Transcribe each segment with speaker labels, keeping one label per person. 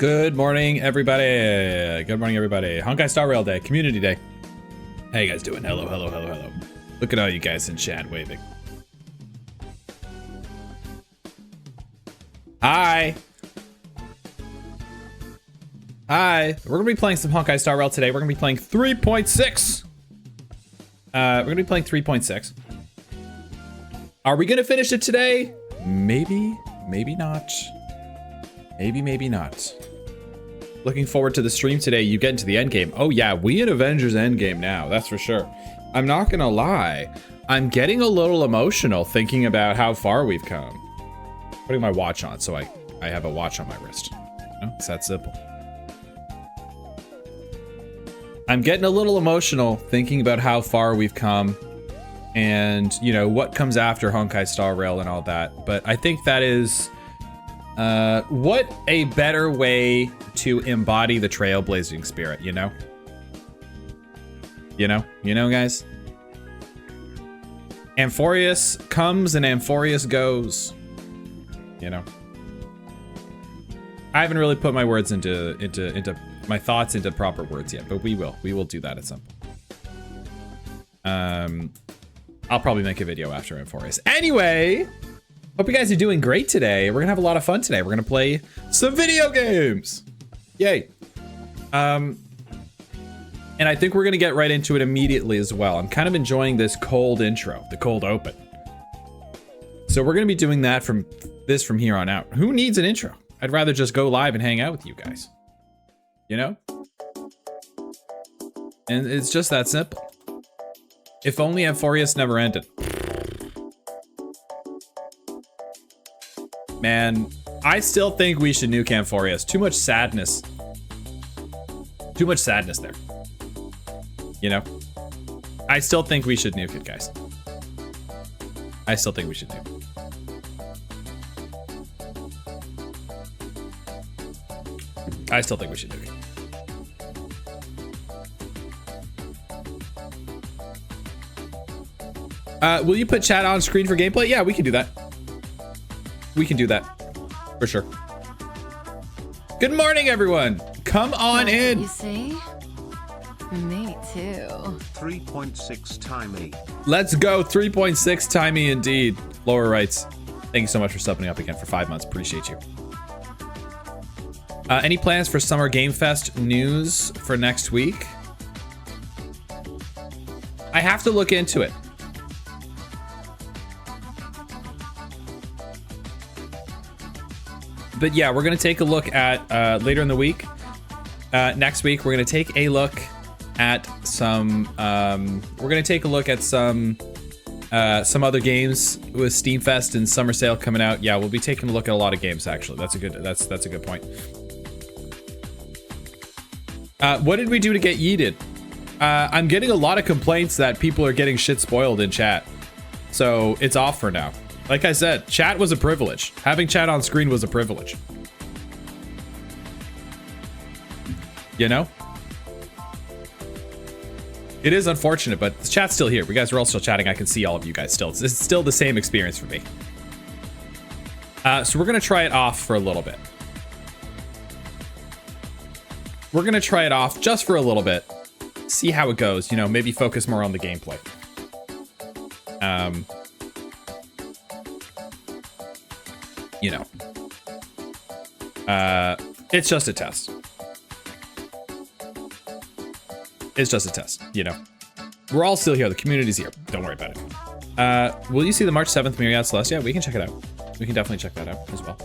Speaker 1: Good morning, everybody. Good morning, everybody. Honkai Star Rail Day, Community Day. How you guys doing? Hello, hello, hello, hello. Look at all you guys in chat waving. Hi. Hi. We're gonna be playing some Honkai Star Rail today. We're gonna be playing 3.6. We're gonna be playing 3.6. Are we gonna finish it today? Maybe, maybe not. Maybe, maybe not. Looking forward to the stream today. You get into the end game. Oh yeah, we in Avengers Endgame now, that's for sure. I'm not gonna lie. I'm getting a little emotional thinking about how far we've come. Putting my watch on, so I have a watch on my wrist. You know, it's that simple. I'm getting a little emotional thinking about how far we've come and, you know, what comes after Honkai Star Rail and all that. But I think that is, what a better way to embody the trailblazing spirit, you know? You know, guys? Amphorius comes and Amphorius goes, you know? I haven't really put my words into my thoughts into proper words yet, but we will do that at some point. I'll probably make a video after Amphorius. Anyway, hope you guys are doing great today. We're gonna have a lot of fun today. We're gonna play some video games. Yay. And I think we're gonna get right into it immediately as well. I'm kind of enjoying this cold intro, the cold open. So we're gonna be doing that from here on out. Who needs an intro? I'd rather just go live and hang out with you guys. You know? And it's just that simple. If only Amphorius never ended. Man, I still think we should nuke Amphorius. Too much sadness. Too much sadness there. You know? I still think we should nuke it, guys. I still think we should nuke it. I still think we should nuke it. Will you put chat on screen for gameplay? Yeah, we can do that. We can do that. For sure. Good morning, everyone. Come on in.
Speaker 2: You see? Me too.
Speaker 3: 3.6 timey.
Speaker 1: Let's go. 3.6 timey indeed. Lower rights. Thank you so much for subbing up again for 5 months. Appreciate you. Any plans for Summer Game Fest news for next week? I have to look into it. But yeah, we're gonna take a look at later in the week. Next week, we're gonna take a look at some. We're gonna take a look at some other games with Steam Fest and Summer Sale coming out. Yeah, we'll be taking a look at a lot of games actually. That's a good point. What did we do to get yeeted? I'm getting a lot of complaints that people are getting shit spoiled in chat, so it's off for now. Like I said, chat was a privilege. Having chat on screen was a privilege. You know? It is unfortunate, but the chat's still here. You guys are all still chatting. I can see all of you guys still. It's still the same experience for me. So we're gonna try it off for a little bit. We're gonna try it off just for a little bit. See how it goes. You know, maybe focus more on the gameplay. You know, it's just a test. It's just a test, you know. We're all still here. The community's here. Don't worry about it. Will you see the March 7th Myriad Celeste? Yeah, we can check it out. We can definitely check that out as well.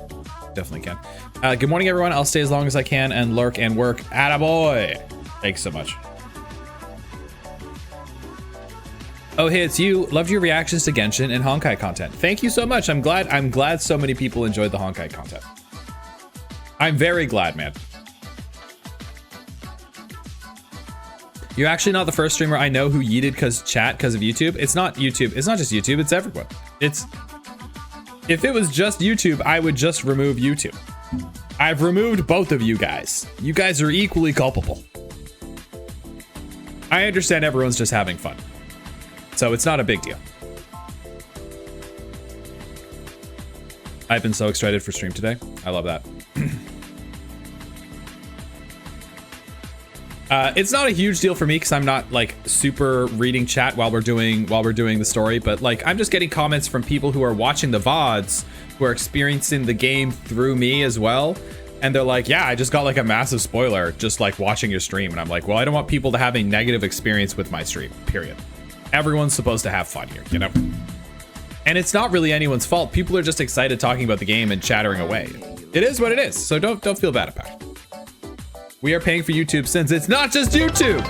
Speaker 1: Definitely can. Good morning, everyone. I'll stay as long as I can and lurk and work. Attaboy. Thanks so much. Oh, hey, it's you. Loved your reactions to Genshin and Honkai content. Thank you so much. I'm glad so many people enjoyed the Honkai content. I'm very glad, man. You're actually not the first streamer I know who yeeted because of YouTube. It's not YouTube. It's not just YouTube. It's everyone. If it was just YouTube, I would just remove YouTube. I've removed both of you guys. You guys are equally culpable. I understand everyone's just having fun. So it's not a big deal. I've been so excited for stream today. I love that. It's not a huge deal for me because I'm not like super reading chat while we're doing the story, but like I'm just getting comments from people who are watching the VODs who are experiencing the game through me as well. And they're like, yeah, I just got like a massive spoiler just like watching your stream. And I'm like, well, I don't want people to have a negative experience with my stream, period. Everyone's supposed to have fun here, you know? And it's not really anyone's fault. People are just excited talking about the game and chattering away. It is what it is. So don't feel bad about it. We are paying for YouTube since it's not just YouTube.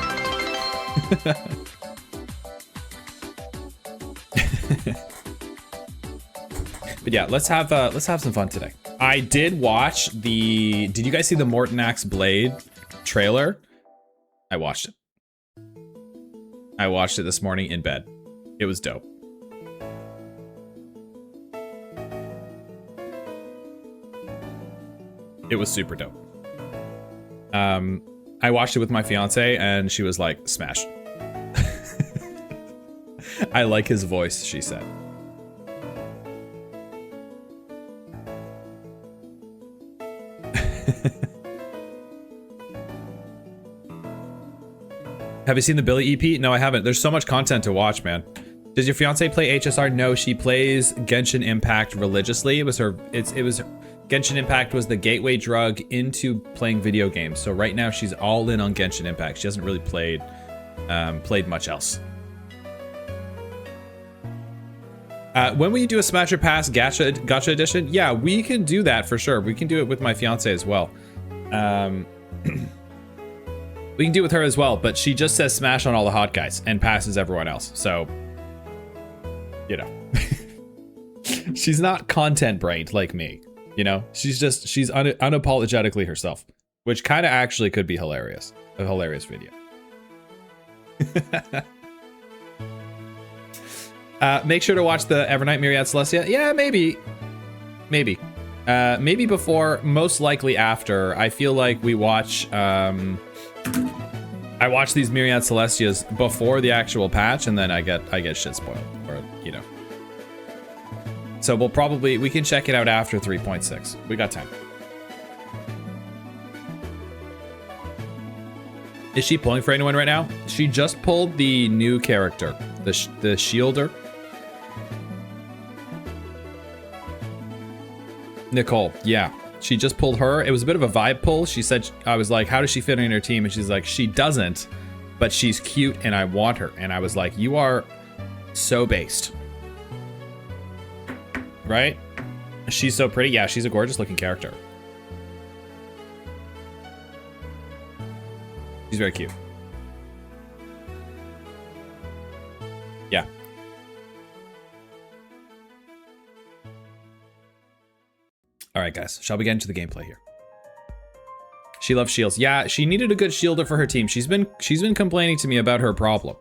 Speaker 1: But yeah, let's have some fun today. I did watch did you guys see the Morton Axe Blade trailer? I watched it. I watched it this morning in bed. It was dope. It was super dope. I watched it with my fiance and she was like, smash. I like his voice, she said. Have you seen the Billy EP? No, I haven't. There's so much content to watch, man. Does your fiance play HSR? No, she plays Genshin Impact religiously. Genshin Impact was the gateway drug into playing video games. So right now she's all in on Genshin Impact. She hasn't really played much else. When will you do a Smash or Pass gacha edition? Yeah, we can do that for sure. We can do it with my fiance as well. We can do it with her as well, but she just says Smash on all the hot guys and passes everyone else. So, you know, she's not content brained like me. You know, she's unapologetically herself, which kind of actually could be hilarious. A hilarious video. Make sure to watch the Evernight Myriad Celestia. Yeah, maybe. Maybe before, most likely after. I feel like we watch, I watch these Myriad Celestias before the actual patch, and then I get shit spoiled, or, you know. So we can check it out after 3.6. We got time. Is she pulling for anyone right now? She just pulled the new character, the Shielder. Nicole, yeah. She just pulled her. It was a bit of a vibe pull. She said, I was like, how does she fit in her team? And she's like, she doesn't, but she's cute and I want her. And I was like, you are so based. Right? She's so pretty. Yeah, she's a gorgeous looking character. She's very cute. Yeah. All right, guys. Shall we get into the gameplay here? She loves shields. Yeah, she needed a good shielder for her team. She's been complaining to me about her problem.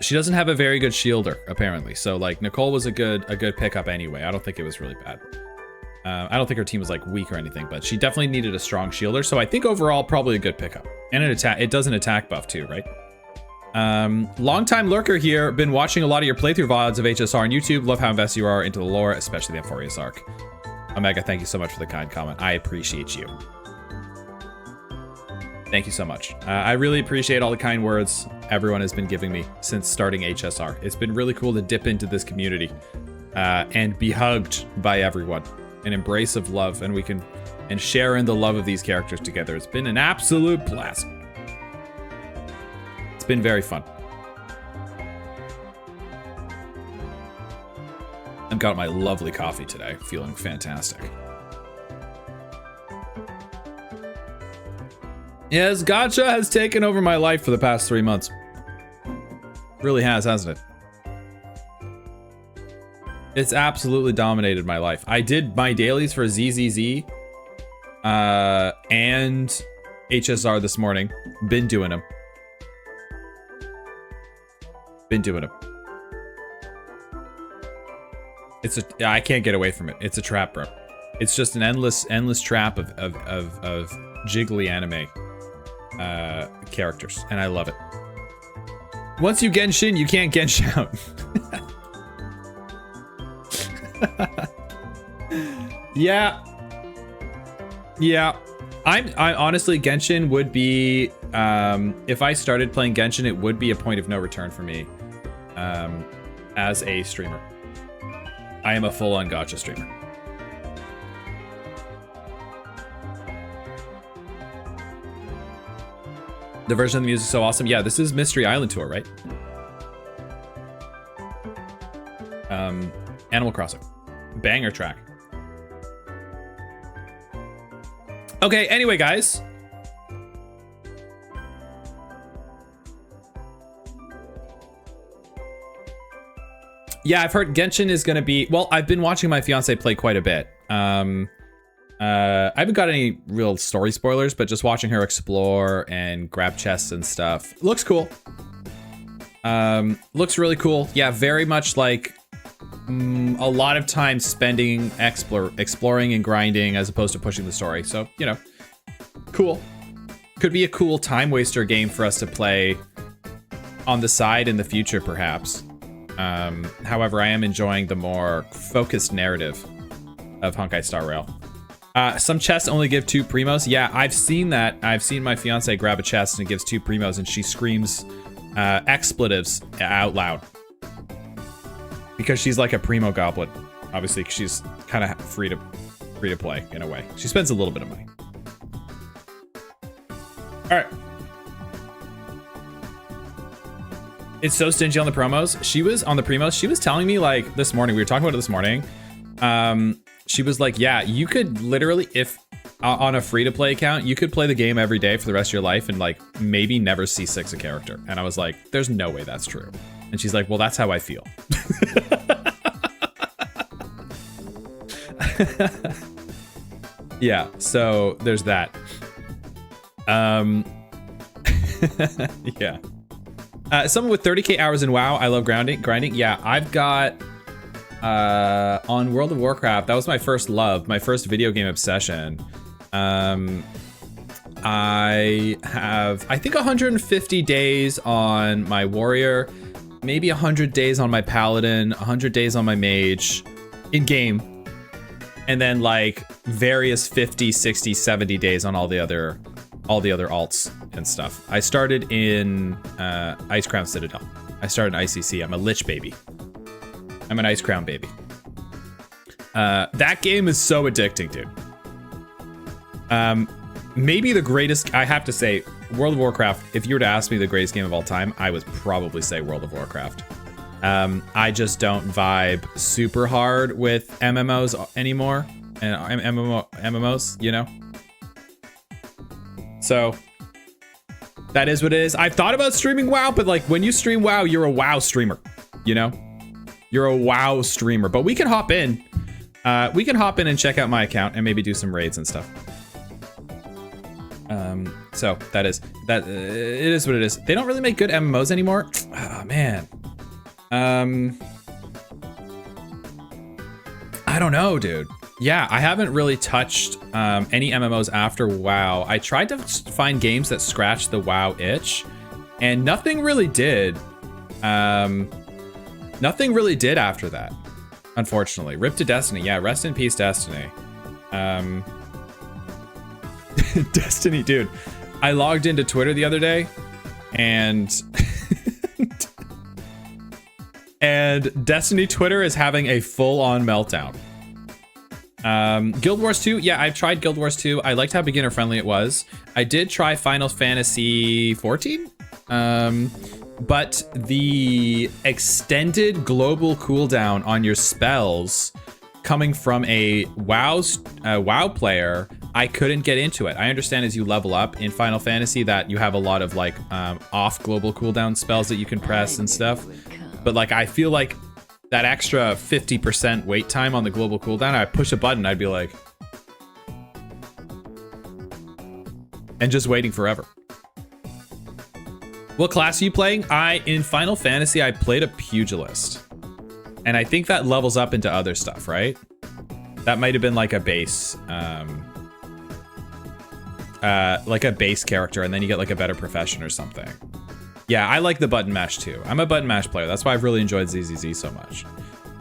Speaker 1: She doesn't have a very good shielder, apparently. So like Nicole was a good pickup anyway. I don't think it was really bad. I don't think her team was like weak or anything, but she definitely needed a strong shielder. So I think overall probably a good pickup. And it does an attack buff too, right? Long-time lurker here. Been watching a lot of your playthrough VODs of HSR on YouTube. Love how invested you are into the lore, especially the Amphorius arc. Omega, thank you so much for the kind comment. I appreciate you. Thank you so much. I really appreciate all the kind words everyone has been giving me since starting HSR. It's been really cool to dip into this community and be hugged by everyone. An embrace of love, and share in the love of these characters together. It's been an absolute blast. It's been very fun. I've got my lovely coffee today, feeling fantastic. Yes, gacha has taken over my life for the past 3 months. Really has, hasn't it? It's absolutely dominated my life. I did my dailies for ZZZ and HSR this morning. Been doing them. I can't get away from it. It's a trap, bro. It's just an endless trap of jiggly anime characters, and I love it. Once you Genshin, you can't Genshin out. Yeah. I honestly, Genshin would be, if I started playing Genshin, it would be a point of no return for me, as a streamer. I am a full-on gacha streamer. The version of the music is so awesome. Yeah, this is Mystery Island Tour, right? Animal Crossing. Banger track. Okay, anyway, guys. Yeah, I've heard Genshin is going to be... Well, I've been watching my fiance play quite a bit. I haven't got any real story spoilers, but just watching her explore and grab chests and stuff. Looks cool. Looks really cool. Yeah, very much like a lot of time spending exploring and grinding as opposed to pushing the story. So, you know, cool. Could be a cool time waster game for us to play on the side in the future, perhaps. However, I am enjoying the more focused narrative of Honkai Star Rail. Some chests only give 2 primos. Yeah, I've seen that. I've seen my fiance grab a chest and it gives 2 primos and she screams expletives out loud. Because she's like a primo goblin. Obviously, she's kind of free to play in a way. She spends a little bit of money. All right. It's so stingy on the promos. She was on the primos. She was telling me like this morning, we were talking about it this morning. She was like, yeah, you could literally, if on a free-to-play account, you could play the game every day for the rest of your life and like maybe never C6 a character. And I was like, there's no way that's true. And she's like, well, that's how I feel. Yeah, so there's that. Yeah. Someone with 30k hours in WoW. I love grinding. Yeah, I've got on World of Warcraft. That was my first love, my first video game obsession. I have, I think 150 days on my warrior, maybe 100 days on my paladin, 100 days on my mage in game. And then like various 50, 60, 70 days on all the other alts and stuff. I started in Ice Crown Citadel. I started in ICC. I'm a Lich baby. I'm an Ice Crown baby. That game is so addicting, dude. Maybe the greatest, I have to say, World of Warcraft, if you were to ask me the greatest game of all time, I would probably say World of Warcraft. I just don't vibe super hard with MMOs anymore. And MMOs, you know? So that is what it is. I've thought about streaming WoW, but like when you stream WoW, you're a WoW streamer, you know? You're a WoW streamer, but we can hop in. We can hop in and check out my account and maybe do some raids and stuff. So that is that. It is what it is. They don't really make good MMOs anymore. Oh man. I don't know, dude. Yeah, I haven't really touched any MMOs after WoW. I tried to find games that scratched the WoW itch, and nothing really did. Nothing really did after that, unfortunately. Rip to Destiny. Yeah, rest in peace, Destiny. Destiny, dude. I logged into Twitter the other day, and and Destiny Twitter is having a full-on meltdown. Guild Wars 2, yeah, I've tried Guild Wars 2. I liked how beginner friendly it was. I did try Final Fantasy 14, but the extended global cooldown on your spells coming from a WoW player, I couldn't get into it. I understand as you level up in Final Fantasy that you have a lot of like off global cooldown spells that you can press and stuff, but like I feel like that extra 50% wait time on the global cooldown, I push a button, I'd be like, and just waiting forever. What class are you playing? In Final Fantasy, I played a pugilist, and I think that levels up into other stuff, right? That might have been like a base, character, and then you get like a better profession or something. Yeah, I like the button mash too. I'm a button mash player. That's why I've really enjoyed ZZZ so much.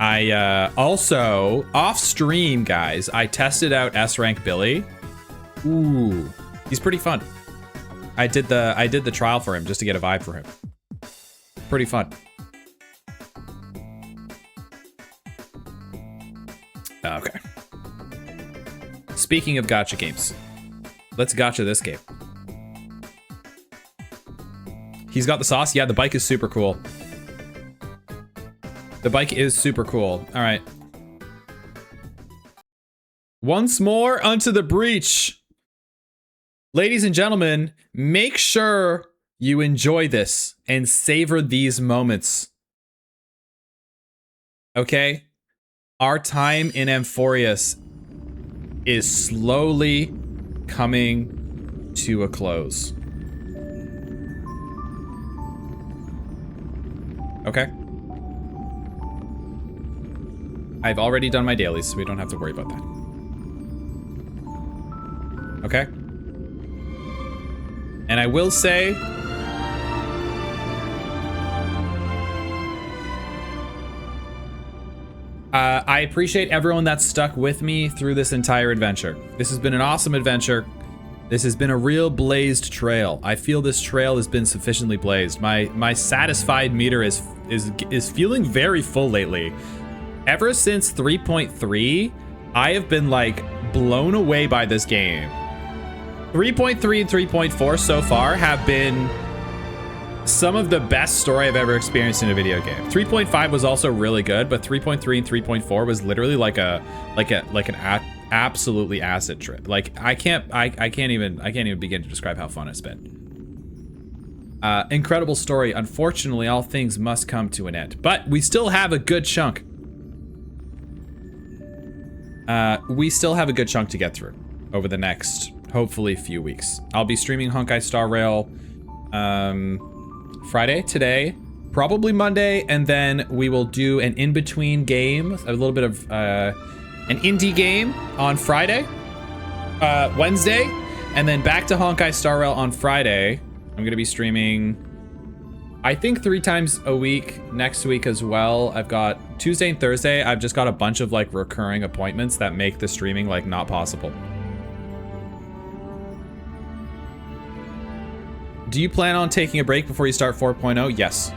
Speaker 1: I also, off stream, guys, I tested out S rank Billy, Ooh, he's pretty fun. I did the trial for him just to get a vibe for him. Pretty fun. Okay. Speaking of gacha games, let's gacha this game. He's got the sauce. Yeah, the bike is super cool. The bike is super cool. All right. Once more unto the breach. Ladies and gentlemen, make sure you enjoy this and savor these moments. Okay? Our time in Amphorius is slowly coming to a close. Okay? I've already done my dailies, so we don't have to worry about that. Okay? And I will say, I appreciate everyone that's stuck with me through this entire adventure. This has been an awesome adventure. This has been a real blazed trail. I feel this trail has been sufficiently blazed. My satisfied meter is feeling very full lately. Ever since 3.3, I have been like blown away by this game. 3.3 and 3.4 so far have been some of the best story I've ever experienced in a video game. 3.5 was also really good, but 3.3 and 3.4 was literally like an absolutely acid trip. Like I can't even begin to describe how fun it's been. Incredible story. Unfortunately, all things must come to an end, but we still have a good chunk. We still have a good chunk to get through over the next, hopefully, few weeks. I'll be streaming Honkai Star Rail Friday, today, probably Monday, and then we will do an in-between game, a little bit of an indie game on Friday, Wednesday, and then back to Honkai Star Rail on Friday. I'm gonna be streaming, I think 3 times a week next week as well. I've got Tuesday and Thursday. I've just got a bunch of like recurring appointments that make the streaming like not possible. Do you plan on taking a break before you start 4.0? Yes.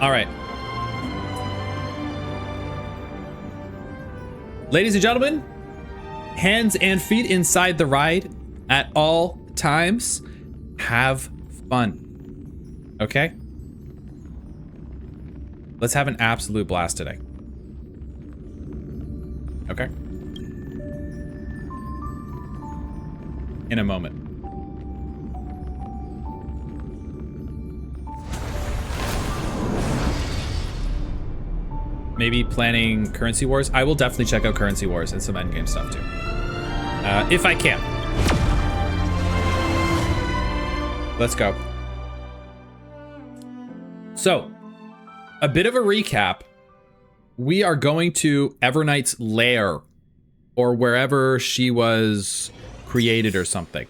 Speaker 1: All right. Ladies and gentlemen, hands and feet inside the ride at all times. Have fun. Okay? Let's have an absolute blast today. Okay? In a moment. Maybe planning Currency Wars. I will definitely check out Currency Wars and some endgame stuff too. If I can. Let's go. So, a bit of a recap. We are going to Evernight's lair, or wherever she was created or something.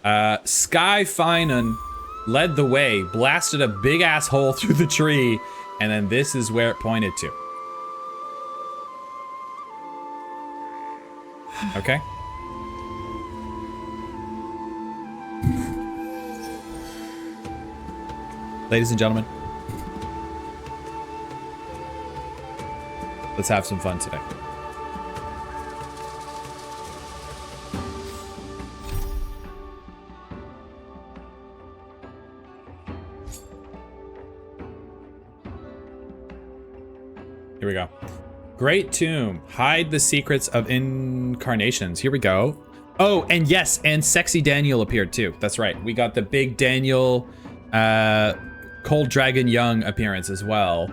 Speaker 1: Sky Finan led the way, blasted a big ass hole through the tree, and then this is where it pointed to. Okay? Ladies and gentlemen, let's have some fun today. Here we go. Great tomb. Hide the secrets of incarnations. Here we go. Oh, and yes, and Sexy Daniel appeared too. That's right. We got the big Daniel, Cold Dragon Young appearance as well.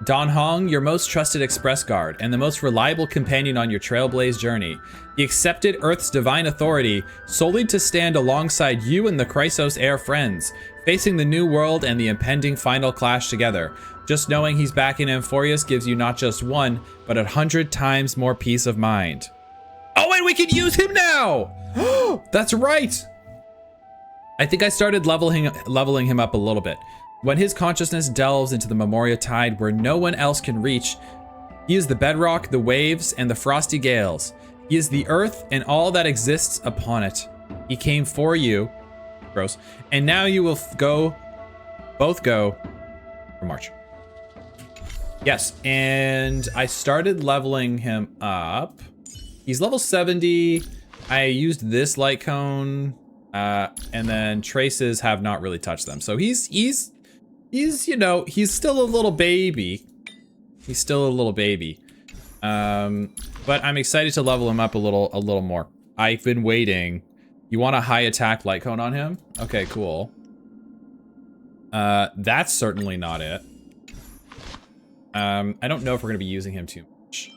Speaker 1: Don Hong, your most trusted express guard and the most reliable companion on your trailblaze journey. He accepted Earth's divine authority solely to stand alongside you and the Chrysos heir friends, facing the new world and the impending final clash together. Just knowing he's back in Amphorius gives you not just 1, but 100 times more peace of mind. Oh, and we can use him now! That's right! I think I started leveling him up a little bit. When his consciousness delves into the Memoria Tide where no one else can reach, he is the bedrock, the waves, and the frosty gales. He is the earth and all that exists upon it. He came for you, gross, and now you will both go for March. Yes, and I started leveling him up. He's level 70. I used this light cone, and then traces have not really touched them. So he's you know, he's still a little baby. He's still a little baby. But I'm excited to level him up a little more. I've been waiting. You want a high attack light cone on him? Okay, cool. That's certainly not it. I don't know if we're gonna be using him too much.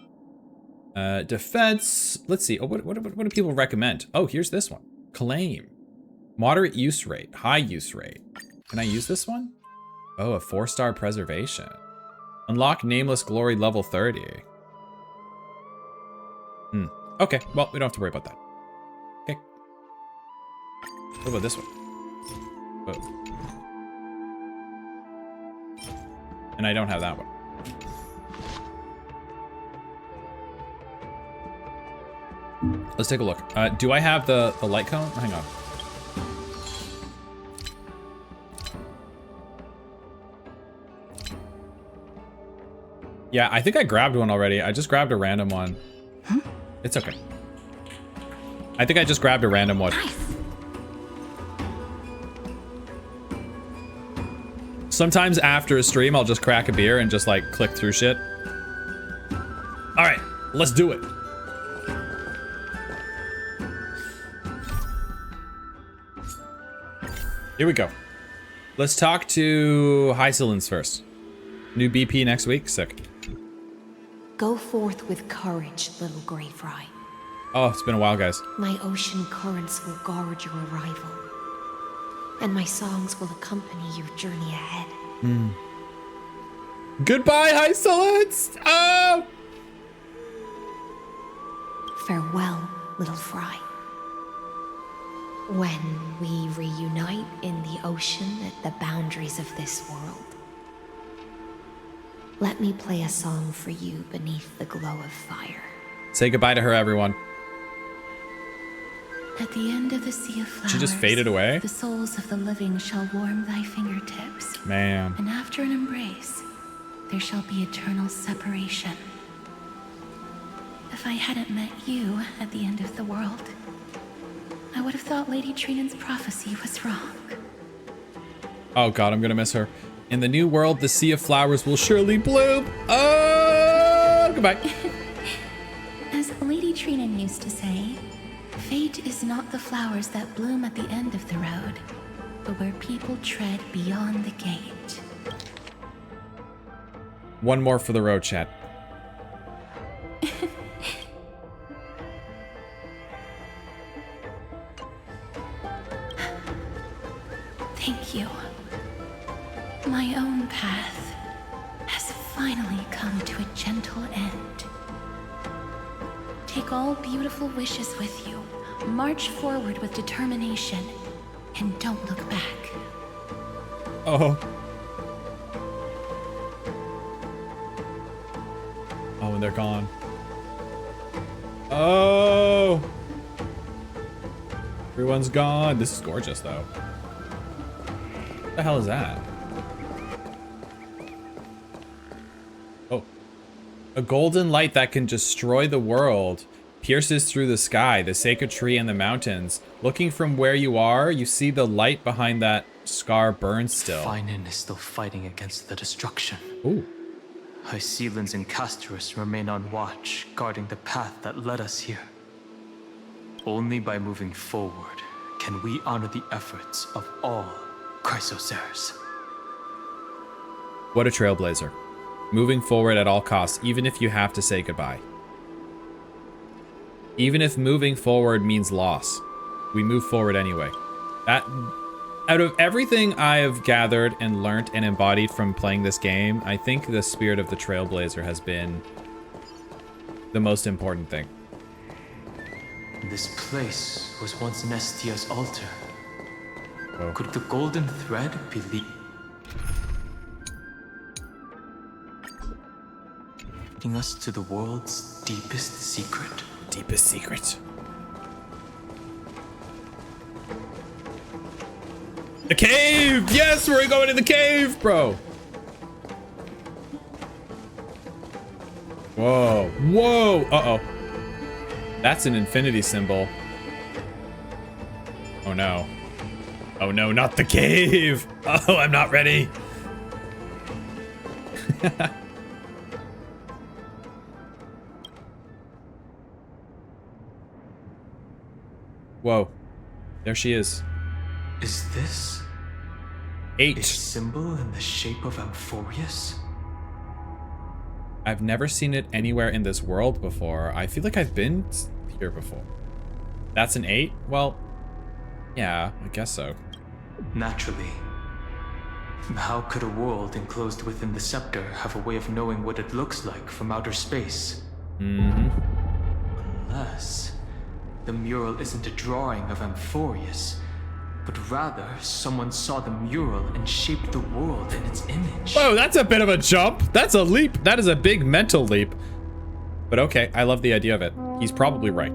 Speaker 1: Defense. Let's see. Oh, what do people recommend? Oh, here's this one. Claim. Moderate use rate. High use rate. Can I use this one? Oh, a 4-star preservation. Unlock Nameless Glory level 30. Okay, well, we don't have to worry about that. Okay. What about this one? Oh. And I don't have that one. Let's take a look. Do I have the light cone? Hang on. Yeah, I think I grabbed one already. I just grabbed a random one. It's okay. I think I just grabbed a random one. Sometimes after a stream, I'll just crack a beer and just like click through shit. All right, let's do it. Here we go. Let's talk to Hysolence first. New BP next week. Sick.
Speaker 4: Go forth with courage, little Grey Fry.
Speaker 1: Oh, it's been a while, guys.
Speaker 4: My ocean currents will guard your arrival, and my songs will accompany your journey ahead.
Speaker 1: Goodbye, Hysolence! Oh!
Speaker 4: Farewell, little Fry. When we reunite in the ocean at the boundaries of this world, let me play a song for you beneath the glow of fire.
Speaker 1: Say goodbye to her, everyone.
Speaker 4: At the end of the sea of flowers,
Speaker 1: She just faded away?
Speaker 4: the souls of the living shall warm thy fingertips.
Speaker 1: Man.
Speaker 4: And after an embrace, there shall be eternal separation. If I hadn't met you at the end of the world, I would have thought Lady Trinan's prophecy was wrong.
Speaker 1: Oh god, I'm gonna miss her. In the new world, the sea of flowers will surely bloom. Oh, goodbye.
Speaker 4: As Lady Trinan used to say, fate is not the flowers that bloom at the end of the road, but where people tread beyond the gate.
Speaker 1: One more for the road, chat.
Speaker 4: Thank you. My own path has finally come to a gentle end. Take all beautiful wishes with you. March forward with determination, and don't look back.
Speaker 1: Oh. Oh, and they're gone. Oh. Everyone's gone. This is gorgeous, though. What the hell is that? Oh. A golden light that can destroy the world pierces through the sky, the sacred tree and the mountains. Looking from where you are, you see the light behind that scar burn still.
Speaker 5: Finan is still fighting against the destruction.
Speaker 1: Ooh.
Speaker 5: Hysolence and Castorus remain on watch, guarding the path that led us here. Only by moving forward can we honor the efforts of all Chrysoceres.
Speaker 1: What a trailblazer. Moving forward at all costs, even if you have to say goodbye. Even if moving forward means loss, we move forward anyway. That, out of everything I have gathered and learnt and embodied from playing this game, I think the spirit of the trailblazer has been the most important thing.
Speaker 5: This place was once Nestia's altar.
Speaker 1: Whoa.
Speaker 5: Could the golden thread be leading us to the world's deepest secret.
Speaker 1: Deepest secret. The cave! Yes, we're going to the cave, bro. Whoa. Whoa. Uh-oh. That's an infinity symbol. Oh, no. Oh, no, not the cave. Oh, I'm not ready. Whoa. There she is.
Speaker 5: Is this
Speaker 1: 8.
Speaker 5: a symbol in the shape of Amphorius?
Speaker 1: I've never seen it anywhere in this world before. I feel like I've been here before. That's an 8? Well, yeah, I guess so.
Speaker 5: Naturally. How could a world enclosed within the scepter have a way of knowing what it looks like from outer space? Unless the mural isn't a drawing of Amphorius, but rather someone saw the mural and shaped the world in its image.
Speaker 1: Whoa, that's a bit of a jump. That's a leap. That is a big mental leap. But okay, I love the idea of it. He's probably right.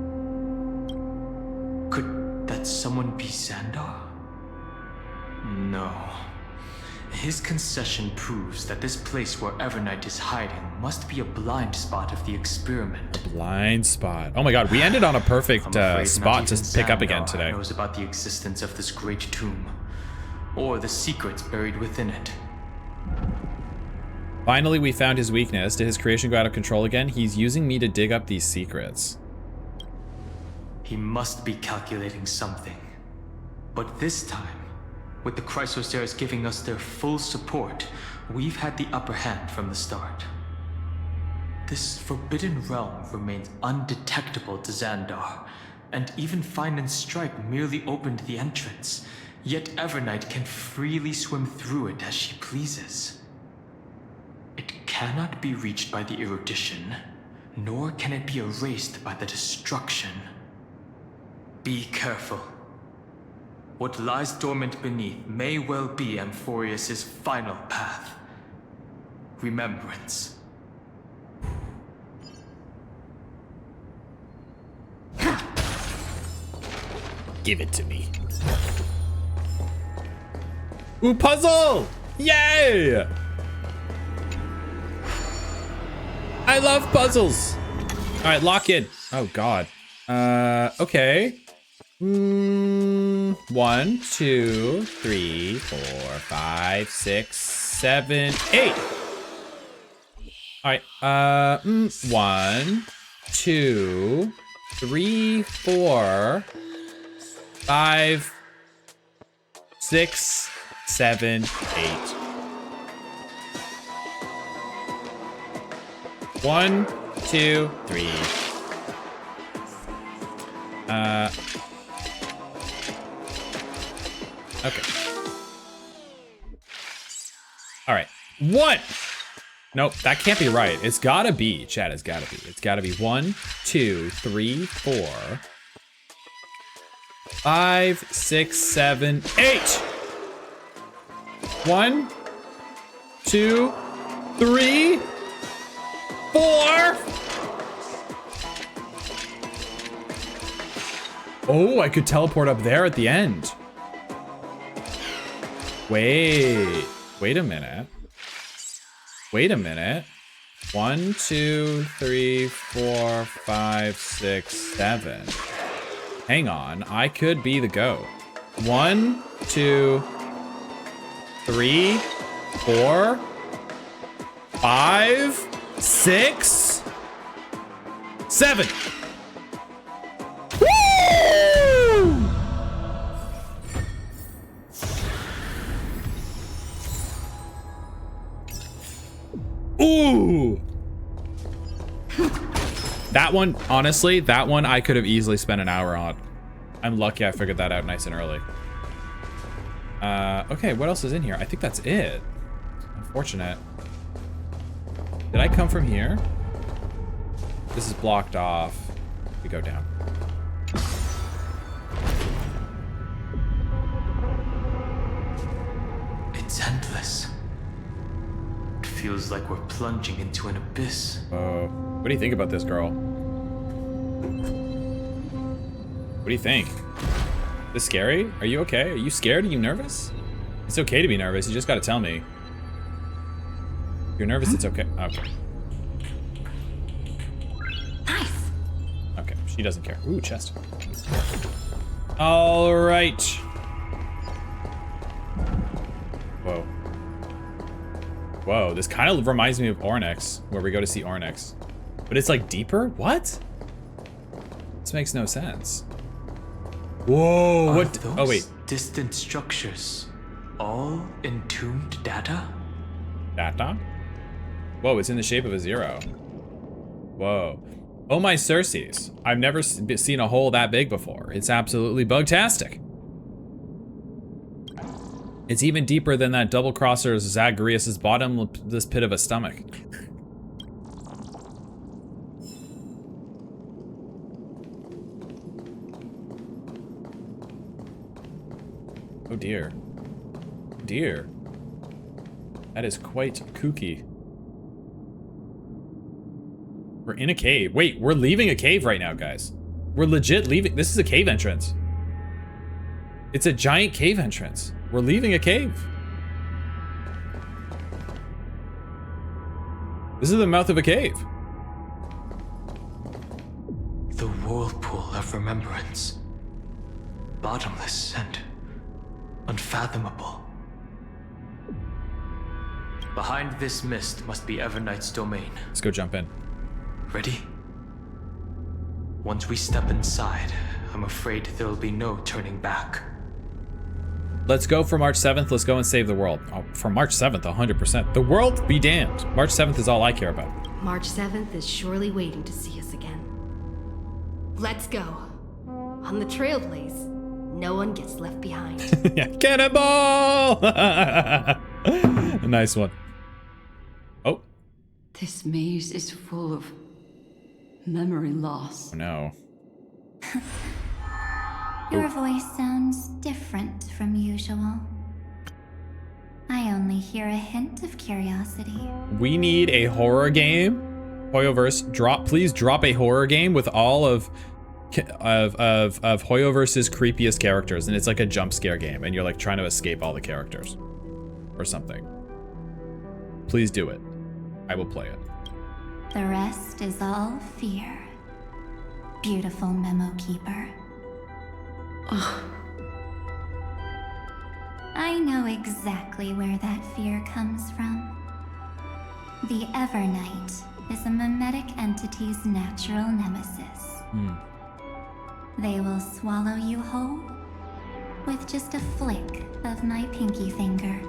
Speaker 5: Could that someone be Xandar? No. His concession proves that this place where Evernight is hiding must be a blind spot of the experiment.
Speaker 1: Blind spot. Oh my god, we ended on a perfect
Speaker 5: I'm afraid
Speaker 1: spot
Speaker 5: not
Speaker 1: to
Speaker 5: even
Speaker 1: pick up
Speaker 5: Xandar
Speaker 1: again today.
Speaker 5: knows about the existence of this great tomb, or the secrets buried within it.
Speaker 1: Finally, we found his weakness. Did his creation go out of control again? He's using me to dig up these secrets.
Speaker 5: He must be calculating something. But this time, with the Chrysoceres giving us their full support, we've had the upper hand from the start. This forbidden realm remains undetectable to Xandar, and even Fine and Strike merely opened the entrance, yet Evernight can freely swim through it as she pleases. It cannot be reached by the erudition, nor can it be erased by the destruction. Be careful. What lies dormant beneath may well be Amphorius' final path. Remembrance.
Speaker 1: Give it to me. Ooh, puzzle! Yay! I love puzzles. All right, lock in. Oh god. Okay. 1, 2, 3, 4, 5, 6, 7, 8. All right. 1, 2, 3, 4, 5, 6, 7, 8. 1, 2, 3. Okay. All right. 1. Nope, that can't be right. It's gotta be, chat, it's gotta be. It's gotta be 1, 2, 3, 4, 5, 6, 7, 8. 1, 2, 3, 4. Oh, I could teleport up there at the end. Wait a minute. Wait a minute. 1, 2, 3, 4, 5, 6, 7. Hang on, I could be the GOAT. 1, 2, 3, 4, 5, 6, 7. Woo! Ooh! That one, honestly, that one I could have easily spent an hour on. I'm lucky I figured that out nice and early. Okay, what else is in here? I think that's it. Unfortunate. Did I come from here? This is blocked off. We go down.
Speaker 5: It's endless. It feels like we're plunging into an abyss.
Speaker 1: What do you think about this, girl? What do you think? Is this scary? Are you okay? Are you scared? Are you nervous? It's okay to be nervous. You just gotta tell me. If you're nervous, it's okay. Okay.
Speaker 4: Nice.
Speaker 1: Okay, she doesn't care. Ooh, chest. All right. Whoa. Whoa, this kind of reminds me of Ornyx, where we go to see Ornyx. But it's like deeper? What? This makes no sense. Whoa,
Speaker 5: Are
Speaker 1: what?
Speaker 5: those
Speaker 1: Oh, wait.
Speaker 5: distant structures all entombed data?
Speaker 1: Data? Whoa, it's in the shape of a 0. Whoa. Oh my Circes. I've never seen a hole that big before. It's absolutely bugtastic. It's even deeper than that double crosser Zagreus' bottomless pit of a stomach. Oh dear. Dear. That is quite kooky. We're in a cave. Wait, we're leaving a cave right now, guys. We're legit leaving. This is a cave entrance. It's a giant cave entrance. We're leaving a cave. This is the mouth of a cave.
Speaker 5: The whirlpool of remembrance. Bottomless and unfathomable. Behind this mist must be Everknight's domain.
Speaker 1: Let's go jump in.
Speaker 5: Ready? Once we step inside, I'm afraid there'll be no turning back.
Speaker 1: Let's go for March 7th. Let's go and save the world. Oh, for March 7th, 100%. The world be damned. March 7th is all I care about.
Speaker 6: March 7th is surely waiting to see us again. Let's go. On the Trailblaze, no one gets left behind.
Speaker 1: Yeah, cannonball! A nice one. Oh,
Speaker 2: This maze is full of memory loss.
Speaker 1: no.
Speaker 4: Your voice sounds different from usual. I only hear a hint of curiosity.
Speaker 1: We need a horror game. Hoyoverse, please drop a horror game with all of Hoyoverse's creepiest characters, and it's like a jump scare game, and you're like trying to escape all the characters or something. Please do it. I will play it.
Speaker 4: The rest is all fear. Beautiful memo keeper. I know exactly where that fear comes from. The Evernight is a mimetic entity's natural nemesis. They will swallow you whole with just a flick of my pinky finger.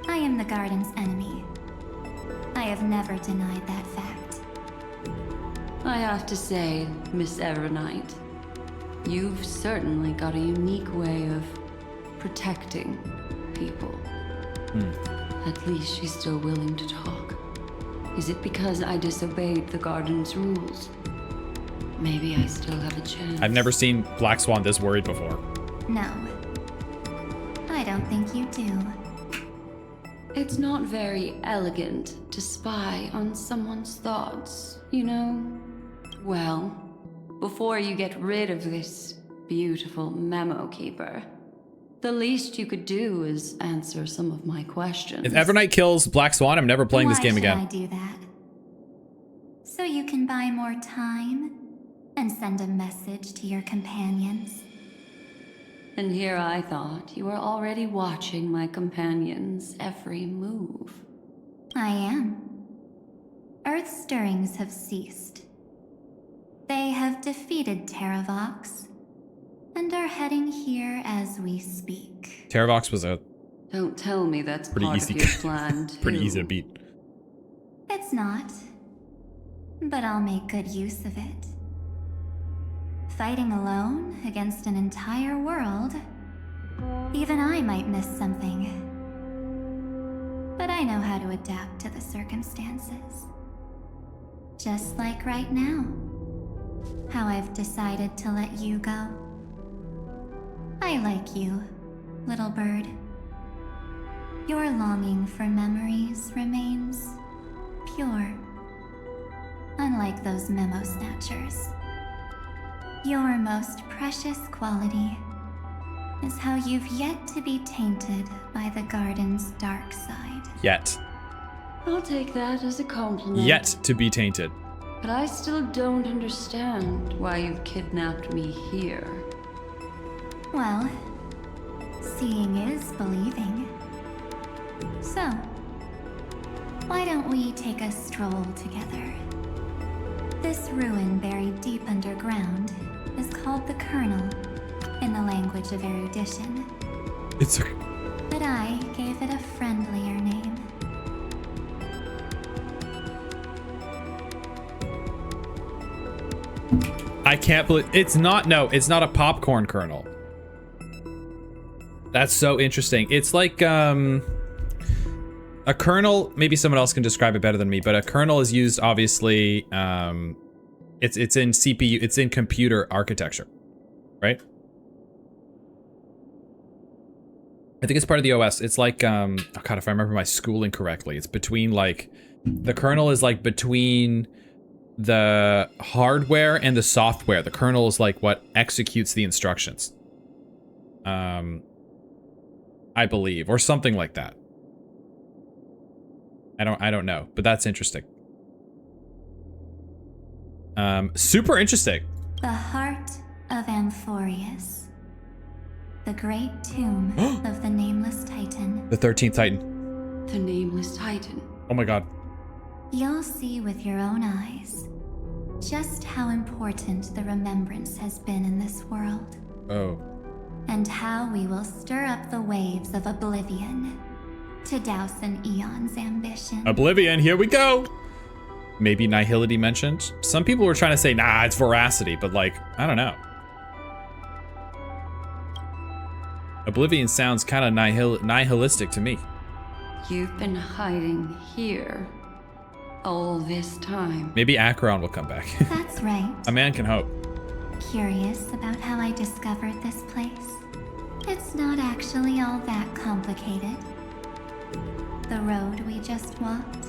Speaker 4: I am the garden's enemy. I have never denied that fact.
Speaker 2: I have to say, Miss Evernight, you've certainly got a unique way of protecting people. At least she's still willing to talk. Is it because I disobeyed the garden's rules? Maybe I still have a chance.
Speaker 1: I've never seen Black Swan this worried before.
Speaker 4: No, I don't think you do.
Speaker 2: It's not very elegant to spy on someone's thoughts, you know? Well, before you get rid of this beautiful memo keeper, the least you could do is answer some of my questions.
Speaker 1: If Evernight kills Black Swan, I'm never playing this game again.
Speaker 4: Why should I do that? So you can buy more time and send a message to your companions.
Speaker 2: And here I thought you were already watching my companion's every move.
Speaker 4: I am. Earth's stirrings have ceased. They have defeated Terravox and are heading here as we speak.
Speaker 1: Terravox was a
Speaker 2: Don't tell me that's
Speaker 1: pretty
Speaker 2: part
Speaker 1: easy,
Speaker 2: of your plan, too.
Speaker 1: pretty easy to beat.
Speaker 4: It's not, but I'll make good use of it. Fighting alone against an entire world, even I might miss something. But I know how to adapt to the circumstances. Just like right now, how I've decided to let you go. I like you, little bird. Your longing for memories remains pure. Unlike those memo snatchers. Your most precious quality is how you've yet to be tainted by the garden's dark side.
Speaker 1: Yet.
Speaker 2: I'll take that as a compliment.
Speaker 1: Yet to be tainted.
Speaker 2: But I still don't understand why you've kidnapped me here.
Speaker 4: Well, seeing is believing. So, why don't we take a stroll together? This ruin buried deep underground is called the Kernel, in the language of erudition.
Speaker 1: It's a...
Speaker 4: But I gave it a friendlier name.
Speaker 1: I can't believe it's not. No, it's not a popcorn kernel. That's so interesting. It's like a kernel. Maybe someone else can describe it better than me, but a kernel is used obviously. It's in CPU. It's in computer architecture, right? I think it's part of the OS. It's like oh god, if I remember my schooling correctly, it's between like the kernel is like between the hardware and the software. The kernel is like what executes the instructions. I believe, or something like that. I don't know, but that's interesting. Super interesting.
Speaker 4: The heart of Amphorius. The great tomb of the Nameless Titan.
Speaker 1: The 13th Titan.
Speaker 2: The Nameless Titan.
Speaker 1: Oh my god.
Speaker 4: You'll see with your own eyes just how important the remembrance has been in this world.
Speaker 1: Oh.
Speaker 4: And how we will stir up the waves of oblivion to douse an eon's ambition.
Speaker 1: Oblivion, here we go. Maybe nihility mentioned. Some people were trying to say, nah, it's veracity, but like, I don't know. Oblivion sounds kind of nihilistic to me.
Speaker 2: You've been hiding here all this time.
Speaker 1: Maybe Acheron will come back.
Speaker 4: That's right.
Speaker 1: A man can hope.
Speaker 4: Curious about how I discovered this place? It's not actually all that complicated. The road we just walked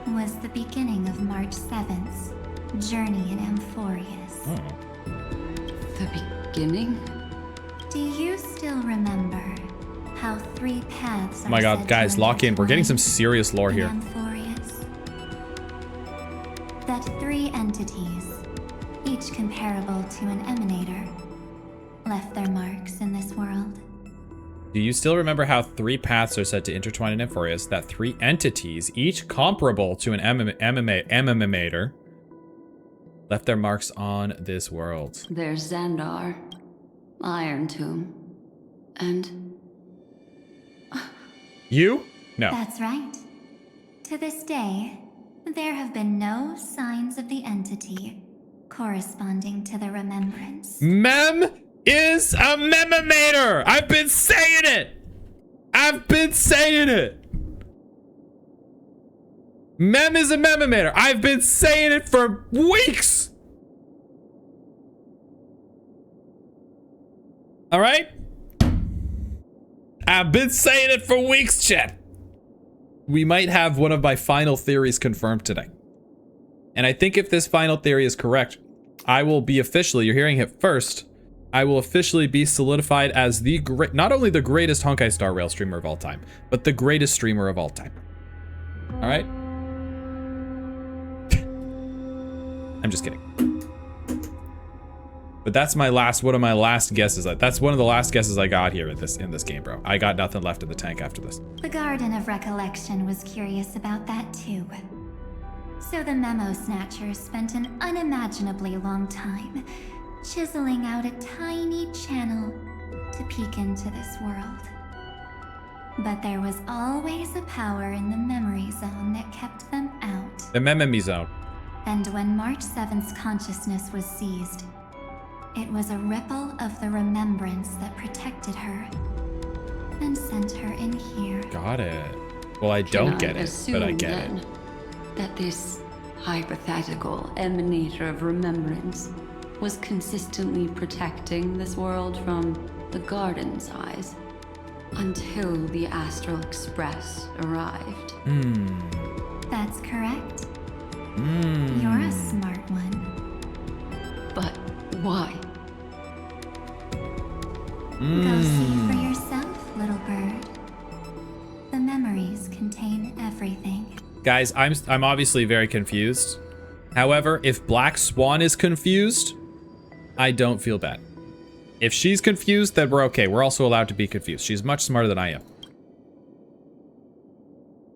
Speaker 4: was the beginning of March 7th's journey in Amphorius.
Speaker 1: Oh.
Speaker 2: The beginning?
Speaker 4: Do you still remember how 3 paths are
Speaker 1: Oh my god,
Speaker 4: said
Speaker 1: guys,
Speaker 4: to
Speaker 1: lock in. We're getting some
Speaker 4: intertwine
Speaker 1: serious lore
Speaker 4: in
Speaker 1: here.
Speaker 4: Amphorius? That 3 entities, each comparable to an emanator, left their marks in this world.
Speaker 1: Do you still remember how 3 paths are said to intertwine in Amphorius? That 3 entities, each comparable to an emanator, left their marks on this world.
Speaker 2: There's Xandar, Iron Tomb, and
Speaker 1: You? No.
Speaker 4: That's right. To this day, there have been no signs of the entity corresponding to the remembrance.
Speaker 1: Mem is a memimator. I've been saying it. I've been saying it. Mem is a memimator. I've been saying it for weeks. All right? I've been saying it for weeks, chat. We might have one of my final theories confirmed today. And I think if this final theory is correct, I will be officially, you're hearing it first, I will officially be solidified as the not only the greatest Honkai Star Rail streamer of all time, but the greatest streamer of all time. All right? I'm just kidding. But that's my last, one of my last guesses. That's one of the last guesses I got here in this game, bro. I got nothing left in the tank after this.
Speaker 4: The Garden of Recollection was curious about that too. So the Memo Snatchers spent an unimaginably long time chiseling out a tiny channel to peek into this world. But there was always a power in the memory zone that kept them out.
Speaker 1: The memory zone.
Speaker 4: And when March 7th's consciousness was seized, it was a ripple of the remembrance that protected her and sent her in here.
Speaker 1: Got it. Well, I don't get it, but I get it.
Speaker 2: That this hypothetical emanator of remembrance was consistently protecting this world from the Garden's eyes until the Astral Express arrived.
Speaker 4: That's correct.
Speaker 1: Hmm.
Speaker 4: You're a smart one.
Speaker 2: But why?
Speaker 4: Go see for yourself, little bird. The memories contain everything.
Speaker 1: Guys, I'm obviously very confused. However, if Black Swan is confused, I don't feel bad. If she's confused, then we're okay. We're also allowed to be confused. She's much smarter than I am.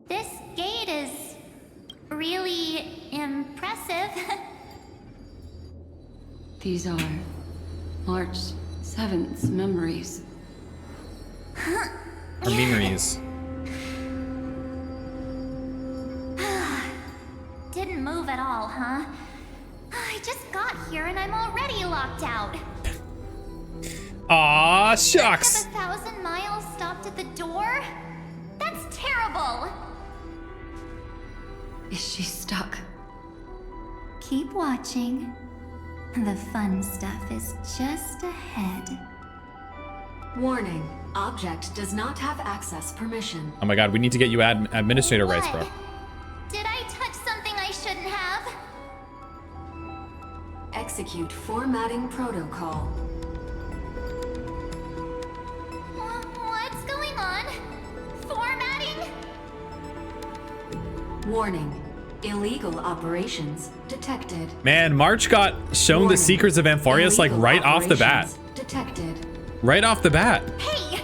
Speaker 4: This gate is really impressive.
Speaker 2: These are March 7th's memories.
Speaker 1: Her memories.
Speaker 4: Didn't move at all, huh? I just got here and I'm already locked out.
Speaker 1: Aw,
Speaker 4: Have
Speaker 1: shucks.
Speaker 4: 1,000 miles stopped at the door? That's terrible.
Speaker 2: Is she stuck?
Speaker 4: Keep watching. The fun stuff is just ahead.
Speaker 7: Warning. Object does not have access permission.
Speaker 1: Oh my god, we need to get you administrator rights, bro.
Speaker 4: What? Did I touch something I shouldn't have?
Speaker 7: Execute formatting protocol.
Speaker 4: What's going on? Formatting?
Speaker 7: Warning. Illegal operations detected.
Speaker 1: Man, March got shown the
Speaker 7: Warning.
Speaker 1: secrets of Amphorius like
Speaker 7: Illegal
Speaker 1: right off the bat.
Speaker 7: operations detected.
Speaker 1: Right off the bat.
Speaker 4: Hey!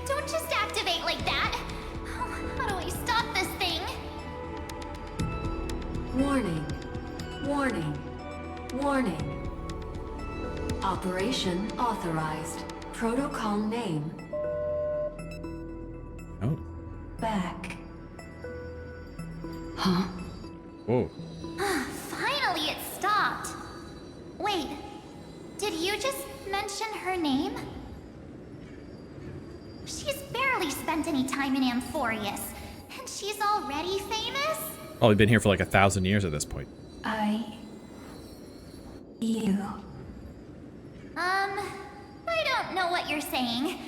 Speaker 4: Don't just activate like that! How do I stop this thing?
Speaker 7: Warning. Warning. Warning. Operation authorized. Protocol name.
Speaker 1: Oh.
Speaker 7: Back.
Speaker 2: Huh?
Speaker 1: Whoa.
Speaker 4: Finally it stopped! Wait, did you just mention her name? She's barely spent any time in Amphorius, and she's already famous?
Speaker 1: Probably been here for like 1,000 years at this point.
Speaker 7: You.
Speaker 4: I don't know what you're saying.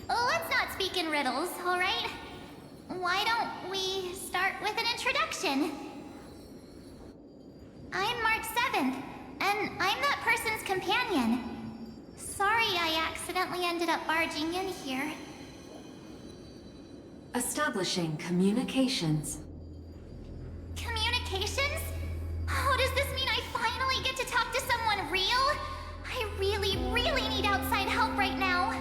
Speaker 4: Let's not speak in riddles, alright? Why don't we start with an introduction? I'm March 7th, and I'm that person's companion. Sorry I accidentally ended up barging in here.
Speaker 7: Establishing communications.
Speaker 4: Communications? Oh, does this mean I finally get to talk to someone real? I really need outside help right now.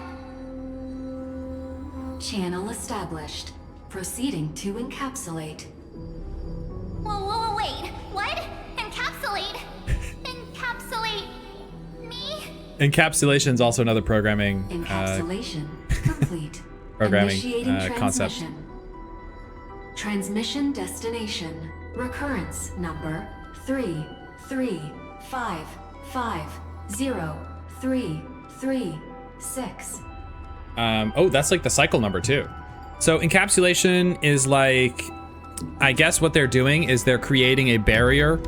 Speaker 7: Channel established. Proceeding to encapsulate.
Speaker 4: Whoa, wait. What? Encapsulate? Encapsulate me?
Speaker 1: Encapsulation is also another programming
Speaker 7: Encapsulation complete.
Speaker 1: programming
Speaker 7: Initiating
Speaker 1: concept.
Speaker 7: transmission. Transmission destination. Recurrence number 335503336.
Speaker 1: Oh, that's like the cycle number too. So encapsulation is like, I guess what they're doing is they're creating a barrier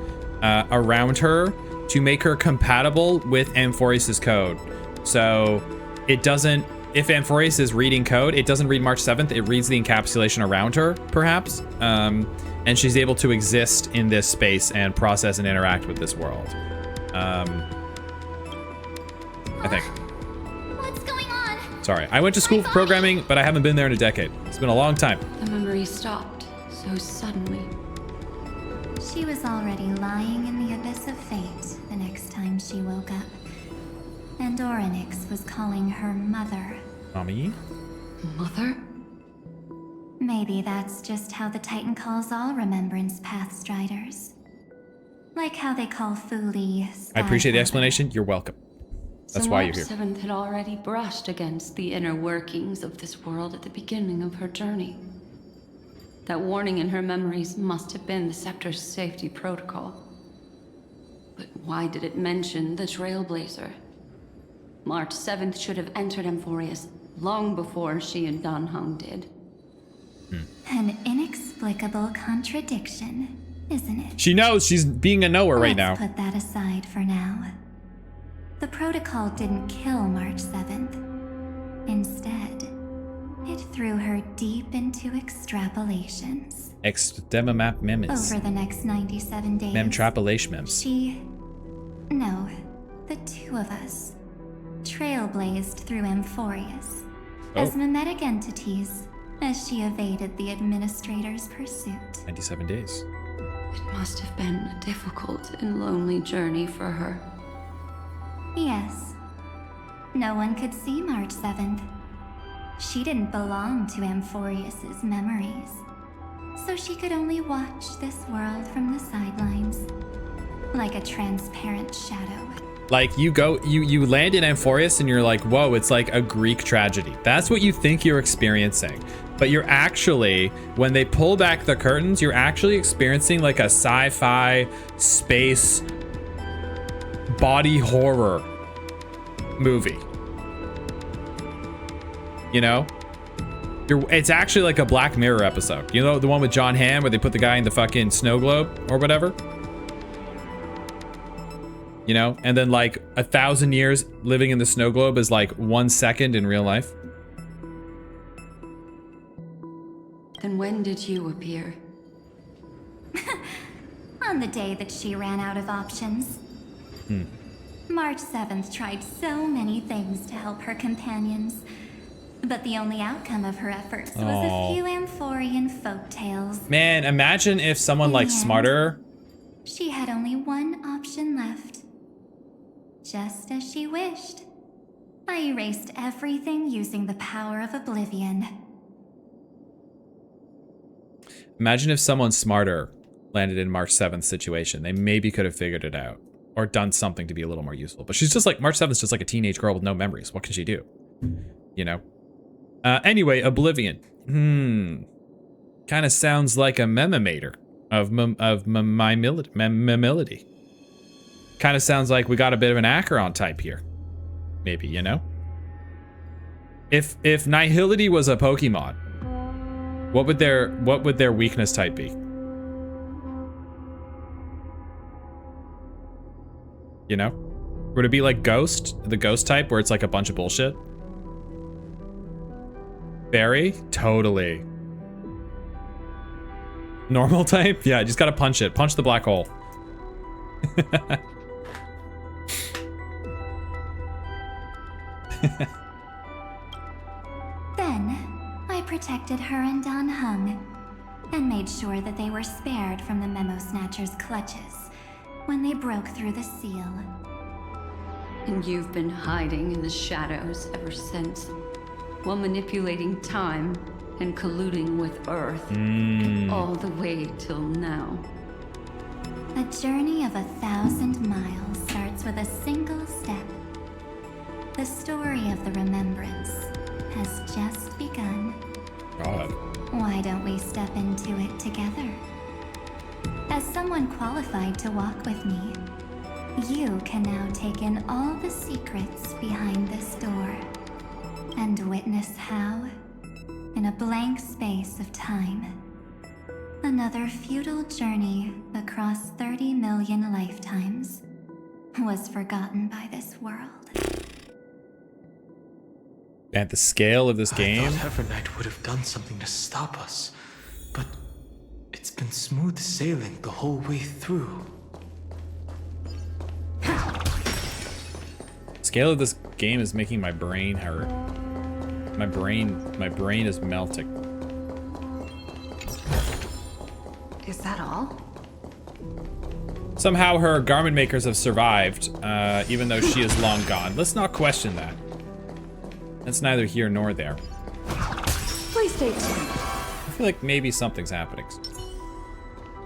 Speaker 1: around her to make her compatible with Amphorius's code. So it doesn't, if Amphorius is reading code, it doesn't read March 7th, it reads the encapsulation around her, perhaps. And she's able to exist in this space and process and interact with this world. I think.
Speaker 4: What's going on?
Speaker 1: Sorry, I went to school for programming, but I haven't been there in a decade. It's been a long time.
Speaker 2: The memory stopped so suddenly.
Speaker 4: She was already lying in the abyss of fate the next time she woke up. And Orynyx was calling her mother.
Speaker 1: Mommy?
Speaker 2: Mother?
Speaker 4: Maybe that's just how the Titan calls all Remembrance Pathstriders. Like how they call Fuli.
Speaker 1: I appreciate the explanation. You're welcome. That's
Speaker 2: So
Speaker 1: why you're
Speaker 2: March
Speaker 1: here.
Speaker 2: 7th had already brushed against the inner workings of this world at the beginning of her journey. That warning in her memories must have been the Scepter's safety protocol. But why did it mention the Trailblazer? March 7th should have entered Amphorius long before she and Dan Heng did.
Speaker 4: An inexplicable contradiction, isn't it?
Speaker 1: She knows she's being a knower right now.
Speaker 4: Let's put that aside for now. The protocol didn't kill March 7th. Instead, It threw her deep into extrapolations.
Speaker 1: Extemamap memes.
Speaker 4: Over the next 97 days,
Speaker 1: Memtrapolation memes.
Speaker 4: No, the two of us trailblazed through Amphorius as mimetic entities as she evaded the administrator's pursuit.
Speaker 1: 97 days.
Speaker 2: It must have been a difficult and lonely journey for her.
Speaker 4: Yes. No one could see March 7th. She didn't belong to Amphorius's memories, so she could only watch this world from the sidelines, like a transparent shadow.
Speaker 1: Like you land in Amphorius and you're like, whoa, it's like a Greek tragedy. That's what you think you're experiencing. But you're actually, when they pull back the curtains, you're actually experiencing like a sci-fi space body horror movie. You know? It's actually like a Black Mirror episode. You know, the one with John Hamm where they put the guy in the fucking snow globe or whatever? You know? And then like 1,000 years living in the snow globe is like 1 second in real life.
Speaker 2: Then when did you appear?
Speaker 4: On the day that she ran out of options. March 7th tried so many things to help her companions, but the only outcome of her efforts was a few Amphorian folktales.
Speaker 1: Man, imagine if someone like smarter.
Speaker 4: She had only one option left. Just as she wished. I erased everything using the power of oblivion.
Speaker 1: Imagine if someone smarter landed in March 7th situation. They maybe could have figured it out or done something to be a little more useful. But she's just like, March 7th's just like a teenage girl with no memories. What can she do? You know? Anyway, Oblivion. Kind of sounds like a mememator of memility. Kind of sounds like we got a bit of an Acheron type here. Maybe, you know? If Nihility was a Pokemon, what would their weakness type be? You know? Would it be like Ghost? The Ghost type where it's like a bunch of bullshit? Fairy? Totally. Normal type? Yeah, you just gotta punch it. Punch the black hole.
Speaker 4: Then, I protected her and Dan Hung, and made sure that they were spared from the Memo Snatcher's clutches when they broke through the seal.
Speaker 2: And you've been hiding in the shadows ever since, while manipulating time and colluding with Earth, all the way till now.
Speaker 4: A journey of 1,000 miles starts with a single step. The story of the remembrance has just begun.
Speaker 1: God.
Speaker 4: Why don't we step into it together? As someone qualified to walk with me, you can now take in all the secrets behind this door and witness how, in a blank space of time, another futile journey across 30 million lifetimes was forgotten by this world.
Speaker 1: At the scale of this game.
Speaker 5: I thought Evernight would have done something to stop us, but it's been smooth sailing the whole way through.
Speaker 1: Scale of this game is making my brain hurt. My brain is melting.
Speaker 7: Is that all?
Speaker 1: Somehow her garment makers have survived, even though she is long gone. Let's not question that. That's neither here nor there.
Speaker 7: Please stay tuned.
Speaker 1: I feel like maybe something's happening.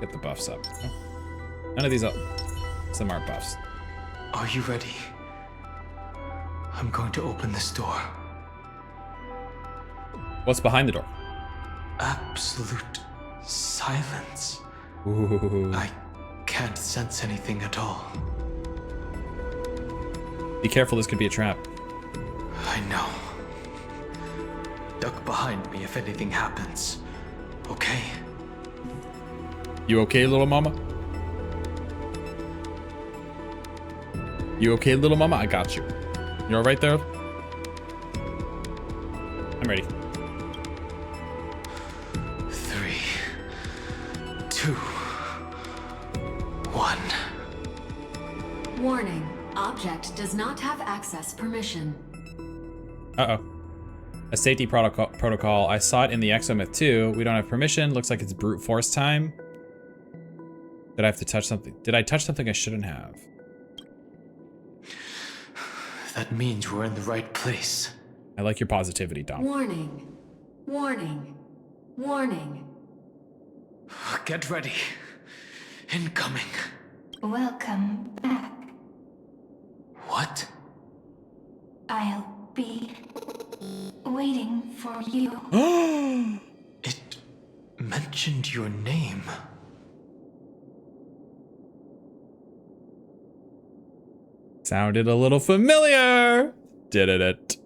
Speaker 1: Get the buffs up. None of these up. Some aren't buffs.
Speaker 5: Are you ready? I'm going to open this door.
Speaker 1: What's behind the door?
Speaker 5: Absolute silence.
Speaker 1: Ooh.
Speaker 5: I can't sense anything at all.
Speaker 1: Be careful, this could be a trap.
Speaker 5: I know. Duck behind me if anything happens. Okay?
Speaker 1: You okay, little mama? You okay, little mama? I got you. You all right there? I'm ready.
Speaker 5: 2, 1.
Speaker 7: Warning. Object does not have access permission.
Speaker 1: Uh-oh. A safety protocol. I saw it in the Exomyth too. We don't have permission. Looks like it's brute force time. Did I have to touch something? Did I touch something I shouldn't have?
Speaker 5: That means we're in the right place.
Speaker 1: I like your positivity, Dom.
Speaker 7: Warning. Warning. Warning.
Speaker 5: Get ready. Incoming.
Speaker 4: Welcome back.
Speaker 5: What?
Speaker 4: I'll be waiting for you.
Speaker 5: It mentioned your name.
Speaker 1: Sounded a little familiar. Did it?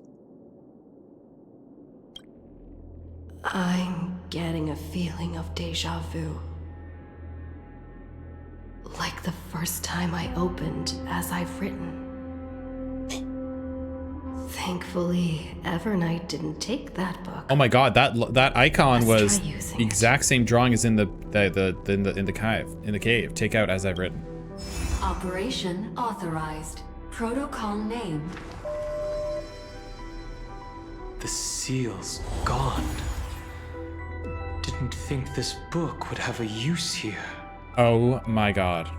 Speaker 6: I'm getting a feeling of deja vu. Like the first time I opened As I've Written. Thankfully, Evernight didn't take that book.
Speaker 1: Oh my god, that icon
Speaker 6: Let's
Speaker 1: was
Speaker 6: try using
Speaker 1: the
Speaker 6: it.
Speaker 1: exact same drawing as in the cave. Take out as I've written.
Speaker 7: Operation authorized. Protocol name.
Speaker 5: The seal's gone. Didn't think this book would have a use here.
Speaker 1: Oh my god.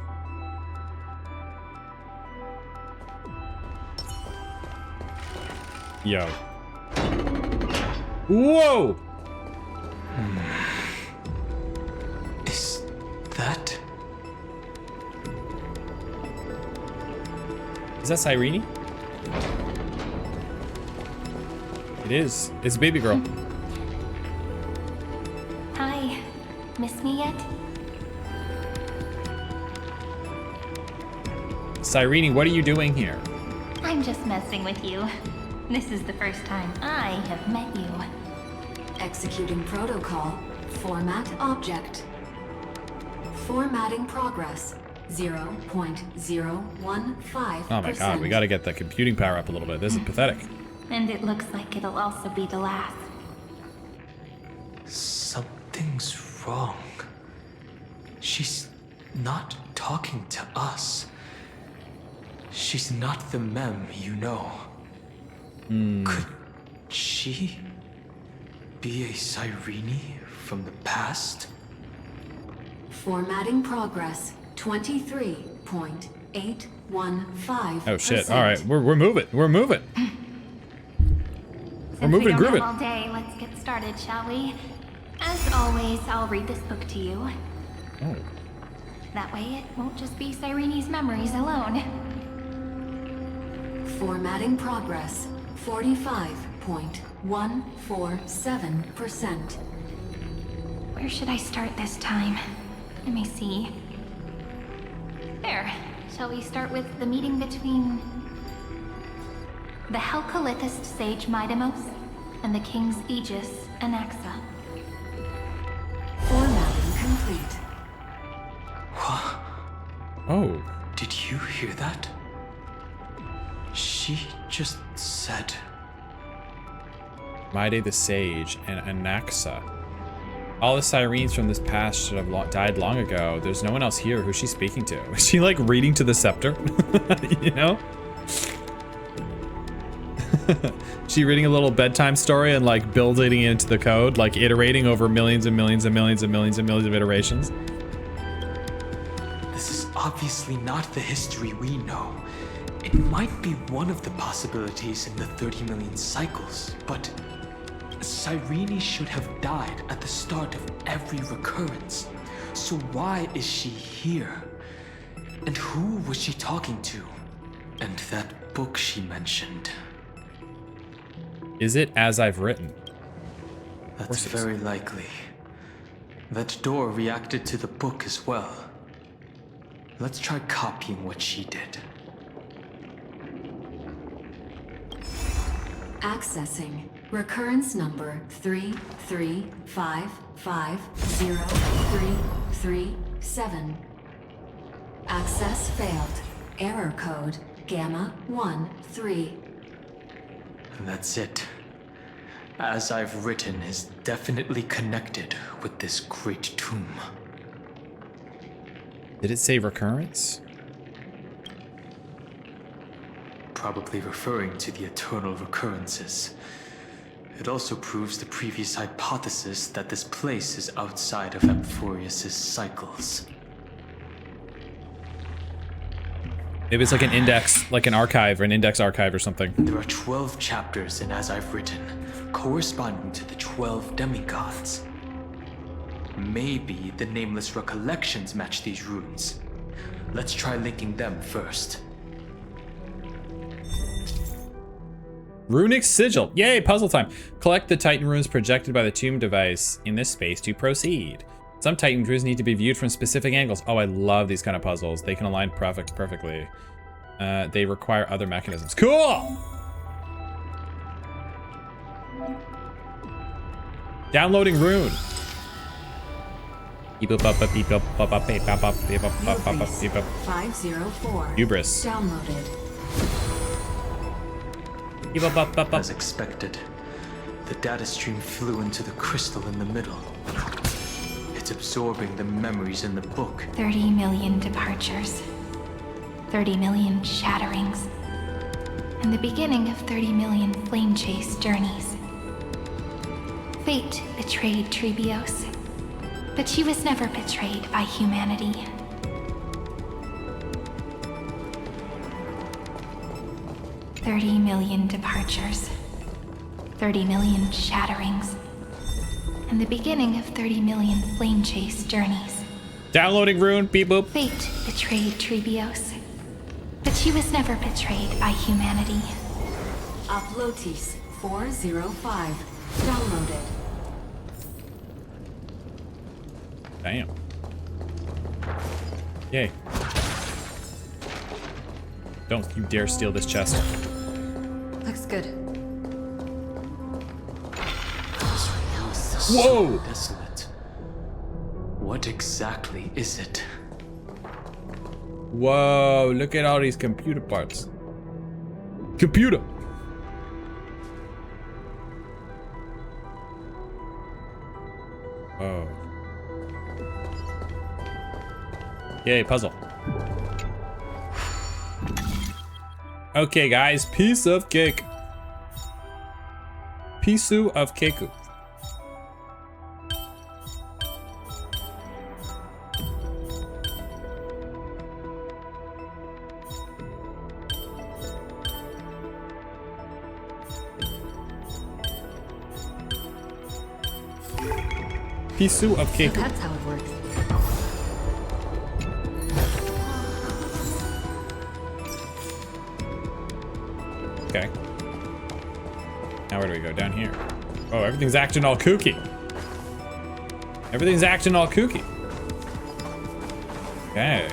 Speaker 1: Yo. Whoa!
Speaker 5: Is that...
Speaker 1: Is that Cyrene? It is. It's baby girl.
Speaker 4: Hi. Miss me yet?
Speaker 1: Cyrene, what are you doing here?
Speaker 4: I'm just messing with you. This is the first time I have met you.
Speaker 7: Executing protocol. Format object. Formatting progress. 0.015%.
Speaker 1: Oh my god, we gotta get the computing power up a little bit. This is pathetic.
Speaker 4: And it looks like it'll also be the last.
Speaker 5: Something's wrong. She's not talking to us. She's not the mem you know. Could she be a Cyrene from the past?
Speaker 7: Formatting progress. 23.815%.
Speaker 1: Oh shit, alright, we're moving. We're moving.
Speaker 4: Since
Speaker 1: moving
Speaker 4: we
Speaker 1: and
Speaker 4: don't
Speaker 1: grooving.
Speaker 4: have all day, let's get started, shall we? As always, I'll read this book to you.
Speaker 1: Oh.
Speaker 4: That way it won't just be Cyrene's memories alone.
Speaker 7: Formatting progress. 45.147%.
Speaker 4: Where should I start this time? Let me see. There. Shall we start with the meeting between the Helcolithist sage Midamos and the King's Aegis Anaxa?
Speaker 7: Formatting complete.
Speaker 1: Oh.
Speaker 5: Did you hear that? She just said...
Speaker 1: Maide the Sage and Anaxa. All the Cyrenes from this past should have died long ago. There's no one else here. Who's she speaking to? Is she like reading to the scepter? You know? She reading a little bedtime story and like building it into the code, like iterating over millions and millions and millions and millions and millions of iterations.
Speaker 5: This is obviously not the history we know. It might be one of the possibilities in the 30 million cycles, but Cyrene should have died at the start of every recurrence. So why is she here? And who was she talking to? And that book she mentioned.
Speaker 1: Is it As I've Written?
Speaker 5: That's very likely. That door reacted to the book as well. Let's try copying what she did.
Speaker 7: Accessing. Recurrence number 335503337. Access failed. Error code Gamma 13.
Speaker 5: That's it. As I've Written is definitely connected with this great tomb.
Speaker 1: Did it say recurrence?
Speaker 5: Probably referring to the eternal recurrences. It also proves the previous hypothesis that this place is outside of Amphorius' cycles.
Speaker 1: Maybe it's like an index, like an archive or an index archive or something.
Speaker 5: There are 12 chapters in As I've Written, corresponding to the 12 demigods. Maybe the nameless recollections match these runes. Let's try linking them first.
Speaker 1: Runic sigil. Yay, puzzle time. Collect the Titan runes projected by the tomb device in this space to proceed. Some Titan runes need to be viewed from specific angles. Oh, I love these kind of puzzles. They can align perfectly. They require other mechanisms. Cool! Downloading rune.
Speaker 7: Hubris 504.
Speaker 1: Hubris.
Speaker 7: Downloaded.
Speaker 5: As expected, the data stream flew into the crystal in the middle. It's absorbing the memories in the book.
Speaker 4: 30 million departures. 30 million shatterings. And the beginning of 30 million flame chase journeys. Fate betrayed Trebios, but she was never betrayed by humanity. $30 million departures, 30 million shatterings, and the beginning of 30 million flame chase journeys.
Speaker 1: Downloading rune. Beep boop.
Speaker 4: Fate betrayed Trebios, but she was never betrayed by humanity.
Speaker 7: Uplotis 405. Downloaded.
Speaker 1: Damn. Yay. Don't you dare steal this chest.
Speaker 2: Looks good.
Speaker 1: Whoa!
Speaker 5: Desolate. What exactly is it?
Speaker 1: Whoa, look at all these computer parts. Computer! Oh. Yay, puzzle. Okay, guys, piece of cake. Piece of cake. Piece of cake.
Speaker 2: So that's how it works.
Speaker 1: Okay. Now where do we go? Down here. Oh, everything's acting all kooky. Everything's acting all kooky. Okay.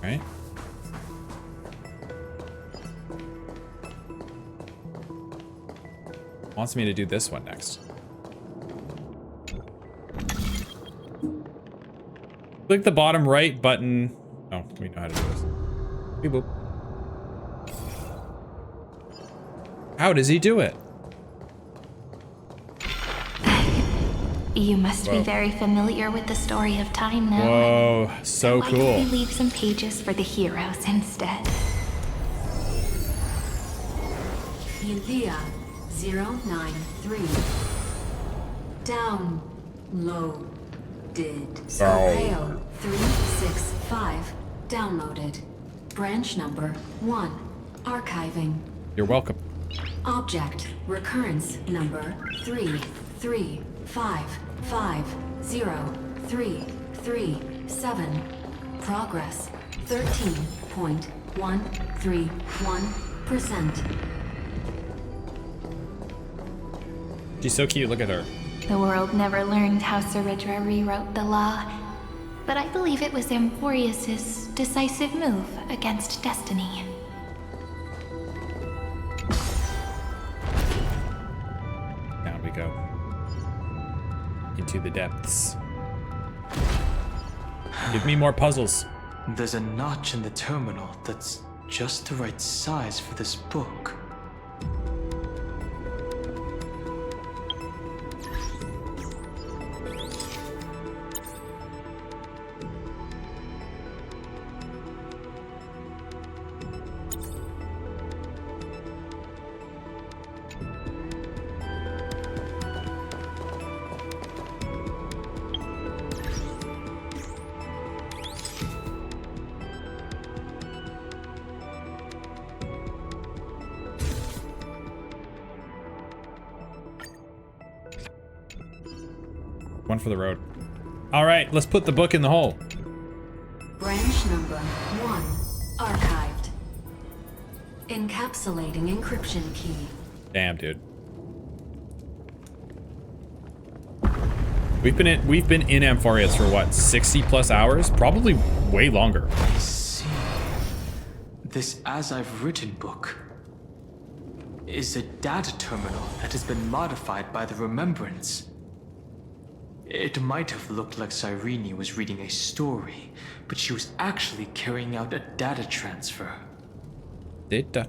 Speaker 1: Right. Wants me to do this one next. Click the bottom right button. Oh, we know how to do this. Beep boop. How does he do it?
Speaker 4: You must
Speaker 1: Whoa.
Speaker 4: be very familiar with the story of time now.
Speaker 1: Whoa, so
Speaker 4: Why
Speaker 1: cool.
Speaker 4: don't we leave some pages for the heroes instead?
Speaker 7: Elia 093. Downloaded. Scorpio 365. Downloaded. Branch number 1. Archiving.
Speaker 1: You're welcome.
Speaker 7: Object recurrence number 335503337. Progress 13.131%.
Speaker 1: She's so cute, look at her.
Speaker 4: The world never learned how Saridra rewrote the law, but I believe it was Amphorius' decisive move against destiny.
Speaker 1: Down we go. Into the depths. Give me more puzzles.
Speaker 5: There's a notch in the terminal that's just the right size for this book.
Speaker 1: One for the road. All right, let's put the book in the hole.
Speaker 7: Branch number 1 archived. Encapsulating encryption key.
Speaker 1: Damn, dude. We've been in Amphorius for what, 60 plus hours? Probably way longer.
Speaker 5: I see. This As I've Written book is a data terminal that has been modified by the Remembrance. It might have looked like Cyrene was reading a story, but she was actually carrying out a data transfer.
Speaker 1: Data.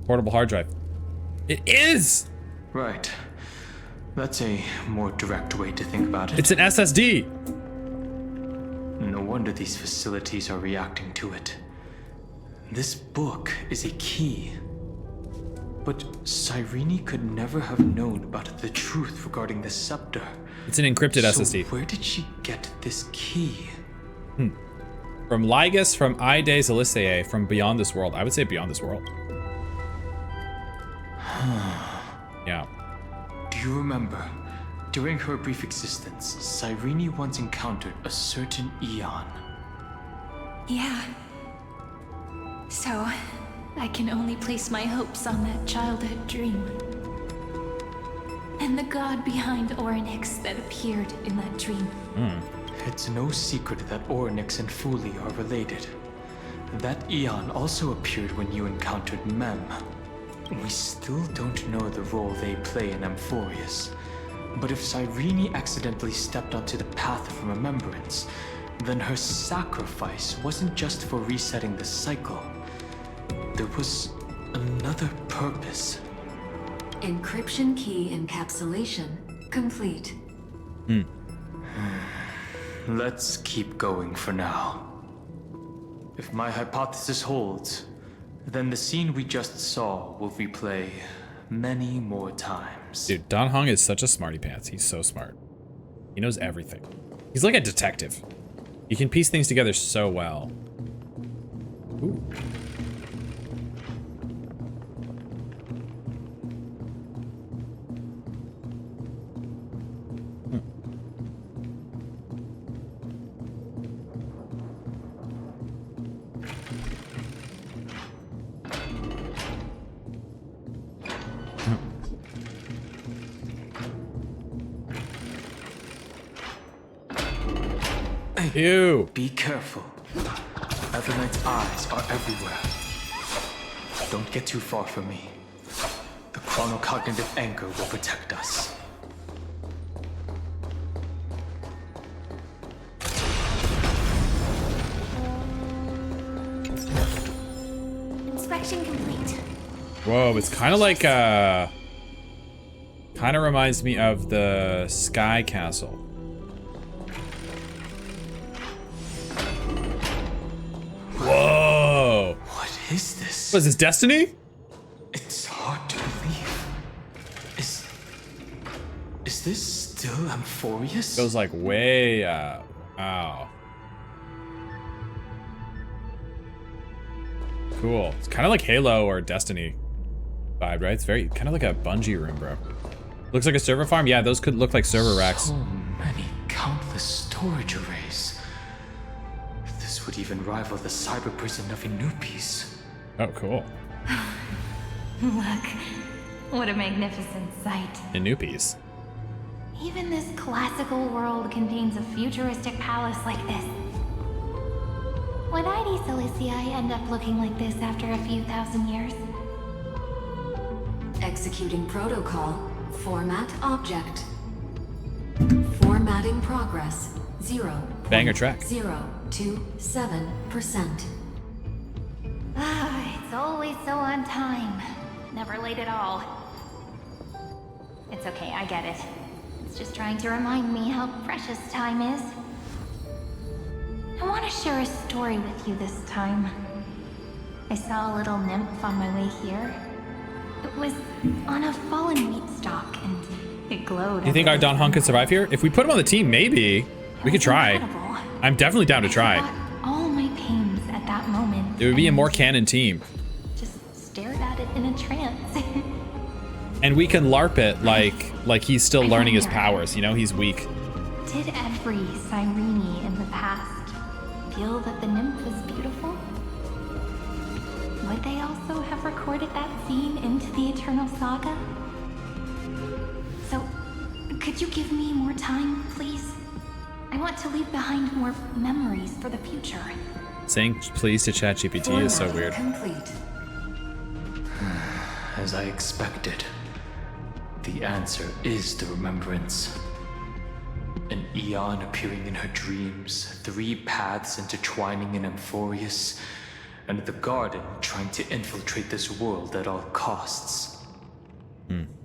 Speaker 1: Portable hard drive. It is!
Speaker 5: Right. That's a more direct way to think about it.
Speaker 1: It's an SSD!
Speaker 5: No wonder these facilities are reacting to it. This book is a key. But Cyrene could never have known about the truth regarding the scepter.
Speaker 1: It's an encrypted SSD.
Speaker 5: So where did she get this key?
Speaker 1: From Lygus, from Ides Elysiae, from Beyond This World. I would say Beyond This World. Yeah.
Speaker 5: Do you remember? During her brief existence, Cyrene once encountered a certain Eon.
Speaker 8: Yeah. So, I can only place my hopes on that childhood dream. And the god behind Orynyx that appeared in that dream.
Speaker 5: It's no secret that Orynyx and Fuli are related. That Eon also appeared when you encountered Mem. We still don't know the role they play in Amphorius. But if Cyrene accidentally stepped onto the path of remembrance, then her sacrifice wasn't just for resetting the cycle. There was another purpose.
Speaker 7: Encryption key encapsulation complete.
Speaker 5: Let's keep going for now. If my hypothesis holds, then the scene we just saw will replay many more times.
Speaker 1: Dude, Dan Heng is such a smarty pants. He's so smart. He knows everything. He's like a detective. He can piece things together so well. Ooh. Ew.
Speaker 5: Be careful. Everknight's eyes are everywhere. Don't get too far from me. The chronocognitive anchor will protect us.
Speaker 8: Inspection complete.
Speaker 1: Whoa, it's kind of like, kind of reminds me of the Sky Castle. Whoa.
Speaker 5: What is this?
Speaker 1: What is this, Destiny?
Speaker 5: It's hard to believe. Is this still Amphorius?
Speaker 1: Goes like way up. Wow. Cool. It's kind of like Halo or Destiny vibe, right? It's very kind of like a Bungie room, bro. Looks like a server farm. Yeah, those could look like server racks.
Speaker 5: So many countless storage arrays. This would even rival the cyber prison of Inupis.
Speaker 1: Oh, cool.
Speaker 8: Look, what a magnificent sight.
Speaker 1: Inupis.
Speaker 4: Even this classical world contains a futuristic palace like this. Would Ides Elysiae end up looking like this after a few thousand years?
Speaker 7: Executing protocol. Format object. Formatting progress.
Speaker 1: Banger track.
Speaker 7: 0.027%.
Speaker 4: Ah, it's always so on time. Never late at all. It's okay, I get it. It's just trying to remind me how precious time is. I want to share a story with you this time. I saw a little nymph on my way here. It was on a fallen wheat stalk and it glowed.
Speaker 1: You think our Dan Heng could survive here? If we put him on the team, maybe. We could try.
Speaker 4: Incredible.
Speaker 1: I'm definitely down to
Speaker 4: I
Speaker 1: try.
Speaker 4: forgot all my pains at that moment.
Speaker 1: It would be a
Speaker 4: and
Speaker 1: more canon team.
Speaker 4: just stared at it in a trance.
Speaker 1: And we can LARP it like he's still learning his powers, you know, he's weak.
Speaker 4: Did every Cyrene in the past feel that the nymph was beautiful? Would they also have recorded that scene into the Eternal Saga? So, could you give me more time, please? I want to leave behind more memories for the future.
Speaker 1: Saying please to ChatGPT is so weird.
Speaker 7: Complete.
Speaker 5: As I expected, the answer is the remembrance. An eon appearing in her dreams, 3 paths intertwining in Amphorius, and the garden trying to infiltrate this world at all costs.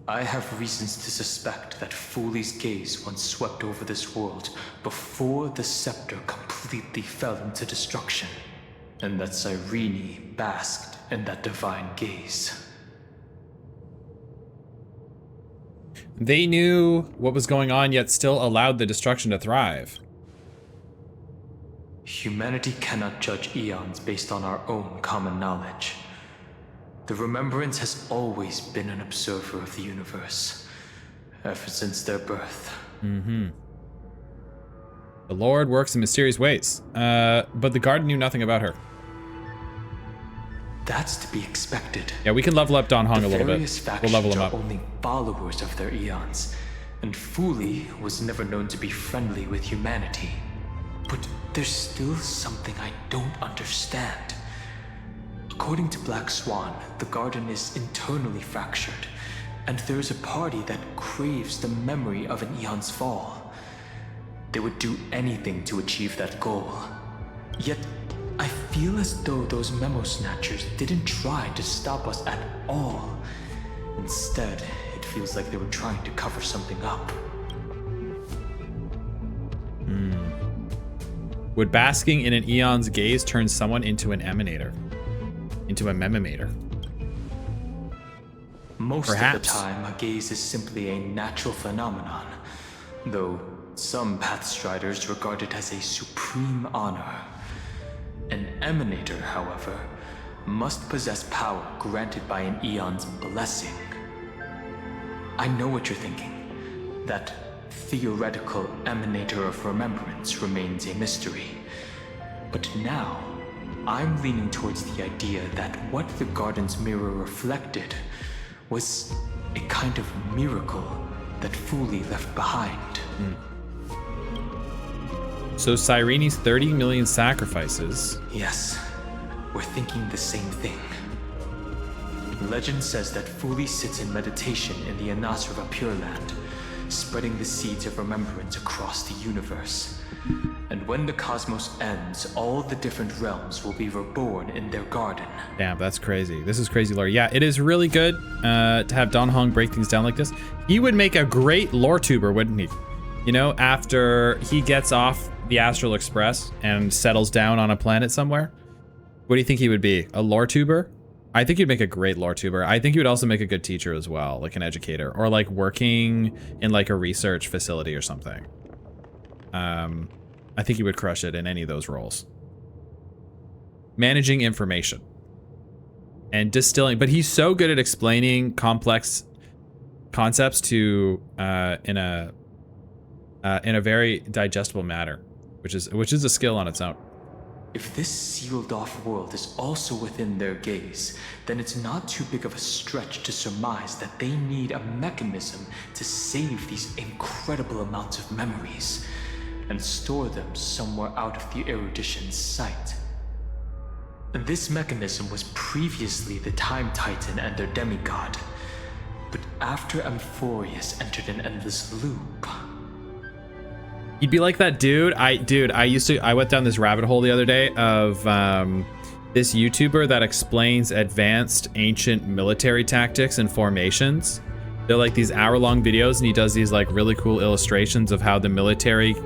Speaker 5: I have reasons to suspect that Fooley's gaze once swept over this world before the scepter completely fell into destruction, and that Cyrene basked in that divine gaze.
Speaker 1: They knew what was going on, yet still allowed the destruction to thrive.
Speaker 5: Humanity cannot judge eons based on our own common knowledge. The Remembrance has always been an observer of the universe, ever since their birth.
Speaker 1: The Lord works in mysterious ways, but the garden knew nothing about her.
Speaker 5: That's to be expected.
Speaker 1: Yeah, we can level up Don Hong a little bit.
Speaker 5: Various
Speaker 1: We'll level
Speaker 5: factions
Speaker 1: him
Speaker 5: are
Speaker 1: up.
Speaker 5: only followers of their eons, and Fooley was never known to be friendly with humanity. But there's still something I don't understand. According to Black Swan, the garden is internally fractured, and there is a party that craves the memory of an eon's fall. They would do anything to achieve that goal. Yet, I feel as though those memo snatchers didn't try to stop us at all. Instead, it feels like they were trying to cover something up.
Speaker 1: Would basking in an eon's gaze turn someone into an emanator? Into a memimator?
Speaker 5: Most
Speaker 1: Perhaps.
Speaker 5: of the time, a gaze is simply a natural phenomenon, though some Pathstriders regard it as a supreme honor. An emanator, however, must possess power granted by an eon's blessing. I know what you're thinking. That theoretical emanator of remembrance remains a mystery. But now, I'm leaning towards the idea that what the garden's mirror reflected was a kind of miracle that Fooley left behind.
Speaker 1: So Cyrene's 30 million sacrifices.
Speaker 5: Yes, we're thinking the same thing. Legend says that Fooley sits in meditation in the Anasrava Pure Land, spreading the seeds of remembrance across the universe. And when the cosmos ends, all the different realms will be reborn in their garden.
Speaker 1: Damn, that's crazy. This is crazy lore. Yeah, it is really good to have Don Hong break things down like this. He would make a great lore tuber, wouldn't he? You know, after he gets off the Astral Express and settles down on a planet somewhere. What do you think he would be? A lore tuber? I think he'd make a great lore tuber. I think he would also make a good teacher as well, like an educator, or like working in like a research facility or something. I think he would crush it in any of those roles. Managing information and distilling, but he's so good at explaining complex concepts to in a very digestible manner, which is a skill on its own.
Speaker 5: If this sealed-off world is also within their gaze, then it's not too big of a stretch to surmise that they need a mechanism to save these incredible amounts of memories and store them somewhere out of the erudition's sight. This mechanism was previously the Time Titan and their demigod, but after Amphorius entered an endless loop.
Speaker 1: He'd be like that dude. I went down this rabbit hole the other day of this YouTuber that explains advanced ancient military tactics and formations. They're like these hour-long videos, and he does these like really cool illustrations of how their military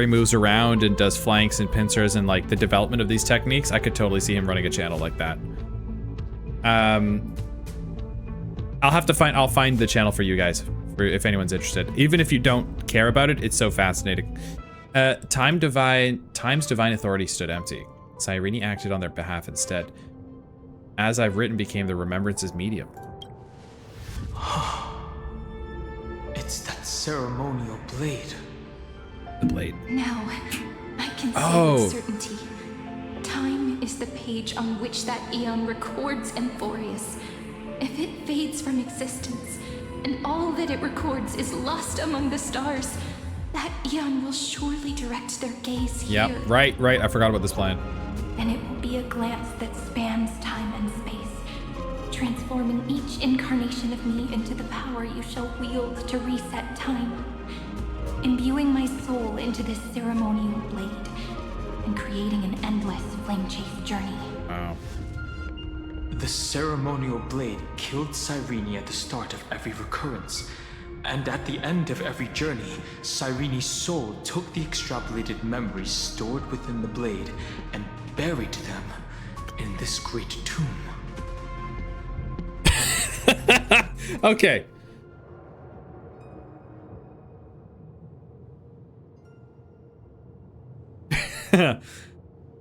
Speaker 1: moves around and does flanks and pincers and like the development of these techniques. I could totally see him running a channel like that. I'll find the channel for you guys if anyone's interested. Even if you don't care about it, it's so fascinating. Time's divine authority stood empty. Cyrene acted on their behalf instead. As I've written, became the remembrance's medium.
Speaker 5: It's that ceremonial blade.
Speaker 1: The blade.
Speaker 8: Now, I can say
Speaker 1: Oh.
Speaker 8: with certainty. Time is the page on which that eon records Amphorius. If it fades from existence, and all that it records is lost among the stars, that eon will surely direct their gaze here.
Speaker 1: Yep, right. I forgot about this plan.
Speaker 8: And it will be a glance that spans time and space, transforming each incarnation of me into the power you shall wield to reset time, imbuing my soul into this ceremonial blade, and creating an endless flame chase journey.
Speaker 1: Wow.
Speaker 5: The ceremonial blade killed Cyrene at the start of every recurrence. And at the end of every journey, Cyrene's soul took the extrapolated memories stored within the blade and buried them in this great tomb.
Speaker 1: Okay.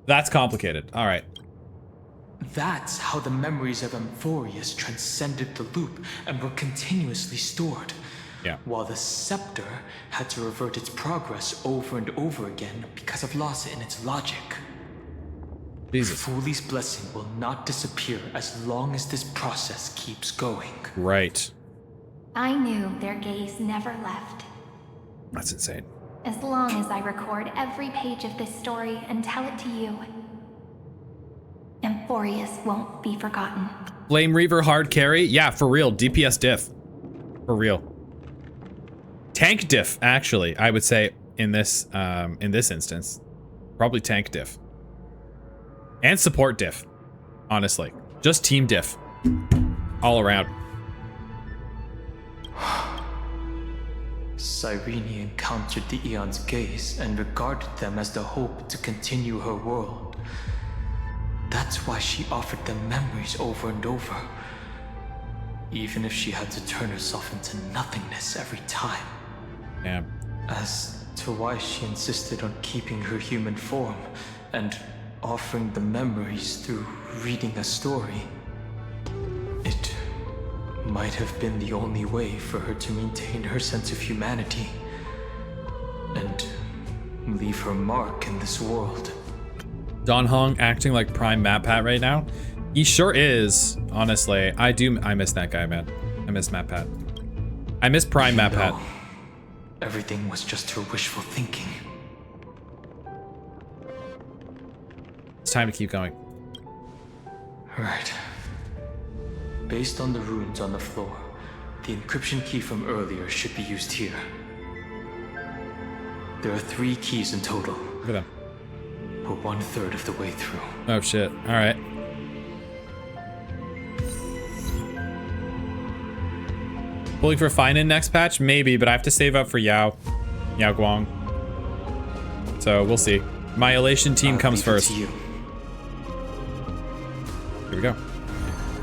Speaker 1: That's complicated. All right.
Speaker 5: That's how the memories of Amphorius transcended the loop and were continuously stored.
Speaker 1: Yeah.
Speaker 5: While the scepter had to revert its progress over and over again because of loss in its logic.
Speaker 1: Jesus.
Speaker 5: Fuli's blessing will not disappear as long as this process keeps going.
Speaker 1: Right.
Speaker 4: I knew their gaze never left.
Speaker 1: That's insane.
Speaker 4: As long as I record every page of this story and tell it to you, Amphorius won't be forgotten.
Speaker 1: Flame Reaver hard carry? Yeah, for real. DPS diff. For real. Tank diff, actually, I would say in this instance. Probably tank diff. And support diff. Honestly. Just team diff. All around.
Speaker 5: Cyrene encountered the Eon's gaze and regarded them as the hope to continue her world. That's why she offered them memories over and over. Even if she had to turn herself into nothingness every time.
Speaker 1: Yeah.
Speaker 5: As to why she insisted on keeping her human form and offering the memories through reading a story. It might have been the only way for her to maintain her sense of humanity and leave her mark in this world.
Speaker 1: Don Hong acting like prime Matt Pat right now. He sure is, honestly. I miss that guy, man. I miss Matt Pat. I miss prime Matt Pat.
Speaker 5: Everything was just her wishful thinking.
Speaker 1: It's time to keep going.
Speaker 5: Right. Based on the runes on the floor, the encryption key from earlier should be used here. There are 3 keys in total.
Speaker 1: Look at them.
Speaker 5: We're 1/3 of the way through.
Speaker 1: Oh shit. All right. Pulling for Finan next patch? Maybe, but I have to save up for Yao Guang. So we'll see. My Elation team comes first. Here we go.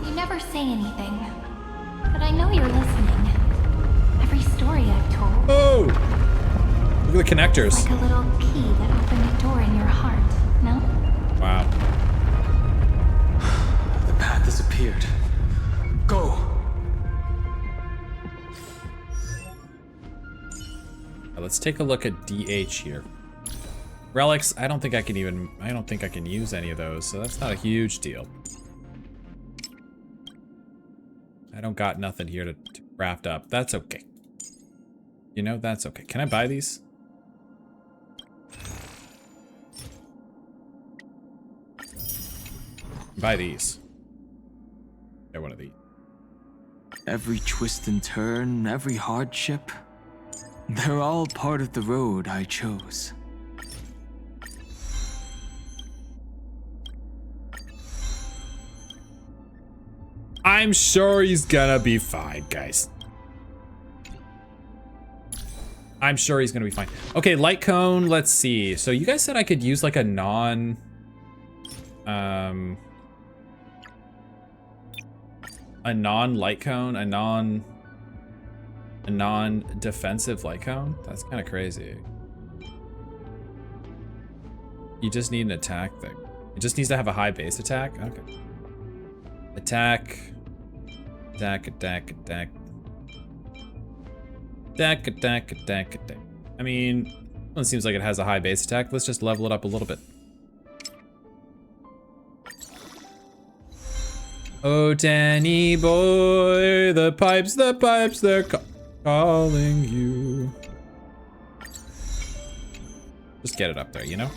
Speaker 4: You never say anything, but I know you're listening. Every story I've told.
Speaker 1: Oh! Look at the connectors.
Speaker 4: Like a little key that opened a door in your heart, no?
Speaker 1: Wow.
Speaker 5: The path has appeared. Go!
Speaker 1: Now let's take a look at DH here. Relics, I don't think I can use any of those, so that's not a huge deal. I don't got nothing here to craft up. That's okay. You know, that's okay. Can I buy these? Buy these. Get one of these.
Speaker 5: Every twist and turn, every hardship, they're all part of the road I chose.
Speaker 1: I'm sure he's gonna be fine, guys. I'm sure he's gonna be fine. Okay, light cone, let's see. So you guys said I could use like a non-defensive light cone? That's kind of crazy. You just need an attack thing. It just needs to have a high base attack? Okay. Attack. Attack, attack, attack, attack. I mean, one seems like it has a high base attack. Let's just level it up a little bit. Oh, Danny boy, the pipes, they're calling you. Just get it up there, you know?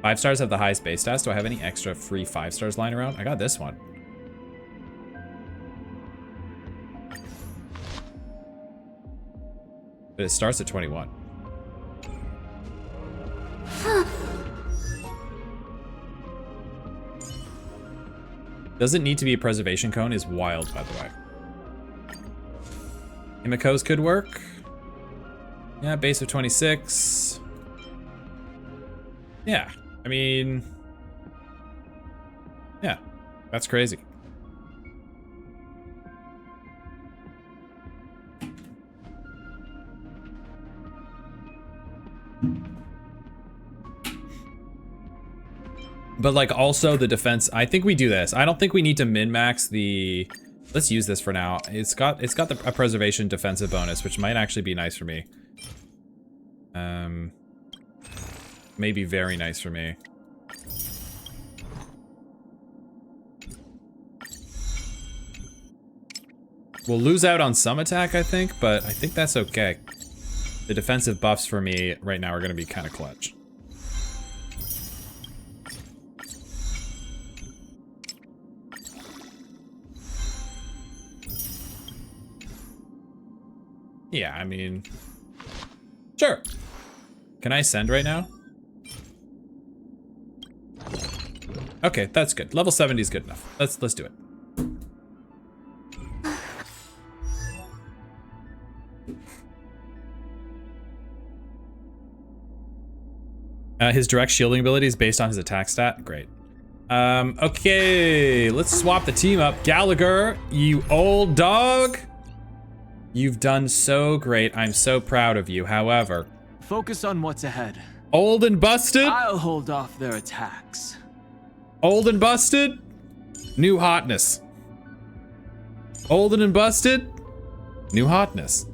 Speaker 1: Five stars have the highest base stats. Do I have any extra free 5 stars lying around? I got this one. But it starts at 21. Doesn't need to be a preservation cone is wild, by the way. Himiko's could work. Yeah, base of 26. Yeah, I mean, yeah, that's crazy. But like also the defense, I think we do this. I don't think we need to min-max the, let's use this for now. It's got a preservation defensive bonus, which might actually be nice for me. Maybe very nice for me. We'll lose out on some attack, I think, but I think that's okay. The defensive buffs for me right now are gonna be kind of clutch. Yeah, I mean, sure. Can I send right now? Okay, that's good. Level 70 is good enough. Let's do it. His direct shielding ability is based on his attack stat. Great. Okay, let's swap the team up. Gallagher, you old dog. You've done so great. I'm so proud of you. However,
Speaker 5: focus on what's ahead.
Speaker 1: Old and busted?
Speaker 5: I'll hold off their attacks.
Speaker 1: Old and busted? New hotness. Old and busted? New hotness.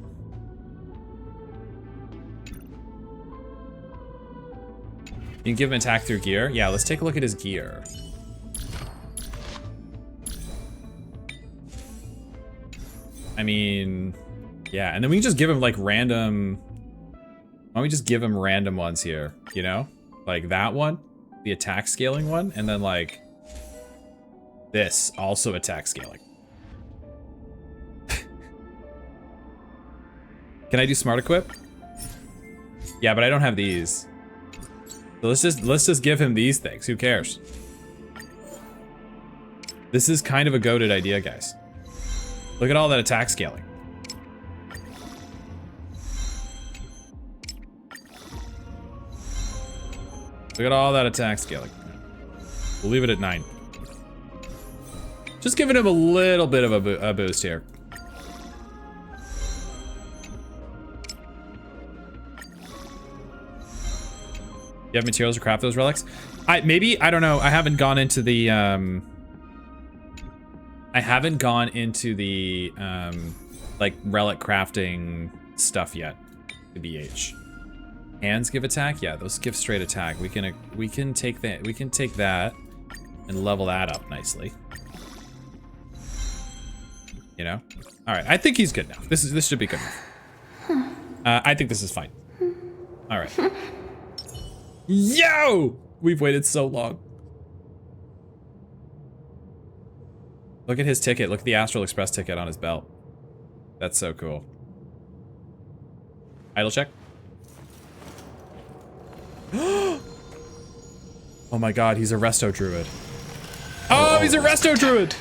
Speaker 1: You can give him attack through gear? Yeah, let's take a look at his gear. I mean, yeah, and then we can just give him like random, why don't we just give him random ones here, you know? Like that one, the attack scaling one, and then like this, also attack scaling. Can I do smart equip? Yeah, but I don't have these. So let's just give him these things. Who cares? This is kind of a goated idea, guys. Look at all that attack scaling. Look at all that attack scaling. We'll leave it at 9. Just giving him a little bit of a boost here. You have materials to craft those relics? I don't know. I haven't gone into the like relic crafting stuff yet. The BH. Hands give attack? Yeah, those give straight attack. We can take that and level that up nicely. You know? Alright, I think he's good now. This should be good enough. I think this is fine. Alright. Yo! We've waited so long. Look at his ticket. Look at the Astral Express ticket on his belt. That's so cool. Idle check. Oh my god, he's a Resto Druid. Oh, he's a Resto Druid!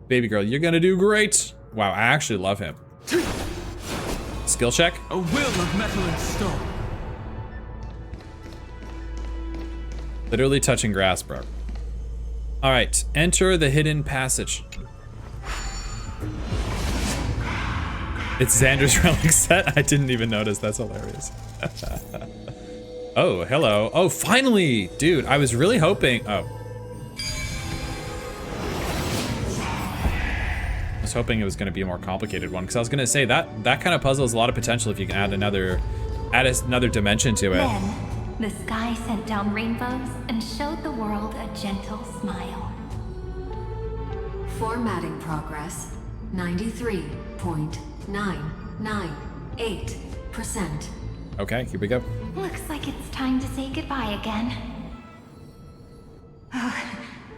Speaker 1: Baby girl, you're gonna do great. Wow, I actually love him. Skill check.
Speaker 5: A will of metal and stone.
Speaker 1: Literally touching grass, bro. All right, enter the hidden passage. It's Xander's relic set. I didn't even notice. That's hilarious. Oh, hello. Oh, finally, dude. I was really hoping. Oh, was hoping it was going to be a more complicated one, because I was going to say that kind of puzzle has a lot of potential if you can add another dimension to it.
Speaker 8: Then, the sky sent down rainbows and showed the world a gentle smile.
Speaker 7: Formatting progress 93.998%.
Speaker 1: Okay, here we go.
Speaker 8: Looks like it's time to say goodbye again.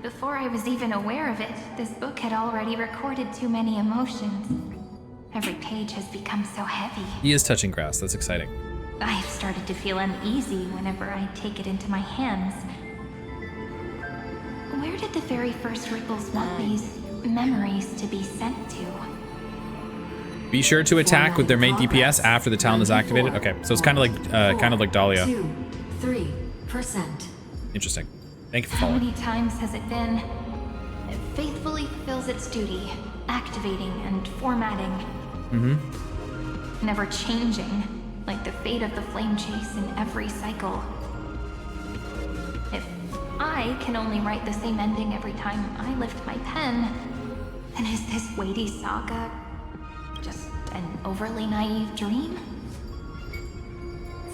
Speaker 8: Before I was even aware of it, this book had already recorded too many emotions. Every page has become so heavy.
Speaker 1: He is touching grass. That's exciting.
Speaker 8: I've started to feel uneasy whenever I take it into my hands. Where did the very first ripples want these memories to be sent to?
Speaker 1: Be sure to attack with their main DPS after the talent is activated. Okay, so it's kind of like Dahlia.
Speaker 7: 2-3%.
Speaker 1: Interesting. Thank you for
Speaker 8: How
Speaker 1: following.
Speaker 8: many times has it been? It faithfully fulfills its duty, activating and formatting. Never changing, like the fate of the flame chase in every cycle. If I can only write the same ending every time I lift my pen, then is this weighty saga just an overly naive dream?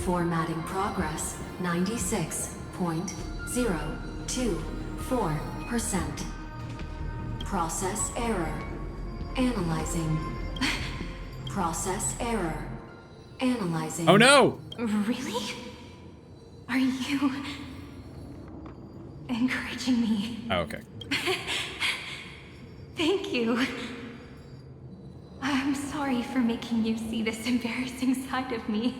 Speaker 7: Formatting progress 96.024%. Process error. Analyzing. Process error. Analyzing.
Speaker 1: Oh no!
Speaker 8: Really? Are you encouraging me?
Speaker 1: Oh, okay.
Speaker 8: Thank you. I'm sorry for making you see this embarrassing side of me.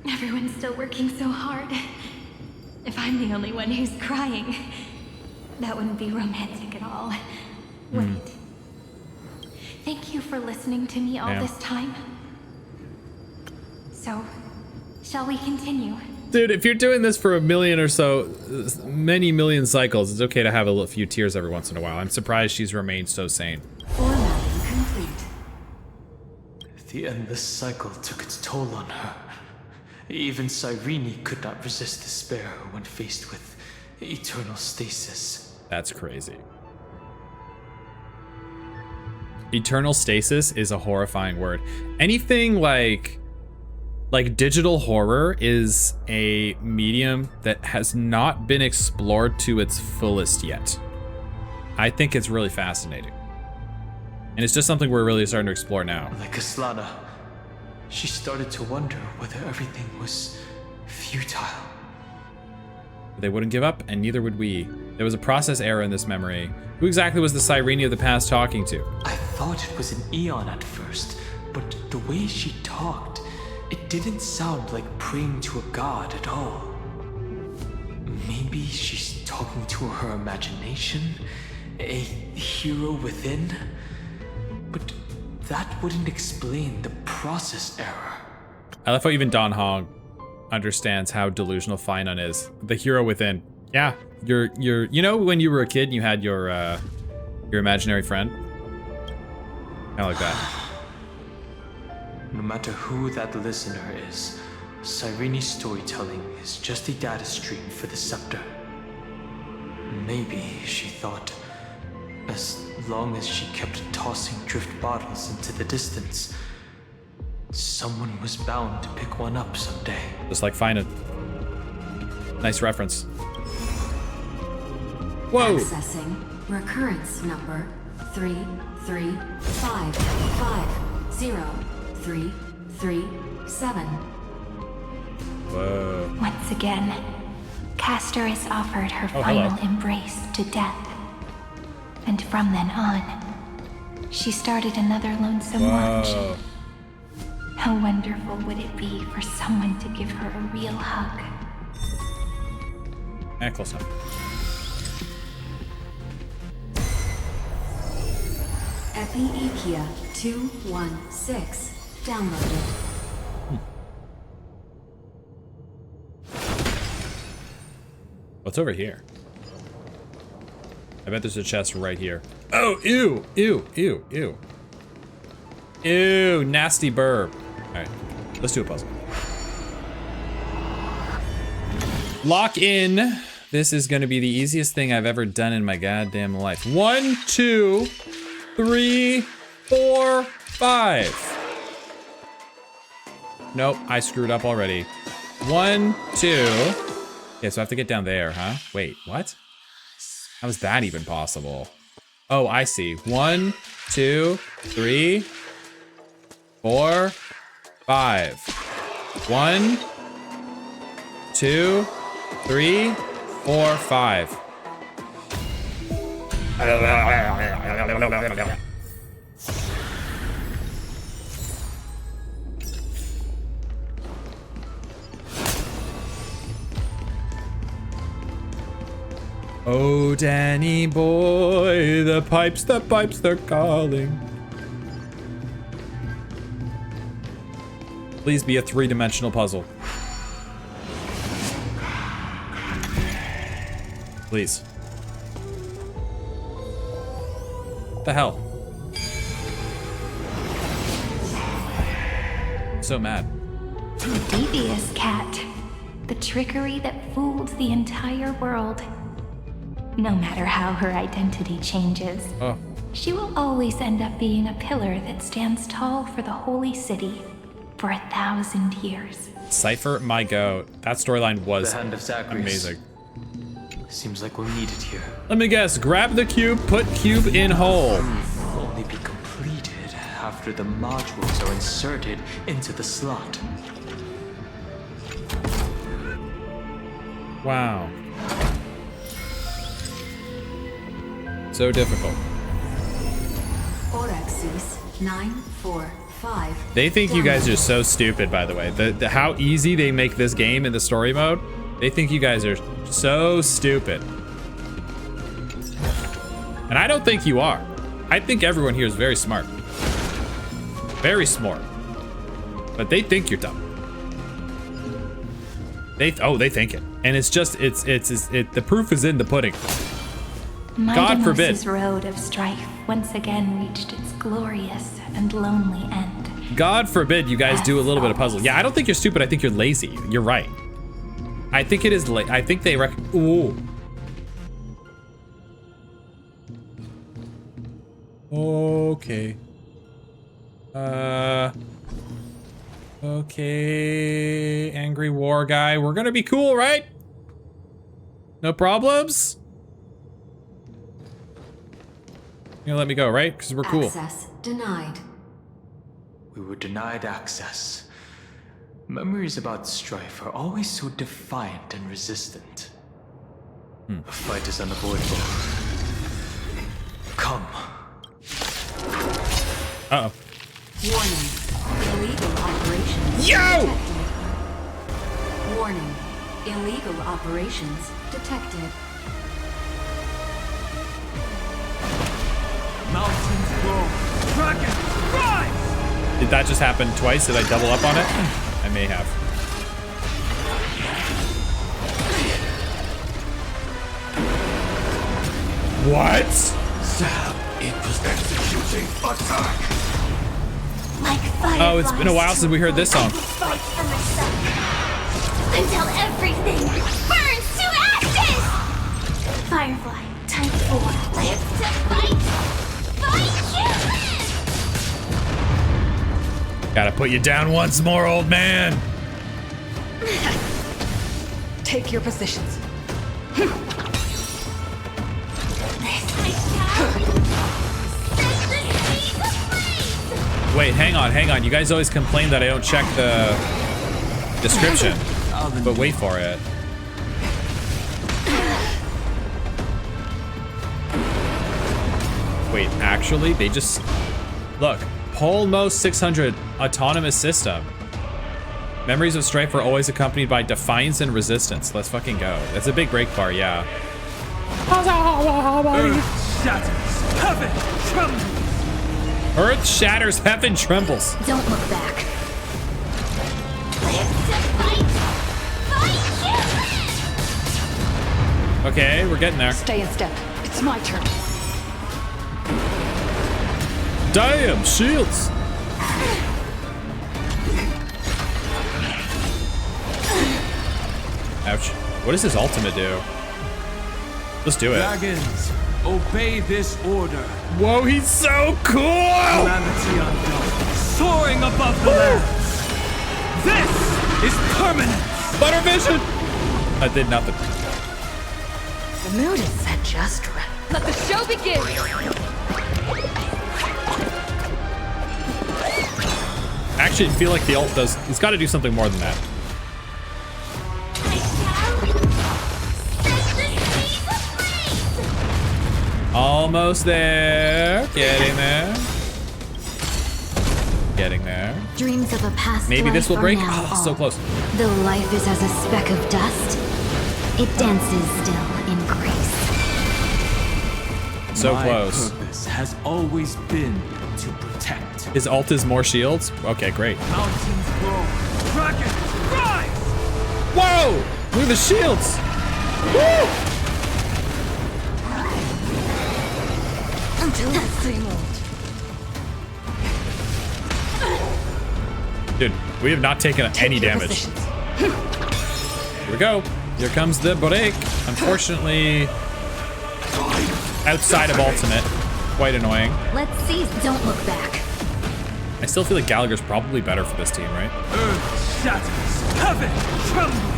Speaker 8: Everyone's still working so hard. If I'm the only one who's crying, that wouldn't be romantic at all, would it? Thank you for listening to me all this time. So, shall we continue?
Speaker 1: Dude, if you're doing this for a million or so, many million cycles, it's okay to have a few tears every once in a while. I'm surprised she's remained so sane.
Speaker 7: Formatting complete.
Speaker 5: The endless cycle took its toll on her. Even Cyrene could not resist despair when faced with eternal stasis.
Speaker 1: That's crazy. Eternal stasis is a horrifying word. Anything like digital horror is a medium that has not been explored to its fullest yet. I think it's really fascinating. And it's just something we're really starting to explore now.
Speaker 5: Like Aslana, she started to wonder whether everything was futile.
Speaker 1: They wouldn't give up, and neither would we. There was a process error in this memory. Who exactly was the Cyrene of the past talking to?
Speaker 5: I thought it was an Eon at first, but the way she talked, it didn't sound like praying to a god at all. Maybe she's talking to her imagination, a hero within, but that wouldn't explain the process error.
Speaker 1: I love how even Don Hong understands how delusional Finon is. The hero within. Yeah, you know when you were a kid and you had your imaginary friend? Kinda like that.
Speaker 5: No matter who that listener is, Cyrene's storytelling is just a data stream for the scepter. Maybe, she thought, as long as she kept tossing drift bottles into the distance, someone was bound to pick one up someday.
Speaker 1: Just like Finon. Nice reference. Whoa!
Speaker 7: Accessing recurrence number 335503337.
Speaker 1: Whoa.
Speaker 8: Once again, Castor is offered her
Speaker 1: Oh,
Speaker 8: final
Speaker 1: hello.
Speaker 8: embrace to death. And from then on, she started another lonesome watch.
Speaker 1: Whoa.
Speaker 8: How wonderful would it be for someone to give her a real hug?
Speaker 1: Close enough.
Speaker 7: Epi-Ikia 216 downloaded.
Speaker 1: What's over here? I bet there's a chest right here. Oh, ew, ew, ew, ew. Ew, nasty burp. All right, let's do a puzzle. Lock in This is gonna be the easiest thing I've ever done in my goddamn life. 1, 2, 3, 4, 5. Nope, I screwed up already. 1, 2. Okay, so I have to get down there, huh? Wait, what? How is that even possible? Oh, I see. 1, 2, 3, 4, 5. 1, 2, 3, 4, 5. Oh, Danny boy, the pipes, they're calling. Please be a 3-dimensional puzzle. Please. What the hell? I'm so mad.
Speaker 8: Devious cat. The trickery that fooled the entire world. No matter how her identity changes, she will always end up being a pillar that stands tall for the holy city for 1,000 years.
Speaker 1: Cypher, my goat. That storyline was
Speaker 5: The Hand of Zacharias.
Speaker 1: amazing.
Speaker 5: Seems like we'll need it here.
Speaker 1: Let me guess. Grab the cube, put cube in hole.
Speaker 5: Will only be completed after the modules are inserted into the slot.
Speaker 1: Wow. So difficult.
Speaker 7: Orexus 945.
Speaker 1: They think you guys are so stupid, by the way. The how easy they make this game in the story mode. They think you guys are so stupid. And I don't think you are. I think everyone here is very smart. Very smart. But they think you're dumb. They think it. And it's just, the proof is in the pudding. God forbid.
Speaker 8: Mightymous's road of strife once again reached its glorious and lonely end.
Speaker 1: God forbid you guys do a little bit of puzzle. Yeah, I don't think you're stupid. I think you're lazy. You're right. I think it is I think they ooh. Okay. Okay, angry war guy. We're gonna be cool, right? No problems? You're gonna let me go, right? Because we're cool.
Speaker 7: Access denied.
Speaker 5: We were denied access. Memories about strife are always so defiant and resistant. A fight is unavoidable. Come.
Speaker 1: Uh-oh.
Speaker 7: Warning. Illegal operations
Speaker 1: Yo!
Speaker 7: detected. Warning. Illegal operations detected.
Speaker 5: Mountains grow. Dragons rise!
Speaker 1: Did that just happen twice? Did I double up on it? I may have. What?
Speaker 9: Sam equals executing attack.
Speaker 8: Like fire.
Speaker 1: Oh, it's been a while since we heard this song.
Speaker 8: Fight for myself until everything burns to ashes. Firefly, type 4. Live to fight. Fight you.
Speaker 1: Gotta put you down once more, old man.
Speaker 7: Take your positions.
Speaker 1: Wait, hang on. You guys always complain that I don't check the description, but wait for it. Wait, actually, they just... Look, Polmos 600 autonomous system. Memories of strife are always accompanied by defiance and resistance. Let's fucking go. That's a big break bar, yeah.
Speaker 5: Earth shatters. Heaven trembles.
Speaker 1: Earth shatters, heaven trembles.
Speaker 8: Don't look back. Live to fight. Fight you.
Speaker 1: Okay, we're getting there.
Speaker 7: Stay in step. It's my turn.
Speaker 1: Damn, shields. Ouch. What does his ultimate do? Let's do it.
Speaker 5: Dragons, obey this order.
Speaker 1: Whoa, he's so cool!
Speaker 5: Calamity unknown, soaring above the lands. This is permanent.
Speaker 1: Butter vision! I did nothing.
Speaker 6: The mood is set just right.
Speaker 2: Let the show begin!
Speaker 1: I actually feel like the ult does. He's got to do something more than that. Almost there. Getting there. Getting there.
Speaker 4: Dreams of a past
Speaker 1: Maybe this will
Speaker 4: life
Speaker 1: break.
Speaker 4: are now
Speaker 1: Oh, so
Speaker 4: all.
Speaker 1: close.
Speaker 4: Though life is as a speck of dust, it dances still in grace.
Speaker 1: So
Speaker 5: My
Speaker 1: close.
Speaker 5: purpose has always been to protect.
Speaker 1: His ult is more shields. Okay, great.
Speaker 5: Mountains grow, dragons rise.
Speaker 1: Whoa! Look at the shields. Woo!
Speaker 6: Until the same old.
Speaker 1: Dude, we have not taken any damage. Here we go. Here comes the break. Unfortunately, outside of ultimate. Quite annoying.
Speaker 4: Let's see. Don't look back.
Speaker 1: I still feel like Gallagher's probably better for this team, right?
Speaker 5: Earth shatters, heaven trembles.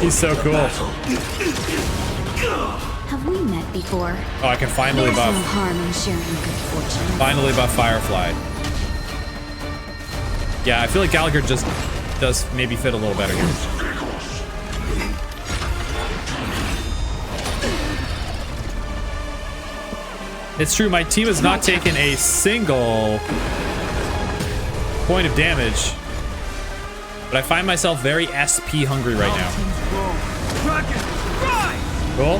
Speaker 1: He's so cool.
Speaker 4: Have we met before?
Speaker 1: Oh, I can finally
Speaker 4: There's no
Speaker 1: buff.
Speaker 4: harm in sharing good fortune.
Speaker 1: Finally buff Firefly. Yeah, I feel like Gallagher just does maybe fit a little better here. It's true, my team has not taken a single point of damage, but I find myself very SP hungry right now.
Speaker 5: Dragons rise.
Speaker 1: Cool.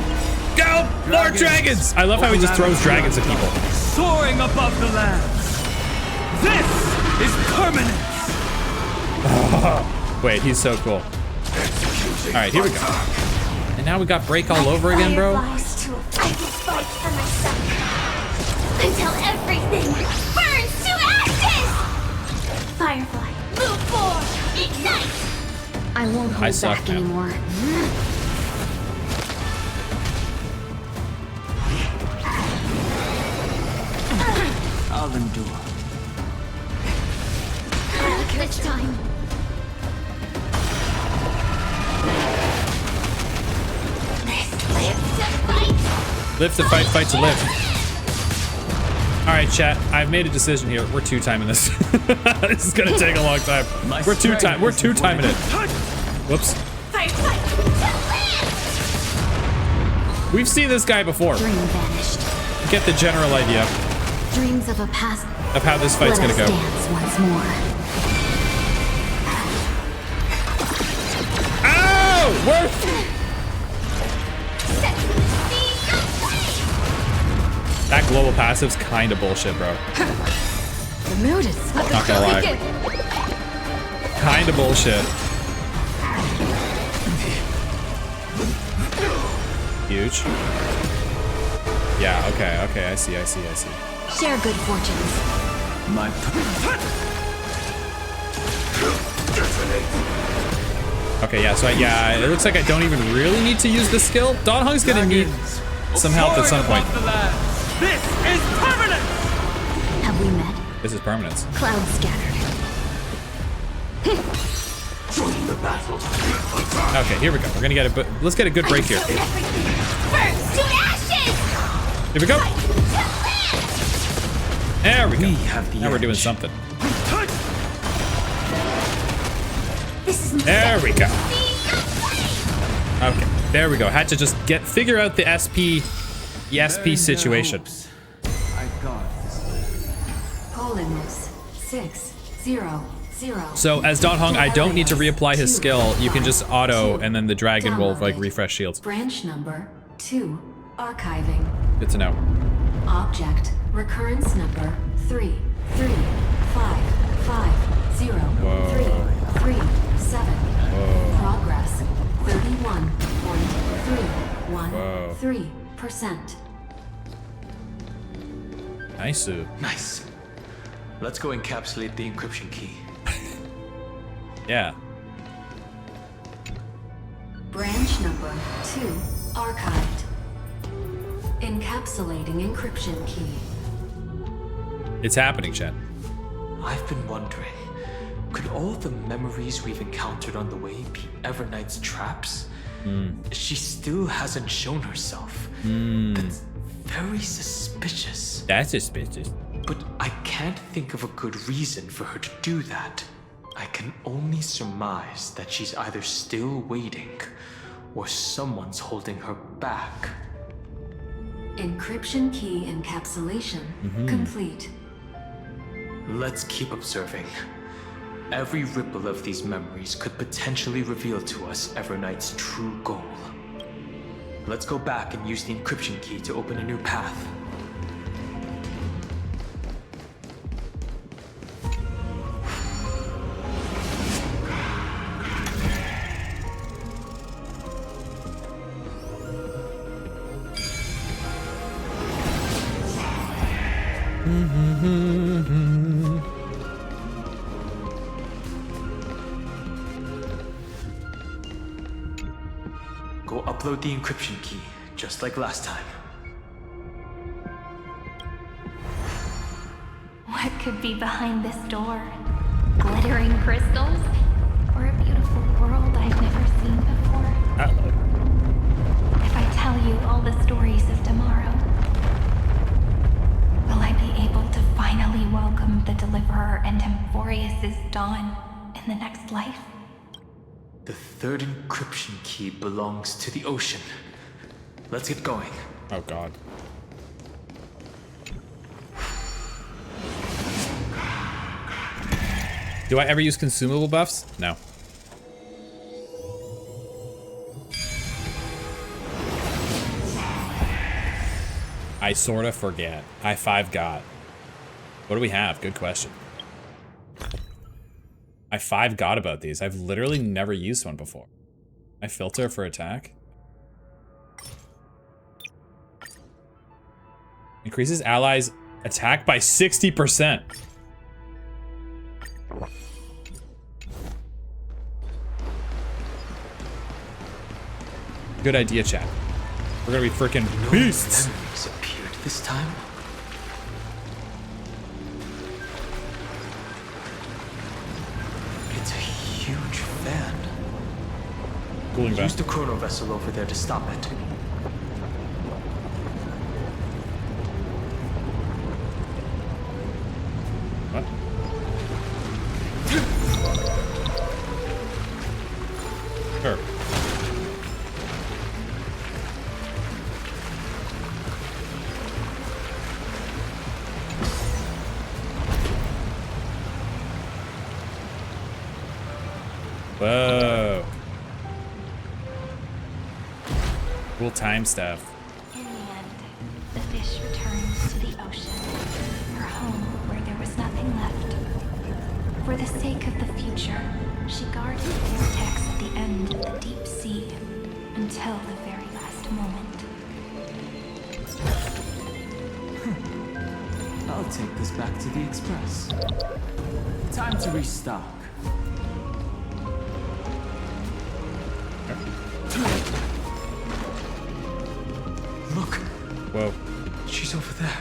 Speaker 1: Go! More dragons! I love how he just throws dragons at people.
Speaker 5: Soaring above the lands. This is permanent.
Speaker 1: Wait, he's so cool. All right, here we go. And now we got break all over again, bro.
Speaker 8: Fireflies to a fight for myself. Until everything burns to ashes! Firefly, move forward! Ignite!
Speaker 4: I won't
Speaker 1: I
Speaker 4: hold
Speaker 1: suck,
Speaker 4: back
Speaker 1: man.
Speaker 4: anymore.
Speaker 5: I'll endure.
Speaker 8: This time. Live to fight!
Speaker 1: Live to fight, fight to live. All right, chat. I've made a decision here. We're two-timing this. This is gonna take a long time. We're two-timing it. Whoops.
Speaker 8: Firefly, to land!
Speaker 1: We've seen this guy before.
Speaker 4: Dream vanished.
Speaker 1: Get the general idea
Speaker 4: Dreams of a past.
Speaker 1: of how this fight's
Speaker 4: Let
Speaker 1: gonna
Speaker 4: us
Speaker 1: go.
Speaker 4: dance once more.
Speaker 1: Ow! Worth!
Speaker 8: Set the seas aflame!
Speaker 1: That global passive's kind of bullshit, bro.
Speaker 6: The mood is set.
Speaker 1: Not gonna lie. Kind of bullshit. Huge. Yeah, okay, I see.
Speaker 4: Share good fortunes.
Speaker 5: My
Speaker 1: Okay, yeah, so it looks like I don't even really need to use this skill. Don Hung's gonna need some help at some point.
Speaker 5: This is permanent.
Speaker 4: Have we met?
Speaker 1: This is permanence.
Speaker 4: Clouds scattered.
Speaker 9: Join the battle.
Speaker 1: Okay, here we go. We're gonna get a let's get a good break here.
Speaker 8: Until everything burns to ashes!
Speaker 1: Here we go.
Speaker 8: To land!
Speaker 1: There we go.
Speaker 5: We have the
Speaker 1: Now we're doing
Speaker 5: edge.
Speaker 1: something.
Speaker 8: This is my
Speaker 1: There we go.
Speaker 8: seas aflame!
Speaker 1: Okay, there we go. Had to just figure out the SP situation.
Speaker 5: I got this.
Speaker 7: Holiness 600.
Speaker 1: So as Don Hung, I don't need to reapply his skill. You can just auto, and then the dragon will like refresh shields.
Speaker 7: Branch number 2. Archiving.
Speaker 1: Good to know.
Speaker 7: Object recurrence number 335503337. Progress 31.313%.
Speaker 1: Nice.
Speaker 5: Nice. Let's go encapsulate the encryption key.
Speaker 1: Yeah.
Speaker 7: Branch number 2 archived. Encapsulating encryption key.
Speaker 1: It's happening, Chet.
Speaker 5: I've been wondering, could all the memories we've encountered on the way be Everknight's traps? She still hasn't shown herself. That's very suspicious.
Speaker 1: That's suspicious.
Speaker 5: But I can't think of a good reason for her to do that. I can only surmise that she's either still waiting, or someone's holding her back.
Speaker 7: Encryption key encapsulation complete.
Speaker 5: Let's keep observing. Every ripple of these memories could potentially reveal to us Everknight's true goal. Let's go back and use the encryption key to open a new path. Go upload the encryption key, just like last time.
Speaker 8: What could be behind this door? Glittering crystals? Or a beautiful world I've never seen before? If I tell you all the stories of tomorrow, will I be able to finally welcome the Deliverer and Emphorius' dawn in the next life?
Speaker 5: The third encryption key belongs to the ocean. Let's get going.
Speaker 1: Oh god. Do I ever use consumable buffs? No. I sorta forget. I 5 got. What do we have? Good question. I 5 got about these. I've literally never used one before. I filter for attack. Increases allies' attack by 60%. Good idea, chat. We're gonna be freaking beasts.
Speaker 5: Memories appeared this time. It's a huge fan.
Speaker 1: Cooling
Speaker 5: Use
Speaker 1: vent.
Speaker 5: the chrono vessel over there to stop it.
Speaker 1: What? Sure. Whoa. Cool time stuff.
Speaker 8: In the end, the fish returns to the ocean, her home where there was nothing left. For the sake of the future, she guarded the vortex at the end of the deep sea until the very last moment.
Speaker 10: I'll take this back to the Express. Time to restock.
Speaker 5: Look,
Speaker 1: Whoa.
Speaker 5: she's over there.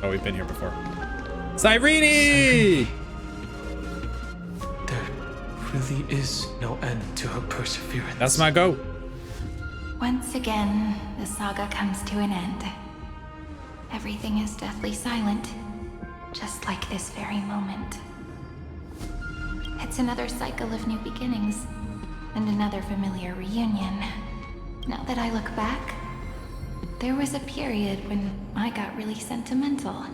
Speaker 1: Oh, we've been here before. Cyrene!
Speaker 5: There really is no end to her perseverance.
Speaker 1: That's my go.
Speaker 8: Once again, the saga comes to an end. Everything is deathly silent, just like this very moment. It's another cycle of new beginnings, and another familiar reunion. Now that I look back, there was a period when I got really sentimental.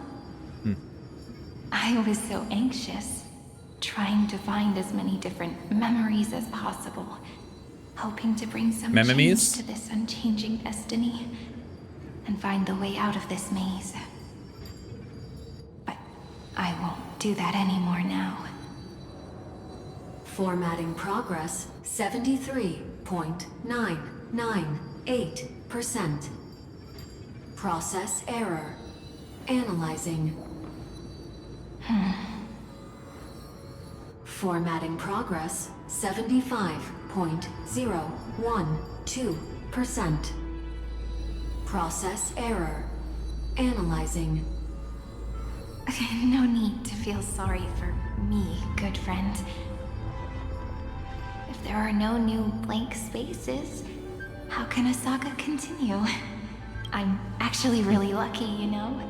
Speaker 8: I was so anxious, trying to find as many different memories as possible, hoping to bring some
Speaker 1: Memories?
Speaker 8: change to this unchanging destiny, and find the way out of this maze. But I won't do that anymore now.
Speaker 7: Formatting progress 73.998%. Process error. Analyzing. Formatting progress 75.998%. 0.012%. Process error. Analyzing.
Speaker 8: No need to feel sorry for me, good friend. If there are no new blank spaces, how can a saga continue? I'm actually really lucky, you know?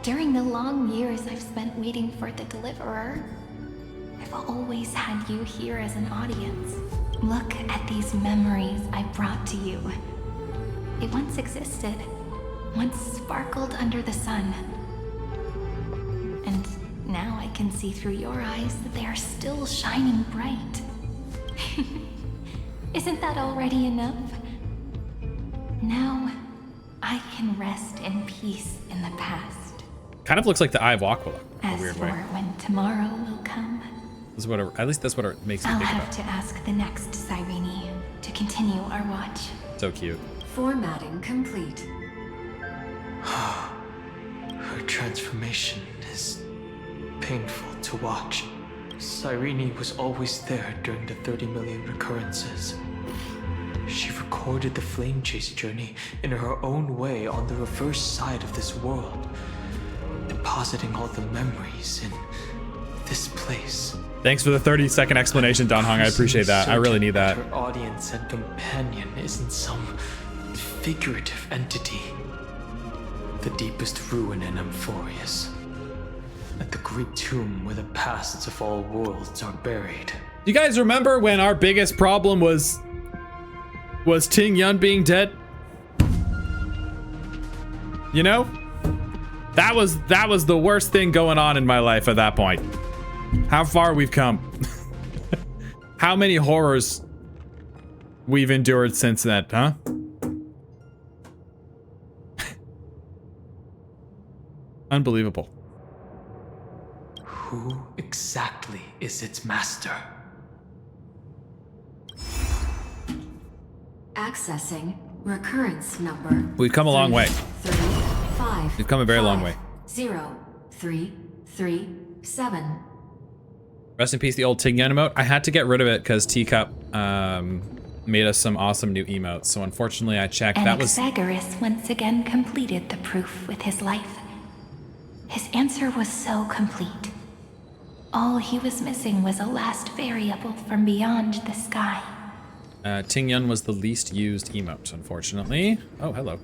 Speaker 8: During the long years I've spent waiting for the Deliverer, I've always had you here as an audience. Look at these memories I brought to you. They once existed, once sparkled under the sun. And now I can see through your eyes that they are still shining bright. Isn't that already enough? Now, I can rest in peace in the past.
Speaker 1: Kind of looks like the Eye of Aquila in a
Speaker 8: As
Speaker 1: weird
Speaker 8: for
Speaker 1: way.
Speaker 8: when tomorrow will come,
Speaker 1: This is what at least that's what it makes me
Speaker 8: I'll
Speaker 1: think
Speaker 8: have
Speaker 1: about.
Speaker 8: to ask the next Cyrene to continue our watch.
Speaker 1: So cute.
Speaker 7: Formatting complete.
Speaker 5: Her transformation is painful to watch. Cyrene was always there during the 30 million recurrences. She recorded the flame chase journey in her own way on the reverse side of this world, depositing all the memories in this place.
Speaker 1: Thanks for the 30-second explanation, Don Hong. I appreciate that. I really need that.
Speaker 5: Her audience and companion isn't some figurative entity. The deepest ruin in Amphorius. At the great tomb where the pasts of all worlds are buried.
Speaker 1: You guys remember when our biggest problem was Ting Yun being dead? You know? That was the worst thing going on in my life at that point. How far we've come. How many horrors we've endured since then, huh? Unbelievable.
Speaker 5: Who exactly is its master?
Speaker 7: Accessing recurrence number.
Speaker 1: We've come a long way.
Speaker 7: 3, 5.
Speaker 1: We've come a very long way.
Speaker 7: 0, 3, 3, 7.
Speaker 1: Rest in peace, the old Ting Yun emote. I had to get rid of it because Teacup made us some awesome new emotes. So unfortunately, I checked. That was
Speaker 8: Anaxagoras once again completed the proof with his life. His answer was so complete. All he was missing was a last variable from beyond the sky.
Speaker 1: Ting Yun was the least used emote, unfortunately. Oh, hello.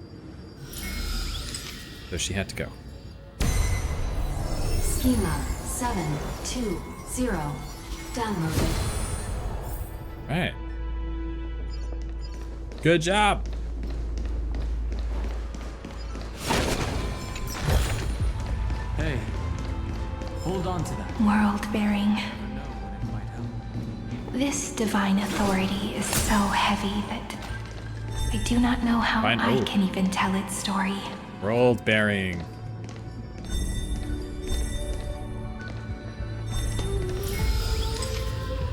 Speaker 1: So she had to go.
Speaker 7: Schema 720. Downloaded.
Speaker 1: All right. Good job.
Speaker 10: Hey, hold on to that.
Speaker 8: World-bearing.
Speaker 10: Know when it might help.
Speaker 8: This divine authority is so heavy that I do not know how
Speaker 1: Fine.
Speaker 8: I
Speaker 1: Oh.
Speaker 8: can even tell its story.
Speaker 1: World bearing.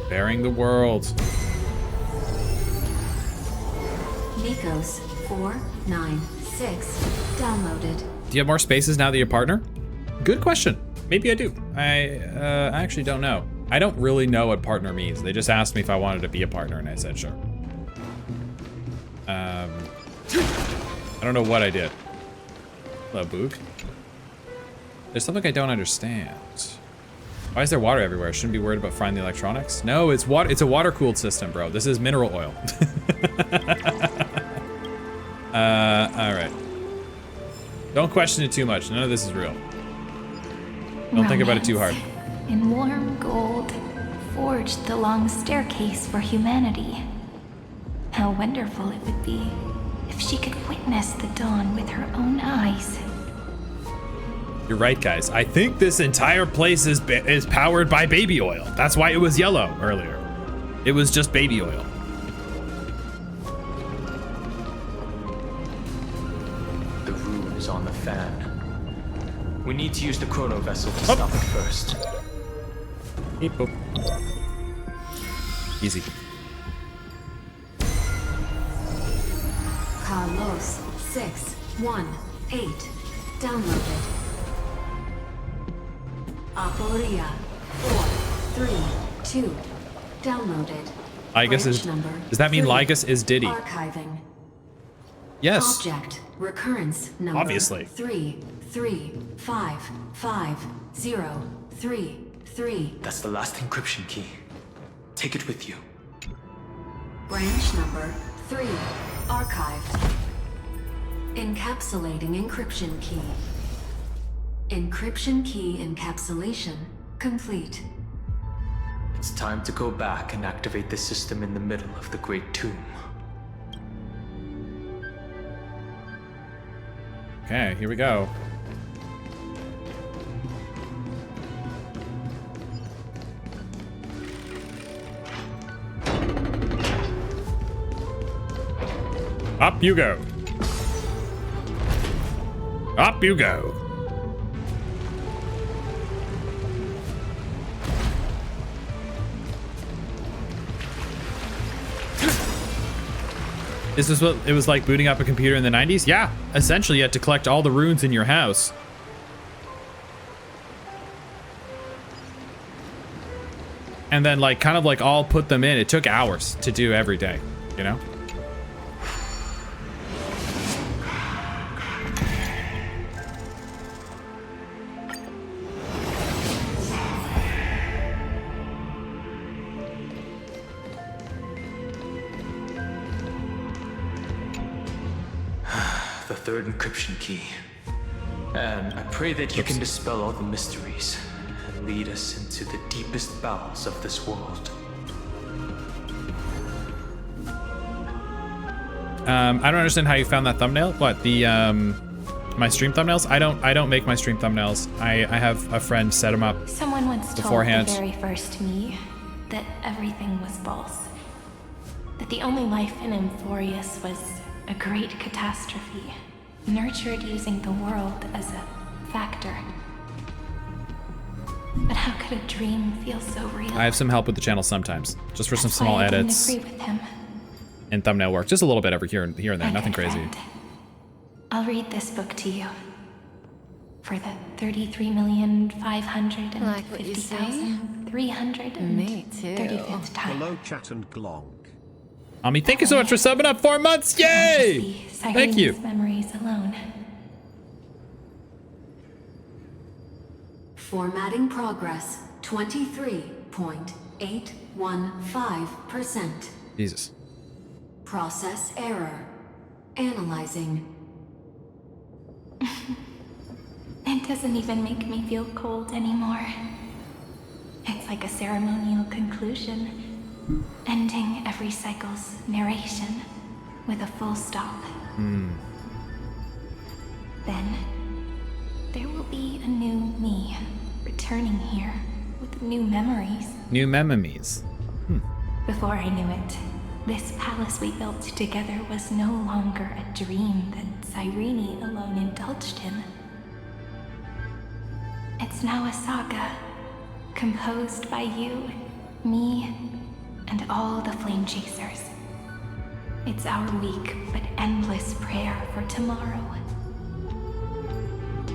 Speaker 1: Bearing the world.
Speaker 7: Nikos 496. Downloaded.
Speaker 1: Do you have more spaces now that you're a partner? Good question. Maybe I do. I actually don't know. I don't really know what partner means. They just asked me if I wanted to be a partner, and I said sure. I don't know what I did. Hello, Boog. There's something I don't understand. Why is there water everywhere? Shouldn't be worried about frying the electronics. No, it's water. It's a water-cooled system, bro. This is mineral oil. All right. Don't question it too much. None of this is real. Don't think about it too hard.
Speaker 8: Romance, in warm gold, forged the long staircase for humanity. How wonderful it would be if she could witness the dawn with her own eyes.
Speaker 1: You're right, guys. I think this entire place is powered by baby oil. That's why it was yellow earlier. It was just baby oil.
Speaker 5: The rune is on the fan. We need to use the chrono vessel to stop it first.
Speaker 1: Beep, boop. Easy.
Speaker 7: Carlos 618. Downloaded. Aporia 432. Downloaded.
Speaker 1: Ligus is. Does that mean
Speaker 7: 3.
Speaker 1: Ligus is Diddy?
Speaker 7: Archiving.
Speaker 1: Yes.
Speaker 7: Object recurrence number
Speaker 1: Obviously.
Speaker 7: 3355033.
Speaker 5: That's the last encryption key. Take it with you.
Speaker 7: Branch number 3 archived. Encapsulating encryption key. Encryption key encapsulation complete.
Speaker 5: It's time to go back and activate the system in the middle of the Great Tomb.
Speaker 1: Okay, here we go. Up you go. Up you go. Is this what it was like booting up a computer in the 90s? Yeah, essentially you had to collect all the runes in your house. And then like kind of like all put them in. It took hours to do every day, you know?
Speaker 5: The third encryption key. And I pray that you can dispel all the mysteries and lead us into the deepest bowels of this world.
Speaker 1: I don't understand how you found that thumbnail. What, the my stream thumbnails? I don't make my stream thumbnails. I have a friend set them up.
Speaker 8: Someone once
Speaker 1: beforehand.
Speaker 8: told the very first me that everything was false. That the only life in Amphorius was a great catastrophe, nurtured using the world as a factor. But how could a dream feel so real?
Speaker 1: I have some help with the channel sometimes, just for some
Speaker 8: That's why
Speaker 1: small
Speaker 8: I didn't
Speaker 1: edits
Speaker 8: agree with him.
Speaker 1: and thumbnail work, just a little bit over here and there,
Speaker 8: My
Speaker 1: nothing
Speaker 8: good
Speaker 1: crazy.
Speaker 8: friend, I'll read this book to you. For the 33,550,335th time.
Speaker 3: Hello, chat and glong.
Speaker 1: Ami, thank you so much for subbing up 4 months. Yay! Thank you.
Speaker 8: Memories alone.
Speaker 7: Formatting progress 23.815%.
Speaker 1: Jesus.
Speaker 7: Process error. Analyzing.
Speaker 8: It doesn't even make me feel cold anymore. It's like a ceremonial conclusion, ending every cycle's narration with a full stop. Then, there will be a new me returning here with new memories.
Speaker 1: New memories.
Speaker 8: Before I knew it, this palace we built together was no longer a dream that Cyrene alone indulged in. It's now a saga, composed by you, me, and all the flame chasers. It's our weak but endless prayer for tomorrow.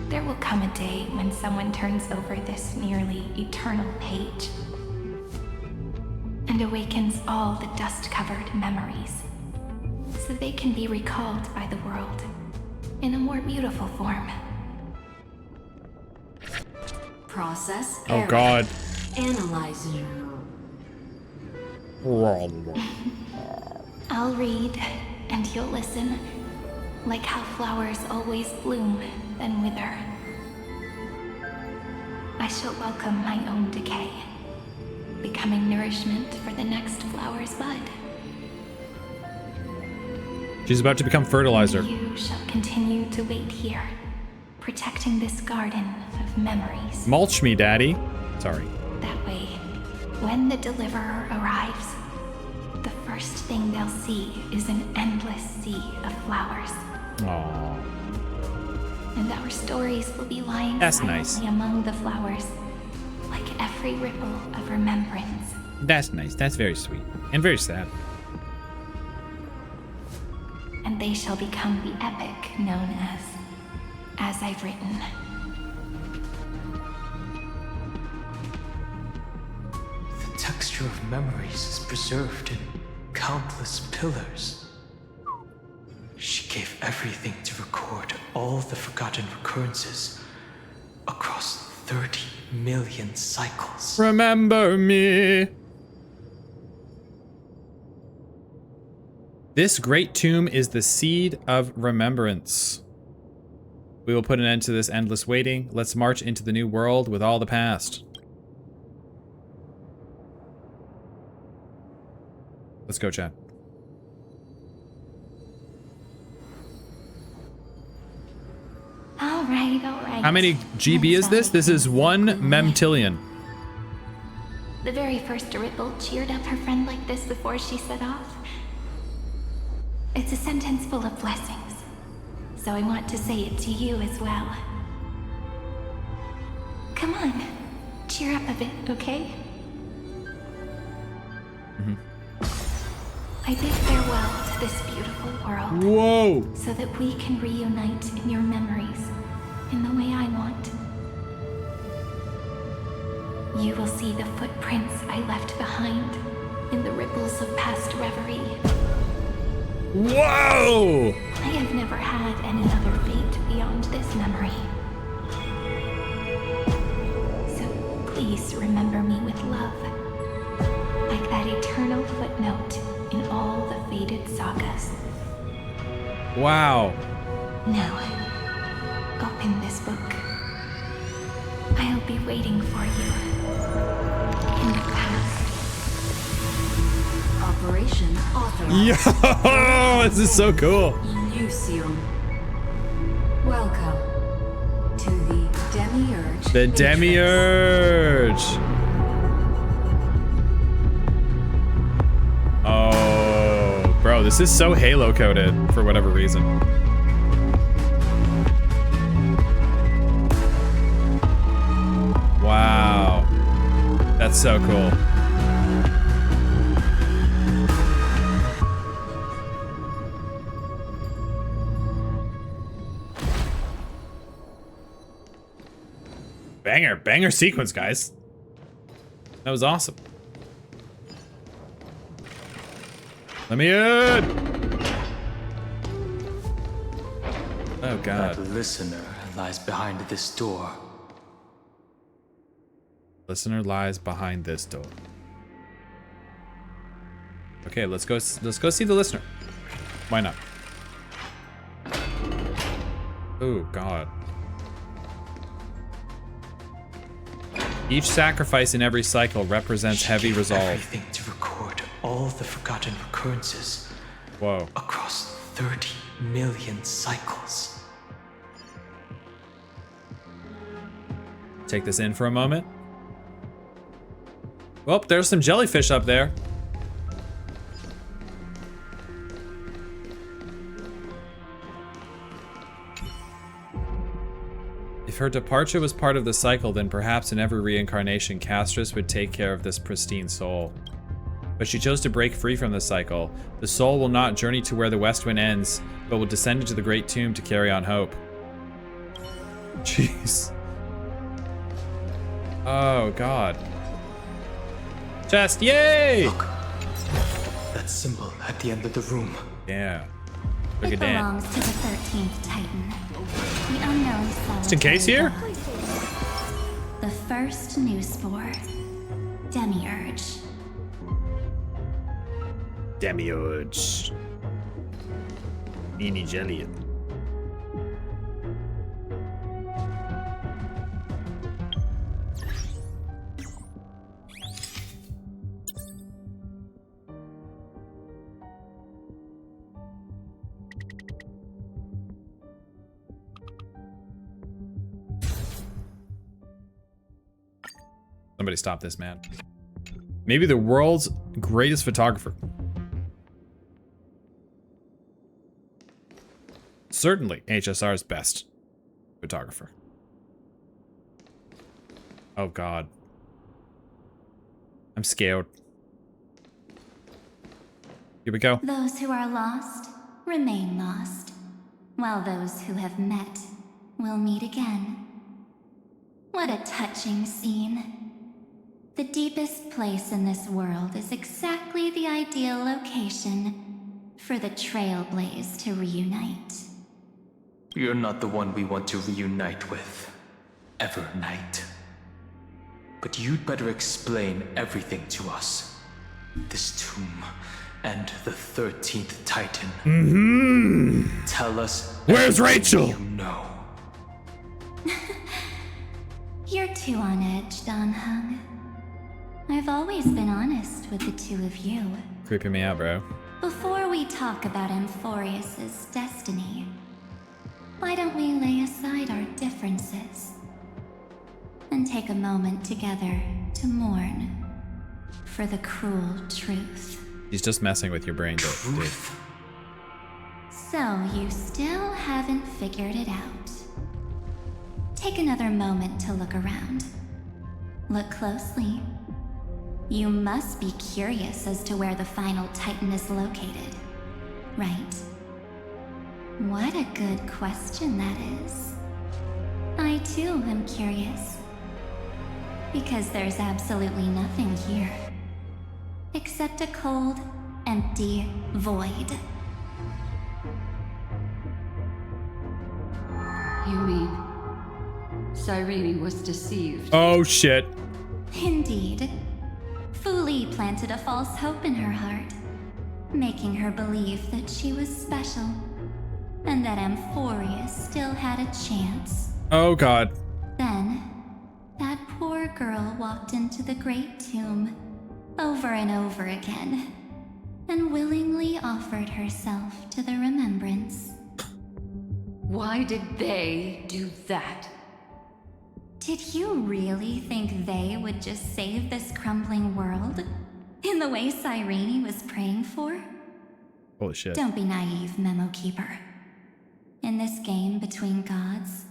Speaker 8: There will come a day when someone turns over this nearly eternal page and awakens all the dust-covered memories, so they can be recalled by the world in a more beautiful form.
Speaker 7: Process
Speaker 1: Oh
Speaker 7: error.
Speaker 1: God.
Speaker 7: Analyzing.
Speaker 8: I'll read, and you'll listen, like how flowers always bloom, then wither. I shall welcome my own decay, becoming nourishment for the next flower's bud.
Speaker 1: She's about to become fertilizer.
Speaker 8: You shall continue to wait here, protecting this garden of memories.
Speaker 1: Mulch me, Daddy. Sorry.
Speaker 8: That way, when the deliverer arrives, the first thing they'll see is an endless sea of flowers.
Speaker 1: Aww.
Speaker 8: And our stories will be lying
Speaker 1: That's
Speaker 8: silently
Speaker 1: nice.
Speaker 8: among the flowers, like every ripple of remembrance.
Speaker 1: That's nice. That's very sweet. And very sad.
Speaker 8: And they shall become the epic known as I've written.
Speaker 5: The texture atmosphere of memories is preserved in countless pillars. She gave everything to record all the forgotten recurrences across 30 million cycles.
Speaker 1: Remember me. This great tomb is the seed of remembrance. We will put an end to this endless waiting. Let's march into the new world with all the past. Let's go, chat.
Speaker 8: All right.
Speaker 1: How many GB is this? This is 1 memtillion.
Speaker 8: The very first Ripple cheered up her friend like this before she set off. It's a sentence full of blessings, so I want to say it to you as well. Come on, cheer up a bit, okay? I bid farewell to this beautiful world.
Speaker 1: Whoa!
Speaker 8: So that we can reunite in your memories in the way I want. You will see the footprints I left behind in the ripples of past reverie.
Speaker 1: Whoa!
Speaker 8: I have never had any other fate beyond this memory. So please remember me with love, like that eternal footnote in all the faded sagas.
Speaker 1: Wow.
Speaker 8: Now, open this book. I'll be waiting for you in the past.
Speaker 7: Operation authorized.
Speaker 1: Yo! This is so cool.
Speaker 7: Lucium. Welcome to the Demiurge.
Speaker 1: The
Speaker 7: Matrix.
Speaker 1: Demiurge. Oh, bro, this is so Halo coded for whatever reason. Wow. That's so cool. Banger sequence, guys. That was awesome. Let me in! Oh, God.
Speaker 5: That listener lies behind this door.
Speaker 1: Listener lies behind this door. Okay, let's go see the listener. Why not? Oh, God. Each sacrifice in every cycle represents heavy resolve.
Speaker 5: Everything to record all the forgotten recurrences.
Speaker 1: Whoa.
Speaker 5: Across 30 million cycles.
Speaker 1: Take this in for a moment. Well, there's some jellyfish up there. If her departure was part of the cycle, then perhaps in every reincarnation, Castris would take care of this pristine soul. But she chose to break free from the cycle. The soul will not journey to where the West Wind ends, but will descend into the Great Tomb to carry on hope. Jeez. Oh, God. Chest, yay!
Speaker 5: Look. That symbol at the end of the room.
Speaker 1: Yeah. Look
Speaker 4: It
Speaker 1: at that.
Speaker 4: belongs to the 13th Titan, the unknown
Speaker 1: Just in case here?
Speaker 4: The first new spore, Demiurge.
Speaker 1: Demiurge. Beanie jelly. Somebody stop this man. Maybe the world's greatest photographer. Certainly HSR's best photographer. Oh, God. I'm scared. Here we go.
Speaker 4: Those who are lost remain lost, while those who have met will meet again. What a touching scene. The deepest place in this world is exactly the ideal location for the Trailblaze to reunite.
Speaker 5: You're not the one we want to reunite with, Evernight. But you'd better explain everything to us. This tomb and the 13th Titan. Tell us.
Speaker 1: Where's Rachel?
Speaker 5: You know.
Speaker 4: You're too on edge, Don Hung. I've always been honest with the two of you.
Speaker 1: Creeping me out, bro.
Speaker 4: Before we talk about Amphorius's destiny, why don't we lay aside our differences and take a moment together to mourn for the cruel truth?
Speaker 1: He's just messing with your brain, dude.
Speaker 4: So you still haven't figured it out. Take another moment to look around. Look closely. You must be curious as to where the final Titan is located, right? What a good question that is. I too am curious. Because there's absolutely nothing here. Except a cold, empty void.
Speaker 2: You mean Cyrene was deceived?
Speaker 1: Oh shit.
Speaker 4: Indeed. Fu Li planted a false hope in her heart, making her believe that she was special, and that Amphorius still had a chance.
Speaker 1: Oh god.
Speaker 4: Then, that poor girl walked into the Great Tomb over and over again, and willingly offered herself to the remembrance.
Speaker 2: Why did they do that?
Speaker 4: Did you really think they would just save this crumbling world in the way Cyrene was praying for?
Speaker 1: Holy shit.
Speaker 4: Don't be naive, Memo Keeper. In this game between gods,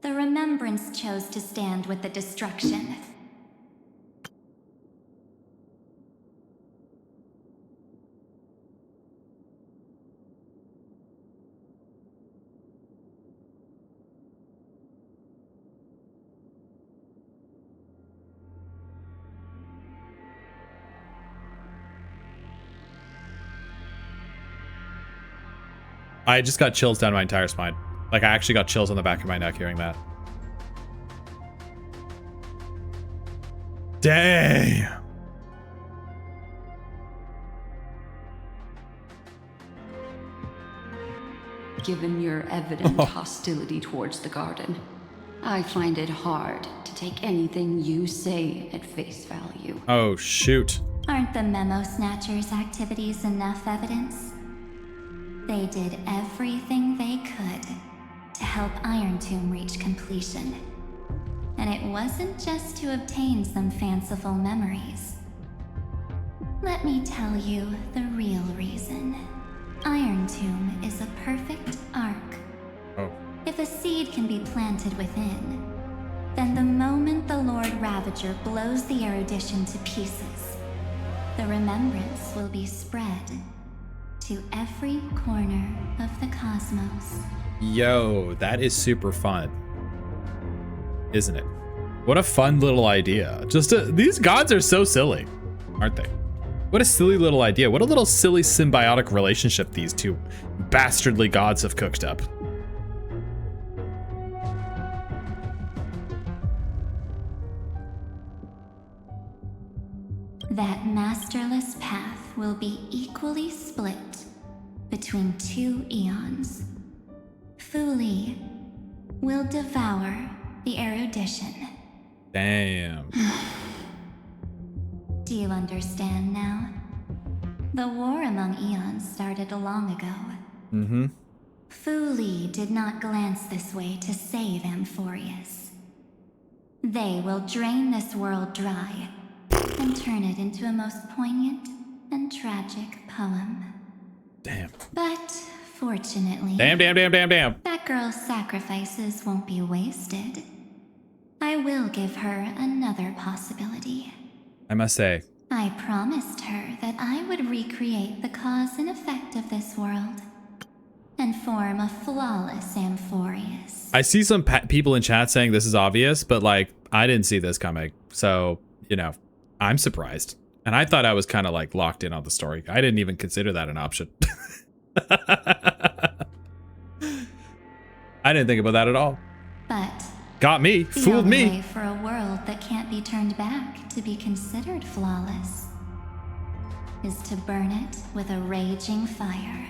Speaker 4: the Remembrance chose to stand with the destruction.
Speaker 1: I just got chills down my entire spine. Like, I actually got chills on the back of my neck hearing that. Damn.
Speaker 2: Given your evident hostility towards the garden, I find it hard to take anything you say at face value.
Speaker 1: Oh, shoot.
Speaker 4: Aren't the Memo Snatchers' activities enough evidence? They did everything they could to help Iron Tomb reach completion. And it wasn't just to obtain some fanciful memories. Let me tell you the real reason. Iron Tomb is a perfect arc.
Speaker 1: Oh.
Speaker 4: If a seed can be planted within, then the moment the Lord Ravager blows the erudition to pieces, the remembrance will be spread to every corner of the cosmos.
Speaker 1: Yo, that is super fun. Isn't it? What a fun little idea. These gods are so silly, aren't they? What a silly little idea. What a little silly symbiotic relationship these two bastardly gods have cooked up.
Speaker 4: That masterless path will be equally split between two eons. Fu Li will devour the erudition.
Speaker 1: Damn.
Speaker 4: Do you understand now? The war among eons started long ago.
Speaker 1: Mm-hmm.
Speaker 4: Fu Li did not glance this way to save Amphorius. They will drain this world dry and turn it into a most poignant and tragic poem.
Speaker 1: Damn.
Speaker 4: But fortunately,
Speaker 1: Damn.
Speaker 4: that girl's sacrifices won't be wasted. I will give her another possibility.
Speaker 1: I must say,
Speaker 4: I promised her that I would recreate the cause and effect of this world and form a flawless Amphorius.
Speaker 1: I see some people in chat saying this is obvious, but like, I didn't see this coming So, you know, I'm surprised. And I thought I was kind of like locked in on the story. I didn't even consider that an option. I didn't think about that at all.
Speaker 4: But
Speaker 1: got me,
Speaker 4: the
Speaker 1: fooled
Speaker 4: only
Speaker 1: me.
Speaker 4: way for a world that can't be turned back to be considered flawless is to burn it with a raging fire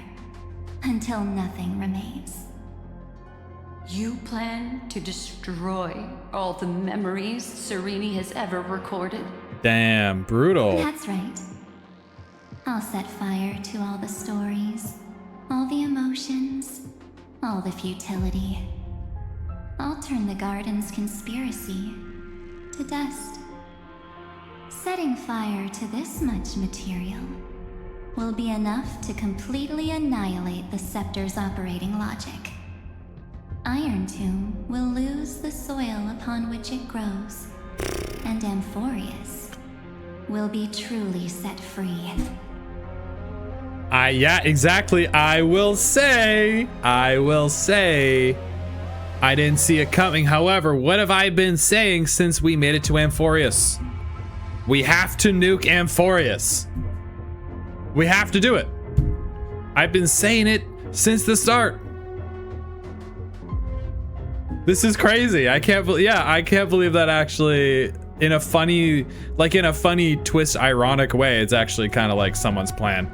Speaker 4: until nothing remains.
Speaker 2: You plan to destroy all the memories Sereni has ever recorded?
Speaker 1: Damn, brutal.
Speaker 4: That's right. I'll set fire to all the stories, all the emotions, all the futility. I'll turn the garden's conspiracy to dust. Setting fire to this much material will be enough to completely annihilate the scepter's operating logic. Iron Tomb will lose the soil upon which it grows, and Amphorius will be truly set free.
Speaker 1: Yeah, exactly. I will say, I didn't see it coming. However, what have I been saying since we made it to Amphorius? We have to nuke Amphorius. We have to do it. I've been saying it since the start. This is crazy. I can't believe that actually in a funny twist, ironic way, it's actually kind of like someone's plan.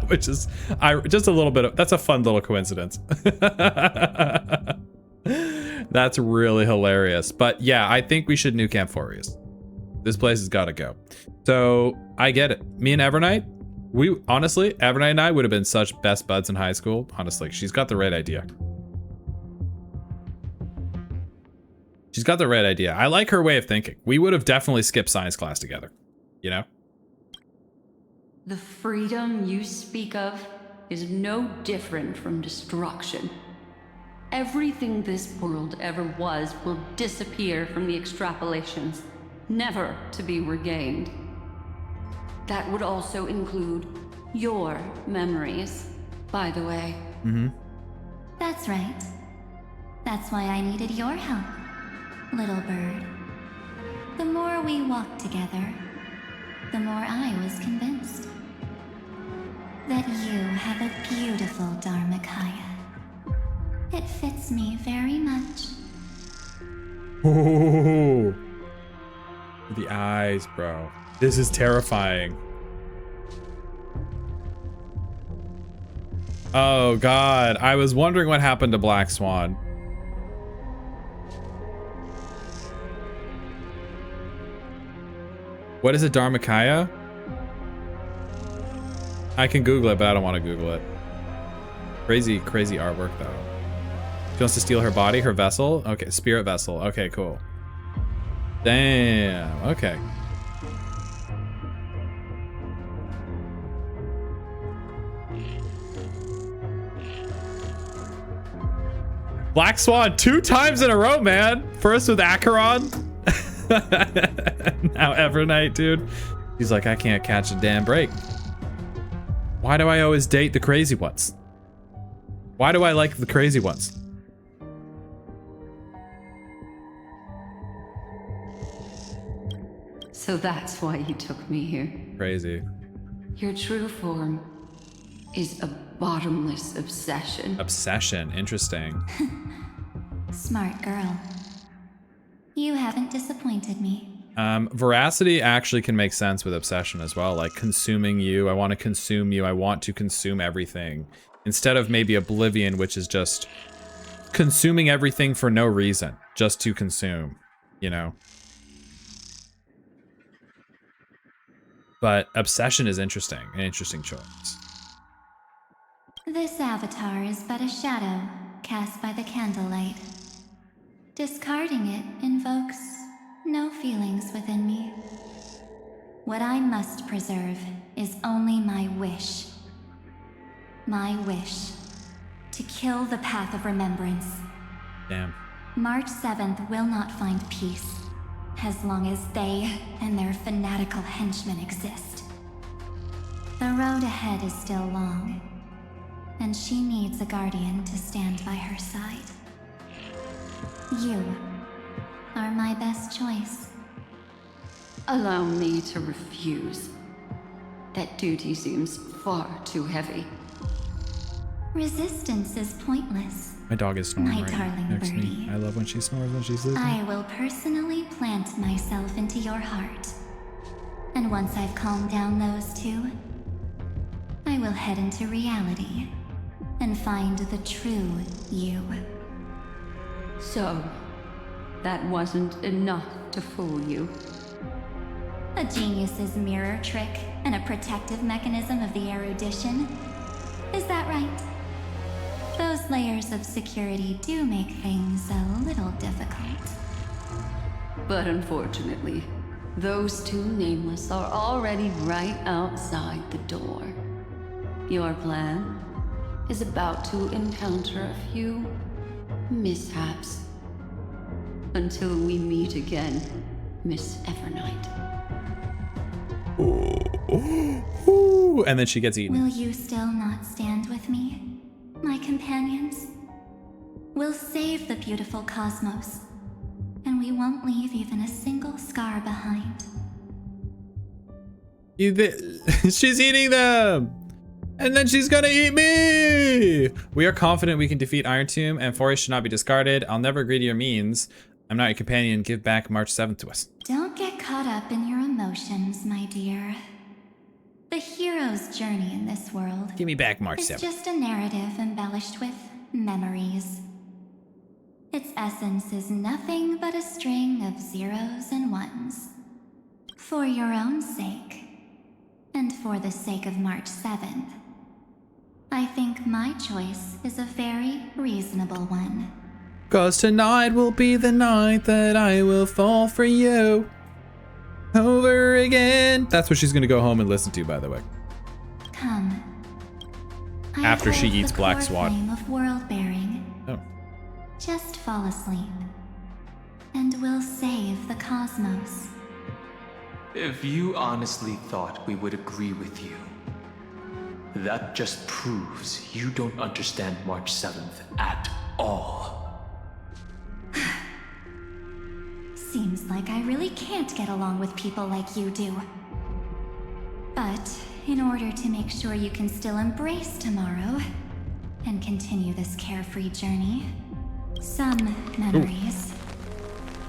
Speaker 1: Which is just a little bit of, that's a fun little coincidence. That's really hilarious. But yeah, I think we should nuke Amphorius. This place has got to go. So I get it. Me and Evernight, Evernight and I would have been such best buds in high school. Honestly, she's got the right idea. She's got the right idea. I like her way of thinking. We would have definitely skipped science class together, you know?
Speaker 2: The freedom you speak of is no different from destruction. Everything this world ever was will disappear from the extrapolations, never to be regained. That would also include your memories, by the way.
Speaker 1: Mm-hmm.
Speaker 4: That's right. That's why I needed your help, little bird. The more we walked together, the more I was convinced that you have a beautiful Dharmakaya. It fits me very much.
Speaker 1: Ooh. The eyes, bro. This is terrifying. Oh God, I was wondering what happened to Black Swan. What is a Dharmakaya? I can Google it, but I don't want to Google it. Crazy, crazy artwork though. She wants to steal her body, her vessel? Okay, spirit vessel. Okay, cool. Damn, okay. Black Swan 2 times in a row, man. First with Acheron. Now Evernight, dude. He's like, I can't catch a damn break. Why do I always date the crazy ones? Why do I like the crazy ones?
Speaker 2: So that's why you took me here.
Speaker 1: Crazy.
Speaker 2: Your true form is a bottomless obsession.
Speaker 1: Obsession, interesting.
Speaker 4: Smart girl. You haven't disappointed me.
Speaker 1: Veracity actually can make sense with obsession as well, like consuming you. I want to consume you. I want to consume everything. Instead of maybe oblivion, which is just consuming everything for no reason, just to consume, you know? But obsession is interesting, an interesting choice.
Speaker 4: This avatar is but a shadow cast by the candlelight. Discarding it invokes no feelings within me. What I must preserve is only my wish. My wish to kill the path of remembrance.
Speaker 1: Damn.
Speaker 4: March 7th will not find peace as long as they and their fanatical henchmen exist. The road ahead is still long, and she needs a guardian to stand by her side. You are my best choice.
Speaker 2: Allow me to refuse. That duty seems far too heavy.
Speaker 4: Resistance is pointless.
Speaker 1: My dog is snoring
Speaker 4: My
Speaker 1: right
Speaker 4: darling
Speaker 1: next to me.
Speaker 4: birdie.
Speaker 1: I love when she snores when she's sleeping.
Speaker 4: I will personally plant myself into your heart. And once I've calmed down those two, I will head into reality and find the true you.
Speaker 2: So, that wasn't enough to fool you.
Speaker 4: A genius's mirror trick and a protective mechanism of the erudition. Is that right? Those layers of security do make things a little difficult.
Speaker 2: But unfortunately, those two nameless are already right outside the door. Your plan is about to encounter a few mishaps. Until we meet again, Miss Evernight.
Speaker 1: Ooh, and then she gets eaten.
Speaker 4: Will you still not stand with me, my companions? We'll save the beautiful cosmos, and we won't leave even a single scar behind.
Speaker 1: She's eating them! And then she's gonna eat me! We are confident we can defeat Iron Tomb, and Forest should not be discarded. I'll never agree to your means. I'm not your companion. Give back March 7th to us.
Speaker 4: Don't get caught up in your emotions, my dear. The hero's journey in this world
Speaker 1: Give me back March
Speaker 4: is
Speaker 1: 7th.
Speaker 4: just a narrative embellished with memories. Its essence is nothing but a string of zeros and ones. For your own sake, and for the sake of March 7th, I think my choice is a very reasonable one.
Speaker 1: 'Cause tonight will be the night that I will fall for you. Over again. That's what she's gonna go home and listen to, by the way.
Speaker 4: Come. I
Speaker 1: After she
Speaker 4: hold
Speaker 1: eats
Speaker 4: the
Speaker 1: black
Speaker 4: core
Speaker 1: swat.
Speaker 4: flame of world-bearing.
Speaker 1: Oh.
Speaker 4: Just fall asleep, and we'll save the cosmos.
Speaker 5: If you honestly thought we would agree with you, that just proves you don't understand March 7th at all.
Speaker 4: Seems like I really can't get along with people like you do. But in order to make sure you can still embrace tomorrow and continue this carefree journey, some memories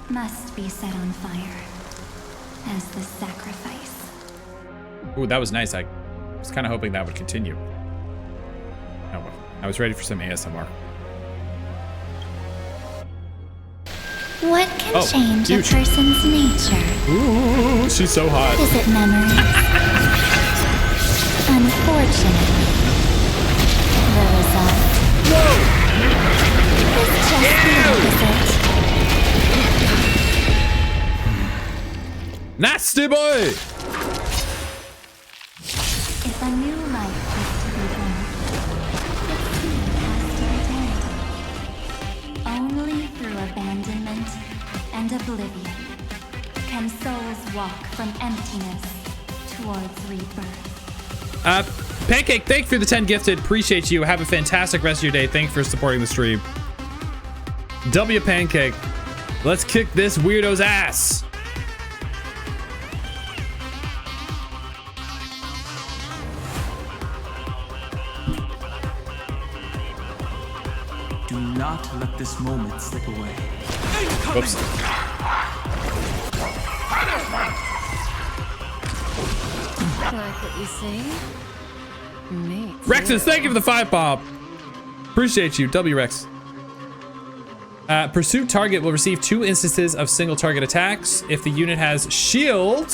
Speaker 4: must be set on fire as the sacrifice.
Speaker 1: Ooh, that was nice. I was kind of hoping that would continue. Oh well. I was ready for some ASMR.
Speaker 4: What can
Speaker 1: Oh,
Speaker 4: change
Speaker 1: huge.
Speaker 4: a person's nature?
Speaker 1: Ooh, she's so hot.
Speaker 4: Is it memories? Unfortunately, the result is just the opposite.
Speaker 1: Nasty boy!
Speaker 4: If a new life is to be born, its seed has to be dead. Only through abandonment and oblivion can souls walk from emptiness towards rebirth.
Speaker 1: Pancake, thank you for the 10 gifted. Appreciate you. Have a fantastic rest of your day. Thank you for supporting the stream. W Pancake. Let's kick this weirdo's ass.
Speaker 10: Do not let this moment slip away.
Speaker 1: Whoops.
Speaker 7: Like what you say? Me too.
Speaker 1: Rexus, thank you for the 5 pop. Appreciate you, W Rex. Pursuit target will receive 2 instances of single target attacks. If the unit has shield,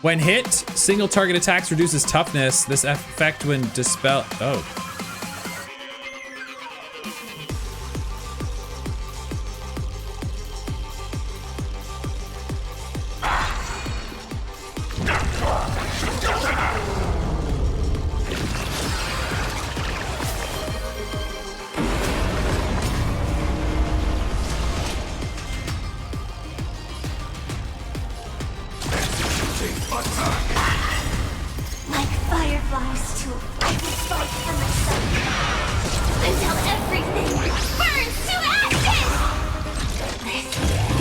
Speaker 1: when hit, single target attacks reduces toughness. This effect when dispel. Oh.
Speaker 4: Like fireflies to a spark from the sun, until everything burns to ashes! This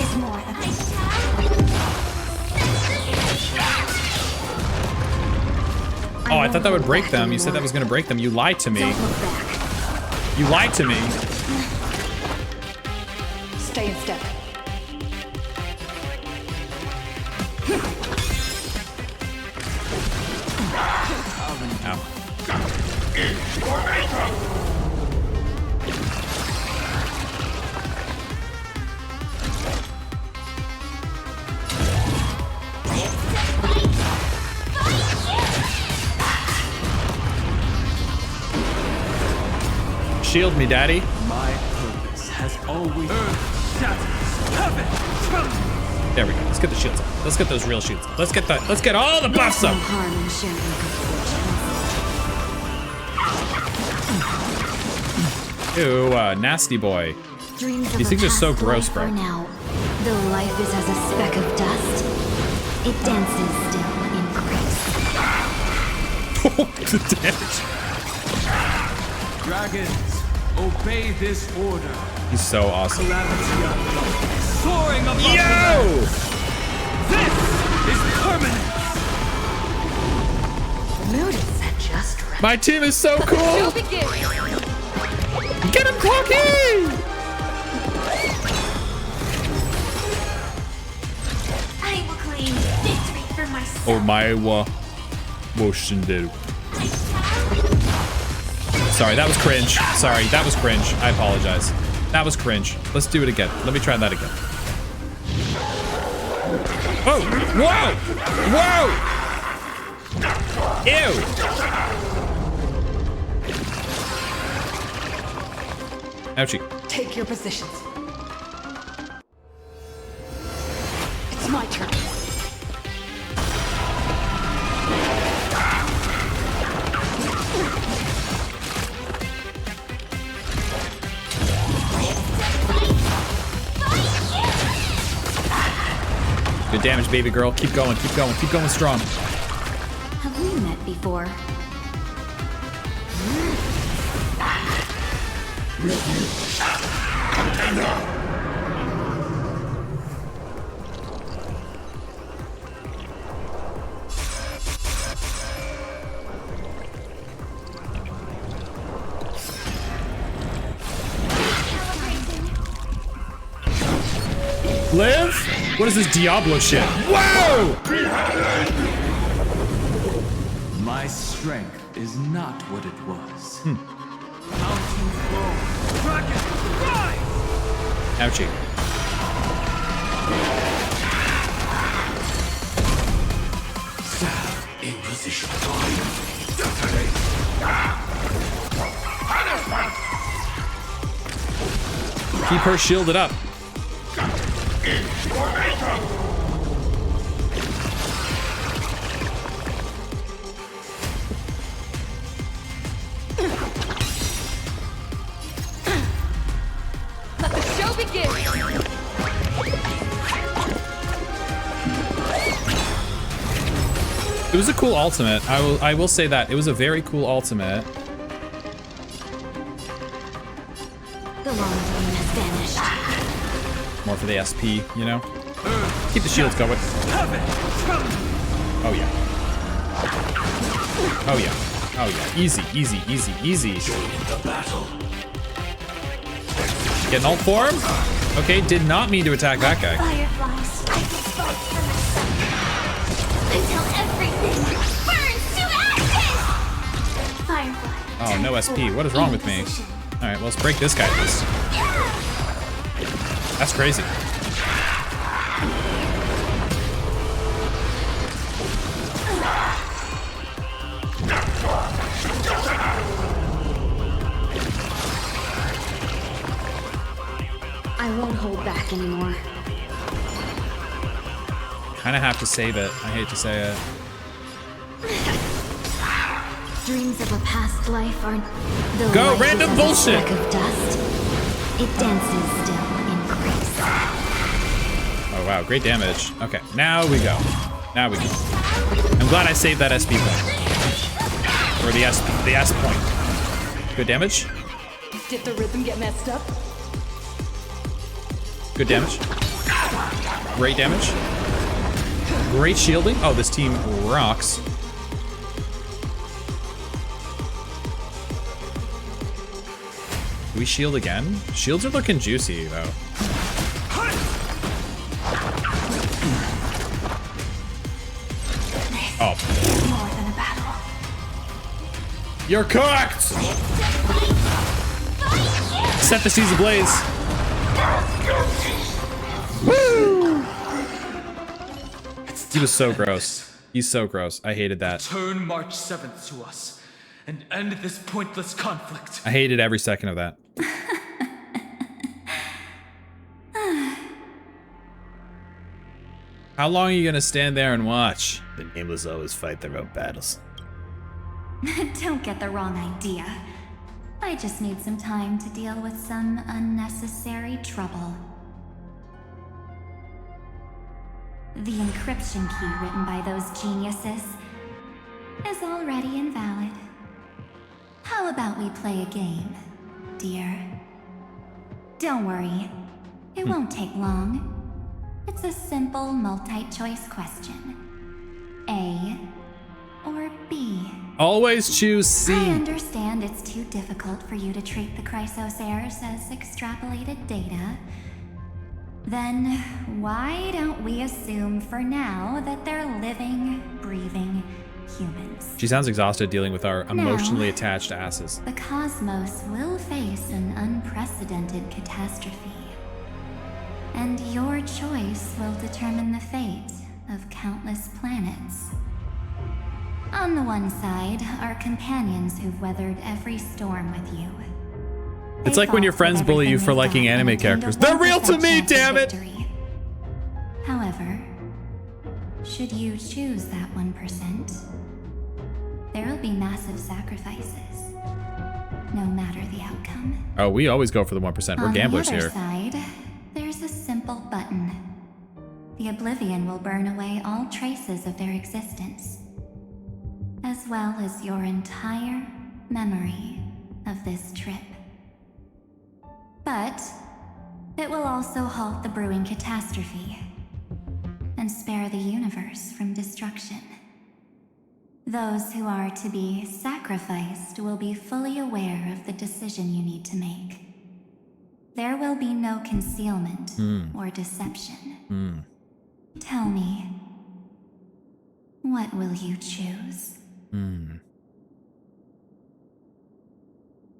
Speaker 4: is more than I shall
Speaker 1: I thought that would break them. You said that was gonna break them. You lied to me.
Speaker 6: Don't look back.
Speaker 1: You lied to me.
Speaker 8: Stay in step.
Speaker 1: Ow. Shield me, daddy.
Speaker 10: My purpose has always earth shatters, heaven trembles.
Speaker 1: There we go. Let's get the shields up. Let's get those real shields up. Let's get all the buffs
Speaker 2: No
Speaker 1: up.
Speaker 2: harm in sharing good fortune.
Speaker 1: Ew, nasty boy.
Speaker 4: Dreams of
Speaker 1: These
Speaker 4: a
Speaker 1: things are so
Speaker 4: past
Speaker 1: gross,
Speaker 4: life
Speaker 1: bro.
Speaker 4: are now, though life is as a speck of dust, it dances still in grace.
Speaker 1: The damage.
Speaker 10: Dragons, obey this order.
Speaker 1: He's so awesome.
Speaker 10: Calamity unlocked. Soaring above the
Speaker 1: Yo!
Speaker 10: land. This is permanent.
Speaker 6: The mood is set just right.
Speaker 1: My team is so cool. Get him, Clocky!
Speaker 8: I will claim victory for myself.
Speaker 1: Oh my wa Moshinderu. Sorry, that was cringe. Sorry, that was cringe. I apologize. That was cringe. Let's do it again. Let me try that again. Oh! Whoa! Whoa! Ew! Ouchie.
Speaker 8: Take your positions. It's my turn.
Speaker 1: Good damage, baby girl. Keep going, keep going, keep going strong.
Speaker 4: Have we met before?
Speaker 1: Live? What is this Diablo shit? Whoa!
Speaker 10: My strength is not what it was. Mountains roll, dragons rise!
Speaker 1: Ouchie.
Speaker 9: Staff in position. Detonate.
Speaker 1: Keep her shielded up.
Speaker 8: Let the show begin.
Speaker 1: It was a cool ultimate. I will say that. It was a very cool ultimate.
Speaker 4: The long dream has vanished.
Speaker 1: More for the SP, you know? Keep the shields going. Oh yeah. Oh yeah. Oh yeah. Easy, easy, easy, easy.
Speaker 9: Joining the battle.
Speaker 1: Getting ult for him? Okay, did not mean to attack that guy.
Speaker 8: Fireflies, I can fight for myself. Until everything burns to ashes. Firefly.
Speaker 1: Oh, no SP. What is wrong with me? Alright, well, let's break this guy at least. That's crazy.
Speaker 4: I won't hold back anymore.
Speaker 1: Kinda have to save it. I hate to say it.
Speaker 4: Dreams of a past life are the
Speaker 1: Go,
Speaker 4: life
Speaker 1: random
Speaker 4: is as a
Speaker 1: bullshit.
Speaker 4: speck of dust. It dances still in grace.
Speaker 1: Oh, wow. Great damage. Okay, now we go. Now we go. I'm glad I saved that SP point. Or the S point. Good damage.
Speaker 8: Did the rhythm get messed up?
Speaker 1: Good damage. Great damage. Great shielding. Oh, this team rocks. Do we shield again? Shields are looking juicy, though. Oh.
Speaker 8: More than a battle.
Speaker 1: You're cooked! Set the seas ablaze. Woo! He was so gross. He's so gross. I hated that.
Speaker 5: Turn March 7th to us and end this pointless conflict.
Speaker 1: I hated every second of that. How long are you gonna stand there and watch? The nameless always fight their own battles.
Speaker 4: Don't get the wrong idea. I just need some time to deal with some unnecessary trouble. The encryption key written by those geniuses is already invalid. How about we play a game, dear? Don't worry, it won't take long. It's a simple multi-choice question. A or B?
Speaker 1: Always choose C.
Speaker 4: I understand it's too difficult for you to treat the Chrysos heirs as extrapolated data. Then why don't we assume for now that they're living, breathing humans?
Speaker 1: She sounds exhausted dealing with our emotionally attached asses.
Speaker 4: The cosmos will face an unprecedented catastrophe. And your choice will determine the fate of countless planets. On the one side are companions who've weathered every storm with you.
Speaker 1: It's like when your friends bully you for liking anime characters. They're real to me, damn it!
Speaker 4: However, should you choose that 1%, there will be massive sacrifices, no matter the outcome.
Speaker 1: Oh, we always go for the 1%. We're gamblers here.
Speaker 4: On the other side, there's a simple button. The Oblivion will burn away all traces of their existence, as well as your entire memory of this trip. But it will also halt the brewing catastrophe and spare the universe from destruction. Those who are to be sacrificed will be fully aware of the decision you need to make. There will be no concealment or deception. Tell me, what will you choose?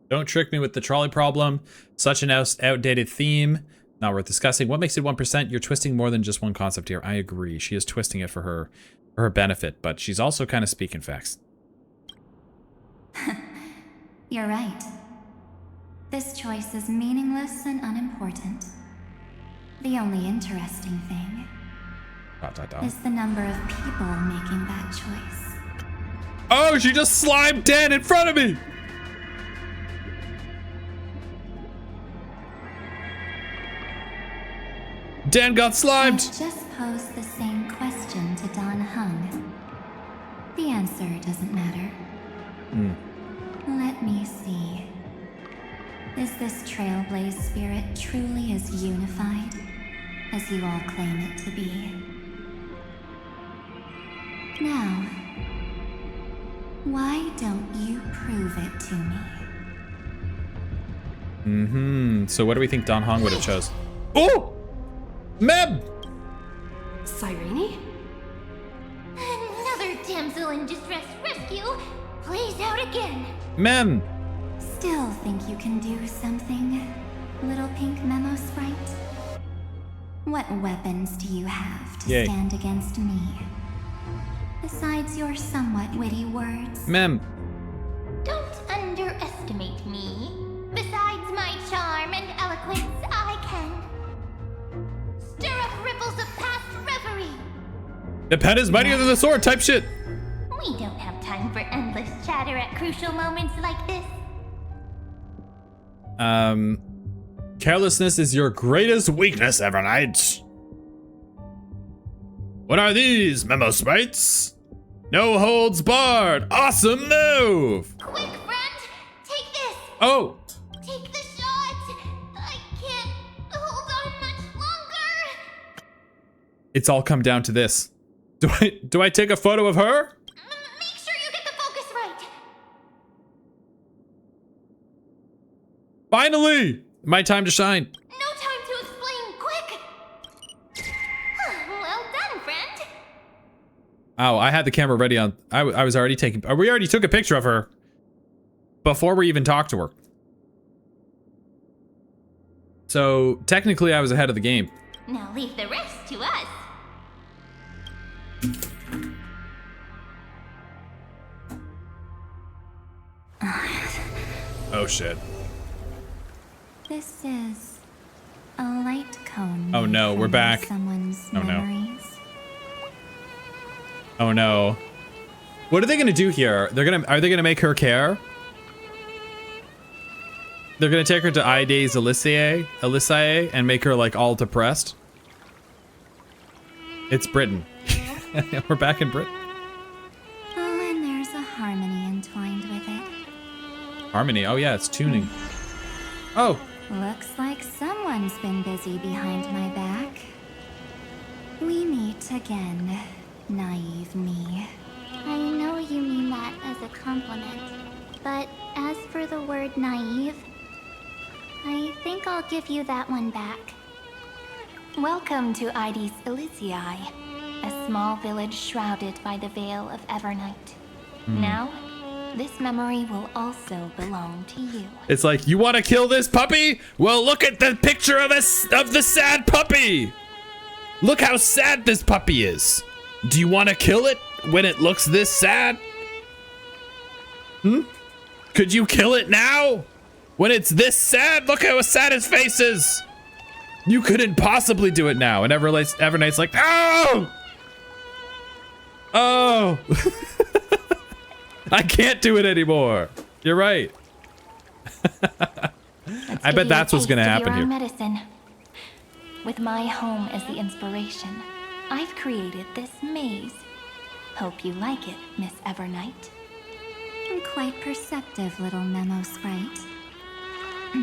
Speaker 1: Don't trick me with the trolley problem. Such an outdated theme. Not worth discussing. What makes it 1%? You're twisting more than just one concept here. I agree. She is twisting it for her benefit, but she's also kind of speaking facts.
Speaker 4: You're right. This choice is meaningless and unimportant. The only interesting thing is the number of people making that choice.
Speaker 1: Oh, she just slimed Dan in front of me! Dan got slimed!
Speaker 4: I've just posed the same question to Don Hung. The answer doesn't matter. Let me see. Is this Trailblaze spirit truly as unified as you all claim it to be? Now, why don't you prove it to me?
Speaker 1: So what do we think Don Hong would have chose? Oh! Meb!
Speaker 6: Cyrene?
Speaker 8: Another damsel in distress rescue plays out again.
Speaker 1: Mem!
Speaker 4: Still think you can do something, little pink memo sprite? What weapons do you have to stand against me? Besides your somewhat witty words.
Speaker 1: Mem!
Speaker 8: Don't underestimate me. Besides my charm and eloquence, I can stir up ripples of past reverie.
Speaker 1: The pen is mightier than the sword type shit.
Speaker 8: We don't have time for endless chatter at crucial moments like this.
Speaker 1: Carelessness is your greatest weakness, Evernight. What are these, memo sprites? No holds barred. Awesome move.
Speaker 8: Quick, friend, take this.
Speaker 1: Oh.
Speaker 8: Take the shot. I can't hold on much longer.
Speaker 1: It's all come down to this. Do I take a photo of her?
Speaker 8: Make sure you get the focus right.
Speaker 1: Finally! My time to shine.
Speaker 8: No time to explain, quick! Well done, friend.
Speaker 1: Oh, I had the camera ready on. I was already taking. We already took a picture of her before we even talked to her. So technically, I was ahead of the game.
Speaker 8: Now leave the rest to us.
Speaker 1: Oh shit.
Speaker 4: This is a light cone.
Speaker 1: Oh no, we're
Speaker 4: from
Speaker 1: back.
Speaker 4: Someone's
Speaker 1: Oh no.
Speaker 4: memories.
Speaker 1: Oh no. What are they gonna do here? Are they gonna make her care? They're gonna take her to Ide's Elysiae and make her like all depressed. It's Britain. We're back in Britain.
Speaker 4: Oh, and there's a harmony entwined with it.
Speaker 1: Harmony. Oh yeah, it's tuning. Oh.
Speaker 4: Looks like someone's been busy behind my back. We meet again, naive me.
Speaker 11: I know you mean that as a compliment, but as for the word naive, I think I'll give you that one back.
Speaker 8: Welcome to Ide's Elysiae, a small village shrouded by the veil of Evernight. Now, this memory will also belong to you.
Speaker 1: It's like, you want to kill this puppy? Well, look at the picture of the sad puppy. Look how sad this puppy is. Do you want to kill it when it looks this sad? Could you kill it now? When it's this sad? Look how sad his face is. You couldn't possibly do it now. And Evernight's like, oh! Oh! I can't do it anymore. You're right. I bet that's what's gonna happen here.
Speaker 8: Medicine. With my home as the inspiration, I've created this maze. Hope you like it, Miss Evernight.
Speaker 4: Quite perceptive little memo sprite.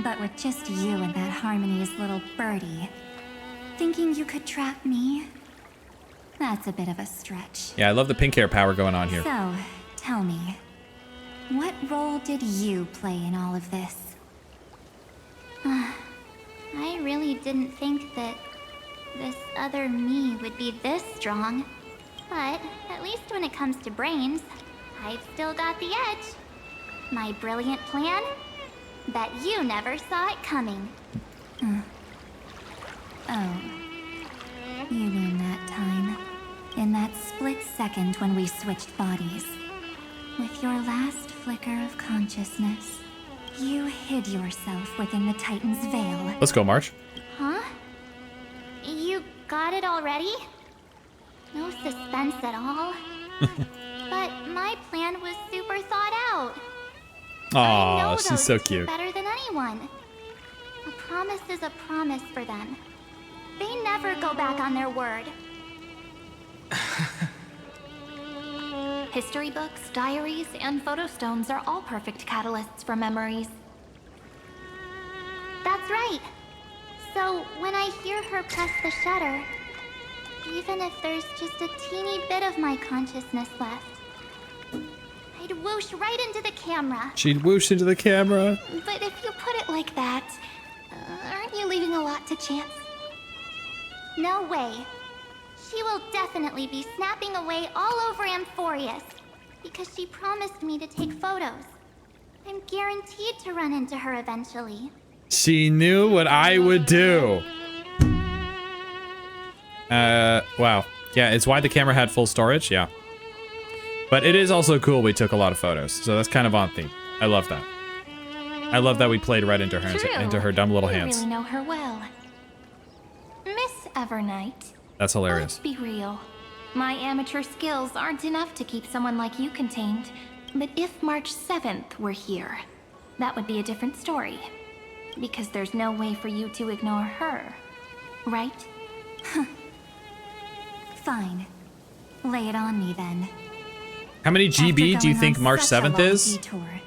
Speaker 4: But with just you and that Harmony's little birdie, thinking you could trap me? That's a bit of a stretch.
Speaker 1: Yeah, I love the pink hair power going on here.
Speaker 4: So, tell me, what role did you play in all of this?
Speaker 11: I really didn't think that this other me would be this strong. But at least when it comes to brains, I've still got the edge. My brilliant plan? Bet you never saw it coming.
Speaker 4: Oh. You mean that time? In that split second when we switched bodies. With your last flicker of consciousness, you hid yourself within the Titan's veil.
Speaker 1: Let's go, March.
Speaker 11: Huh? You got it already? No suspense at all. But my plan was super thought out. I know
Speaker 1: Aw, she's so
Speaker 11: those two
Speaker 1: cute.
Speaker 11: better than anyone. A promise is a promise for them. They never go back on their word.
Speaker 8: History books, diaries, and photo stones are all perfect catalysts for memories.
Speaker 11: That's right. So when I hear her press the shutter, even if there's just a teeny bit of my consciousness left, I'd whoosh right into the camera.
Speaker 1: She'd whoosh into the camera.
Speaker 8: But if you put it like that, aren't you leaving a lot to chance?
Speaker 11: No way. She will definitely be snapping away all over Amphorius, because she promised me to take photos. I'm guaranteed to run into her eventually.
Speaker 1: She knew what I would do. Wow. Yeah, it's why the camera had full storage, yeah. But it is also cool we took a lot of photos, so that's kind of on theme. I love that. I love that we played right into her dumb little hands.
Speaker 8: You really know her well. Miss Evernight.
Speaker 1: That's hilarious.
Speaker 8: Let's be real. My amateur skills aren't enough to keep someone like you contained. But if March 7th were here, that would be a different story. Because there's no way for you to ignore her, right?
Speaker 4: Fine. Lay it on me then.
Speaker 1: How many GB do you think March 7th is?
Speaker 4: Detour,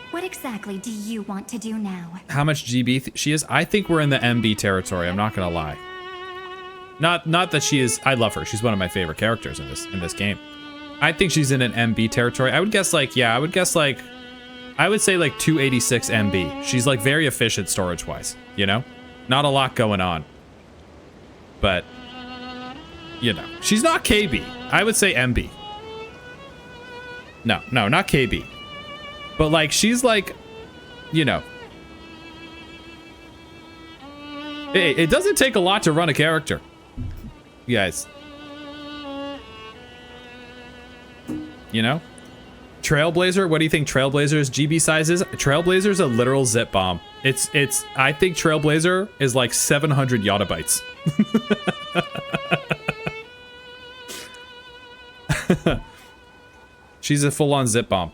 Speaker 4: what exactly do you want to do now?
Speaker 1: How much GB she is? I think we're in the MB territory. I'm not gonna lie. Not that she is. I love her. She's one of my favorite characters in this game. I think she's in an MB territory. I would guess like, yeah. I I would say like 286 MB. She's like very efficient storage-wise, you know? Not a lot going on. But, you know, she's not KB. I would say MB. No, not KB. But like, she's like, you know. It doesn't take a lot to run a character. You guys. You know? Trailblazer, what do you think Trailblazer's GB size is? Trailblazer's a literal zip bomb. I think Trailblazer is like 700 yottabytes. She's a full-on zip bomb.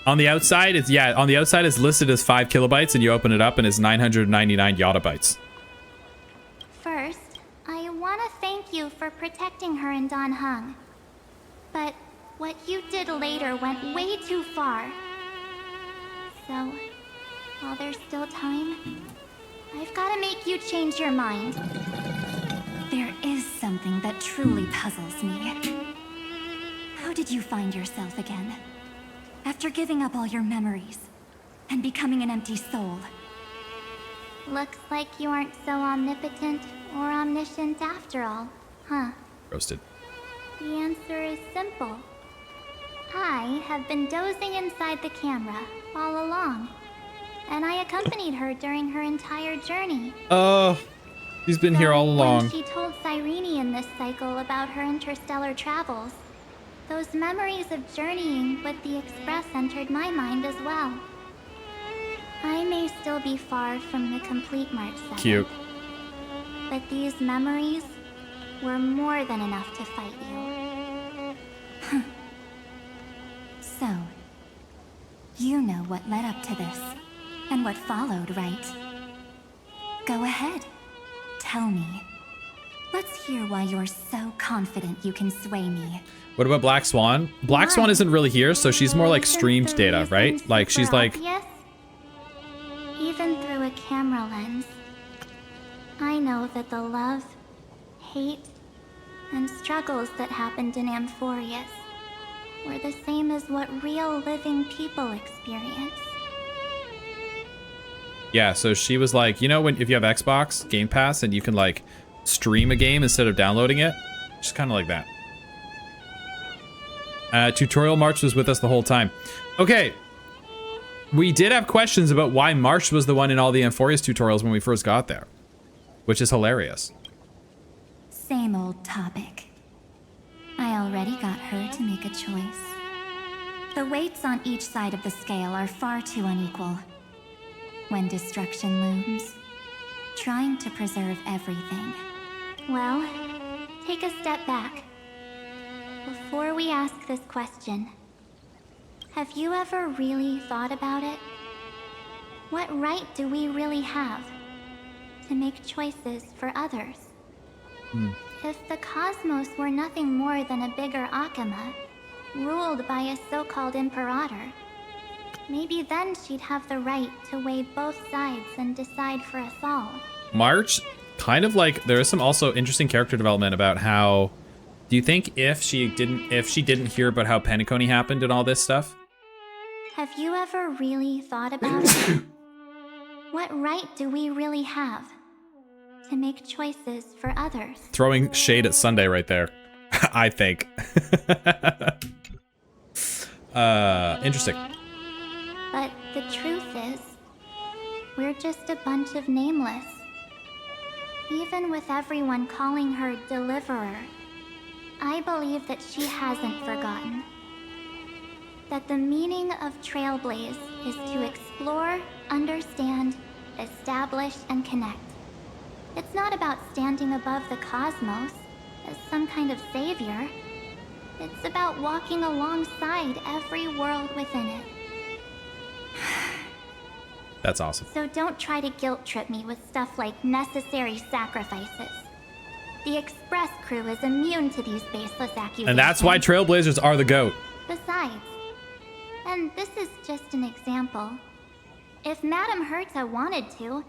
Speaker 1: On the outside, it's listed as 5 kilobytes, and you open it up and it's 999 yottabytes.
Speaker 11: First, I want to thank you for protecting her and Don Hung. But what you did later went way too far. So, while there's still time, I've got to make you change your mind.
Speaker 4: There is something that truly puzzles me. How did you find yourself again? After giving up all your memories and becoming an empty soul.
Speaker 11: Looks like you aren't so omnipotent or omniscient after all, huh?
Speaker 1: Roasted.
Speaker 11: The answer is simple. I have been dozing inside the camera all along, and I accompanied her during her entire journey.
Speaker 1: She's been here all along.
Speaker 11: When she told Cyrene in this cycle about her interstellar travels, those memories of journeying with the Express entered my mind as well. I may still be far from the complete March 7th.
Speaker 1: Cute.
Speaker 11: But these memories were more than enough to fight you.
Speaker 4: So, you know what led up to this, and what followed, right? Go ahead. Tell me. Let's hear why you're so confident you can sway me.
Speaker 1: What about Black Swan? Black Swan isn't really here, so she's more like streamed data, right? Like, she's like...
Speaker 11: Obvious? Even through a camera lens, I know that the love, hate, and struggles that happened in Amphorius were the same as what real living people experience.
Speaker 1: Yeah, so she was like, you know, if you have Xbox Game Pass and you can like stream a game instead of downloading it? Just kind of like that. Tutorial March was with us the whole time. Okay. We did have questions about why March was the one in all the Amphorius tutorials when we first got there, which is hilarious.
Speaker 4: Same old topic. I already got her to make a choice. The weights on each side of the scale are far too unequal. When destruction looms, trying to preserve everything.
Speaker 11: Well, take a step back. Before we ask this question, have you ever really thought about it? What right do we really have to make choices for others? If the cosmos were nothing more than a bigger Akama, ruled by a so-called imperator, maybe then she'd have the right to weigh both sides and decide for us all.
Speaker 1: March, kind of like, there is some also interesting character development about how, do you think if she didn't hear about how Penacony happened and all this stuff?
Speaker 11: Have you ever really thought about it? What right do we really have to make choices for others?
Speaker 1: Throwing shade at Sunday right there, I think. Interesting.
Speaker 11: But the truth is, we're just a bunch of nameless. Even with everyone calling her Deliverer, I believe that she hasn't forgotten. That the meaning of Trailblaze is to explore, understand, establish, and connect. It's not about standing above the cosmos as some kind of savior. It's about walking alongside every world within it.
Speaker 1: That's awesome.
Speaker 11: So don't try to guilt trip me with stuff like necessary sacrifices. The Express crew is immune to these baseless accusations.
Speaker 1: And that's why Trailblazers are the GOAT.
Speaker 11: Besides, and this is just an example, if Madame Herta wanted to,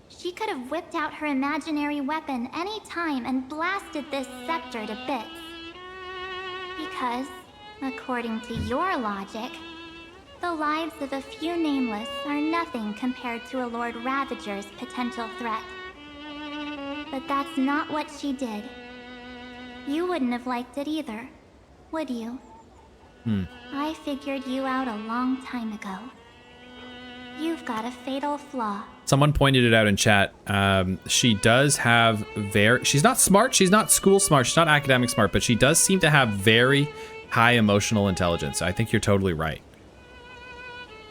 Speaker 11: she could have whipped out her imaginary weapon any time and blasted this scepter to bits. Because, according to your logic, the lives of a few nameless are nothing compared to a Lord Ravager's potential threat. But that's not what she did. You wouldn't have liked it either, would you? I figured you out a long time ago. You've got a fatal flaw.
Speaker 1: Someone pointed it out in chat. She does have she's not smart, she's not school smart, she's not academic smart, but she does seem to have very high emotional intelligence. I think you're totally right.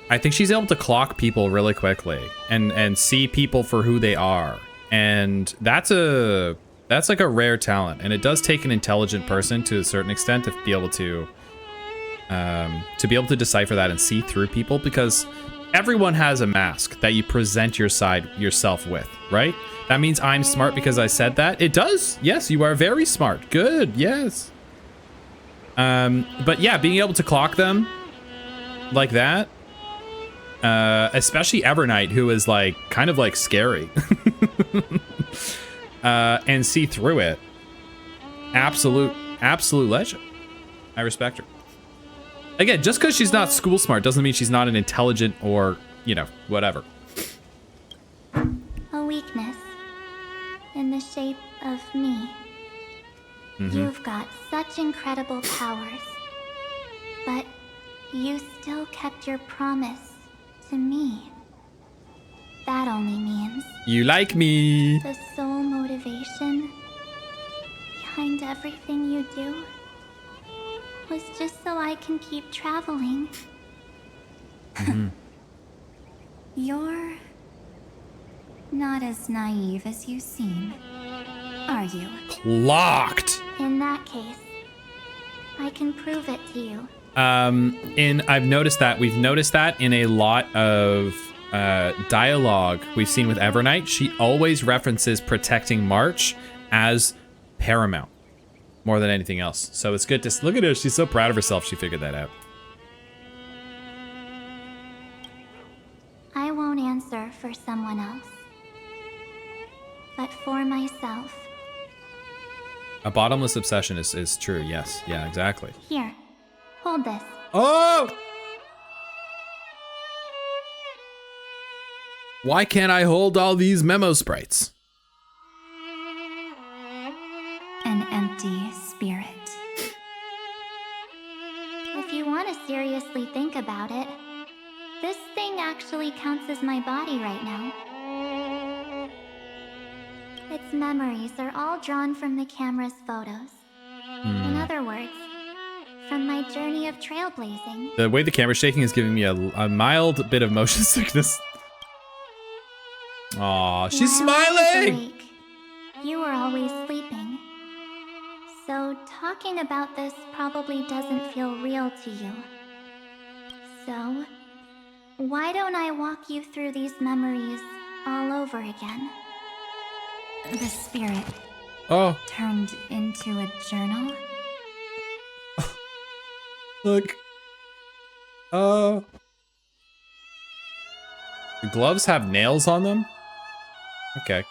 Speaker 1: I think she's able to clock people really quickly and see people for who they are. And that's like a rare talent. And it does take an intelligent person to a certain extent to be able to decipher that and see through people, because everyone has a mask that you present yourself with, right? That means I'm smart because I said that. It does. Yes, you are very smart. Good. Yes. But yeah, being able to clock them like that, especially Evernight, who is like kind of like scary, and see through it. Absolute legend. I respect her. Again, just because she's not school smart doesn't mean she's not an intelligent or, you know, whatever.
Speaker 11: A weakness in the shape of me. You've got such incredible powers, but you still kept your promise to me. That only means
Speaker 1: you like me.
Speaker 11: the sole motivation behind everything you do was just so I can keep traveling. You're not as naive as you seem, are you?
Speaker 1: Locked.
Speaker 11: In that case, I can prove it to you.
Speaker 1: I've noticed that we've noticed that in a lot of dialogue we've seen with Evernight. She always references protecting March as paramount more than anything else. So it's good to look at her. She's so proud of herself. She figured that out.
Speaker 11: I won't answer for someone else, but for myself.
Speaker 1: A bottomless obsession is true. Yes. Yeah, exactly.
Speaker 11: Here, hold this.
Speaker 1: Oh! Why can't I hold all these memo sprites?
Speaker 4: An empty spirit.
Speaker 11: If you want to seriously think about it, this thing actually counts as my body right now. Its memories are all drawn from the camera's photos. In other words, from my journey of trailblazing.
Speaker 1: The way the camera's shaking is giving me a mild bit of motion sickness. Aw, she's smiling!
Speaker 11: Awake, you were always sleeping. So talking about this probably doesn't feel real to you. So, why don't I walk you through these memories all over again?
Speaker 4: The spirit turned into a journal?
Speaker 1: Look. The gloves have nails on them? Okay.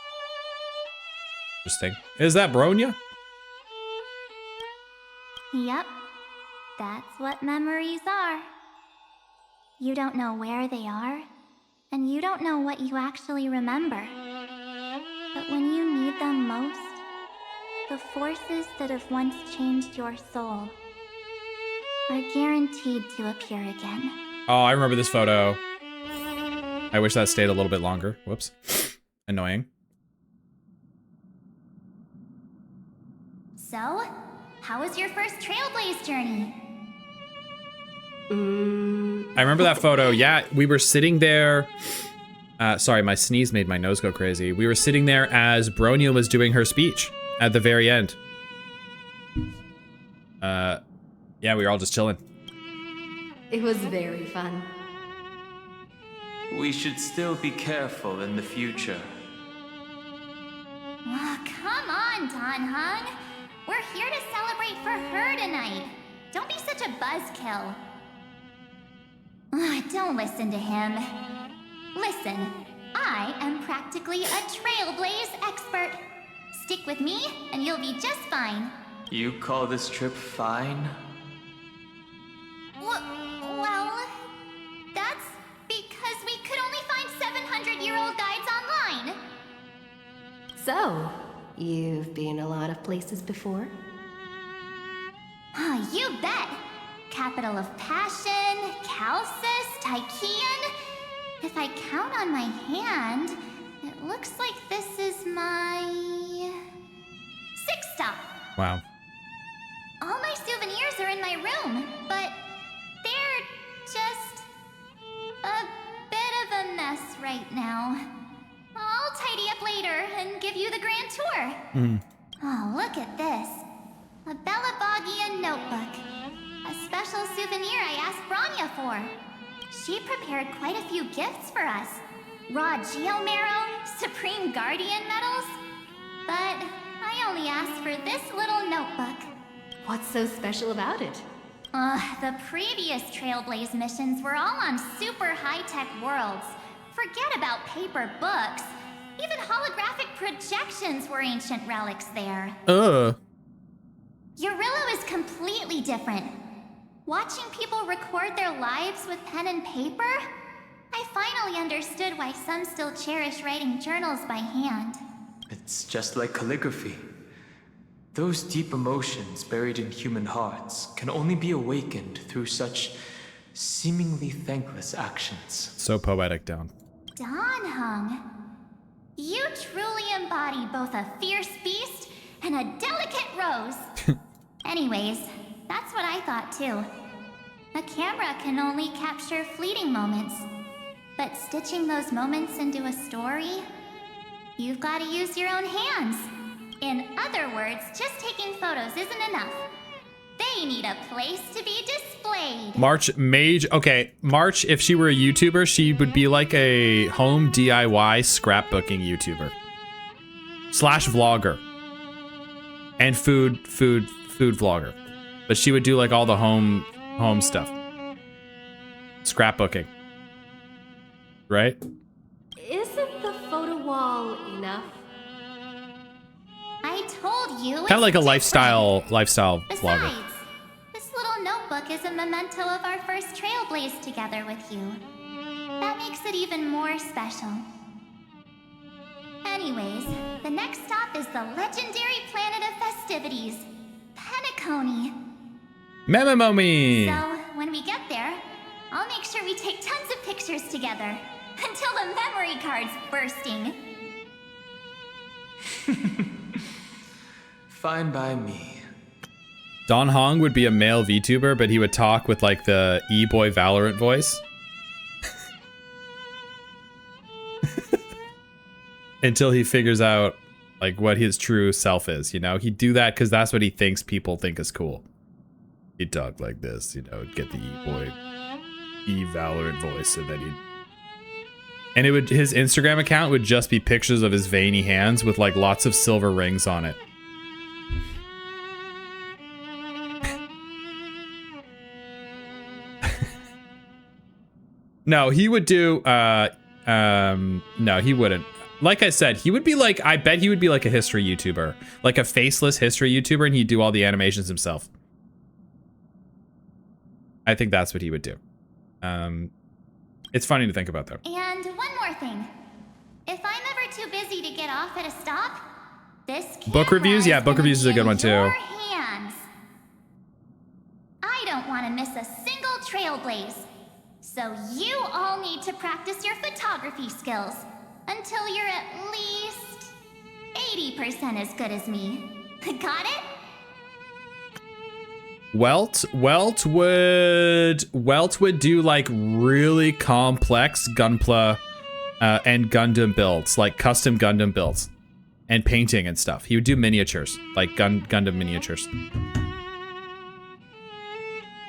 Speaker 1: Interesting. Is that Bronya?
Speaker 11: Yep. That's what memories are. You don't know where they are, and you don't know what you actually remember. But when you need them most, the forces that have once changed your soul are guaranteed to appear again.
Speaker 1: Oh, I remember this photo. I wish that stayed a little bit longer. Whoops. Annoying.
Speaker 11: So, how was your first Trailblaze journey?
Speaker 1: I remember that photo. Yeah, we were sitting there. Sorry, my sneeze made my nose go crazy. We were sitting there as Bronya was doing her speech at the very end. Yeah, we were all just chilling.
Speaker 6: It was very fun.
Speaker 5: We should still be careful in the future.
Speaker 11: Oh, come on, Don Hung. We're here to celebrate for her tonight. Don't be such a buzzkill. Don't listen to him. Listen, I am practically a Trailblaze expert. Stick with me, and you'll be just fine.
Speaker 5: You call this trip fine?
Speaker 11: Well, that's because we could only find 700-year-old guides online.
Speaker 6: So, you've been a lot of places before?
Speaker 11: Oh, you bet. Capital of Passion, Calcis, Tychean. If I count on my hand, it looks like this is my 6th stop.
Speaker 1: Wow.
Speaker 11: All my souvenirs are in my room, but they're just a bit of a mess right now. I'll tidy up later and give you the grand tour. Oh, look at this. A Bellabogian notebook. A special souvenir I asked Branya for. She prepared quite a few gifts for us. Raw Geomarrow, Supreme Guardian medals. But I only asked for this little notebook.
Speaker 6: What's so special about it?
Speaker 11: The previous Trailblaze missions were all on super high-tech worlds. Forget about paper books. Even holographic projections were ancient relics there. Eurillo is completely different. Watching people record their lives with pen and paper, I finally understood why some still cherish writing journals by hand.
Speaker 5: It's just like calligraphy. Those deep emotions buried in human hearts can only be awakened through such seemingly thankless actions.
Speaker 1: So poetic, Dawn.
Speaker 11: Donhung, you truly embody both a fierce beast and a delicate rose. Anyways, that's what I thought too. A camera can only capture fleeting moments, but stitching those moments into a story, you've got to use your own hands. In other words, just taking photos isn't enough. They need a place to be displayed.
Speaker 1: March Mage. Okay, March, if she were a YouTuber, she would be like a home DIY scrapbooking YouTuber. / vlogger. And food vlogger. But she would do like all the home stuff. Scrapbooking. Right?
Speaker 6: Isn't the photo wall enough?
Speaker 11: I told you.
Speaker 1: Kind of like a lifestyle
Speaker 11: Besides,
Speaker 1: vlogger.
Speaker 11: this little notebook is a memento of our first Trailblaze together with you. That makes it even more special. Anyways, the next stop is the legendary planet of festivities, Penacony.
Speaker 1: Memomomi!
Speaker 11: So, when we get there, I'll make sure we take tons of pictures together, until the memory card's bursting.
Speaker 5: Fine by me.
Speaker 1: Don Hong would be a male VTuber, but he would talk with like the E-boy Valorant voice. Until he figures out like what his true self is, you know? He'd do that because that's what he thinks people think is cool. He'd talk like this, you know, get the E-boy, E-Valorant voice, and then he'd... And it would, his Instagram account would just be pictures of his veiny hands with like lots of silver rings on it. No, he would do, no, he wouldn't. Like I said, he would be like, I bet he would be like a history YouTuber. Like a faceless history YouTuber, and he'd do all the animations himself. I think that's what he would do. It's funny to think about, though.
Speaker 11: And one more thing. If I'm ever too busy to get off at a stop, this
Speaker 1: book reviews? Yeah, book reviews is a good one, too.
Speaker 11: Your hands. I don't want to miss a single Trailblaze. So you all need to practice your photography skills until you're at least 80% as good as me. Got it?
Speaker 1: Welt would do like really complex Gunpla and Gundam builds, like custom Gundam builds and painting and stuff. He would do miniatures, like Gundam miniatures.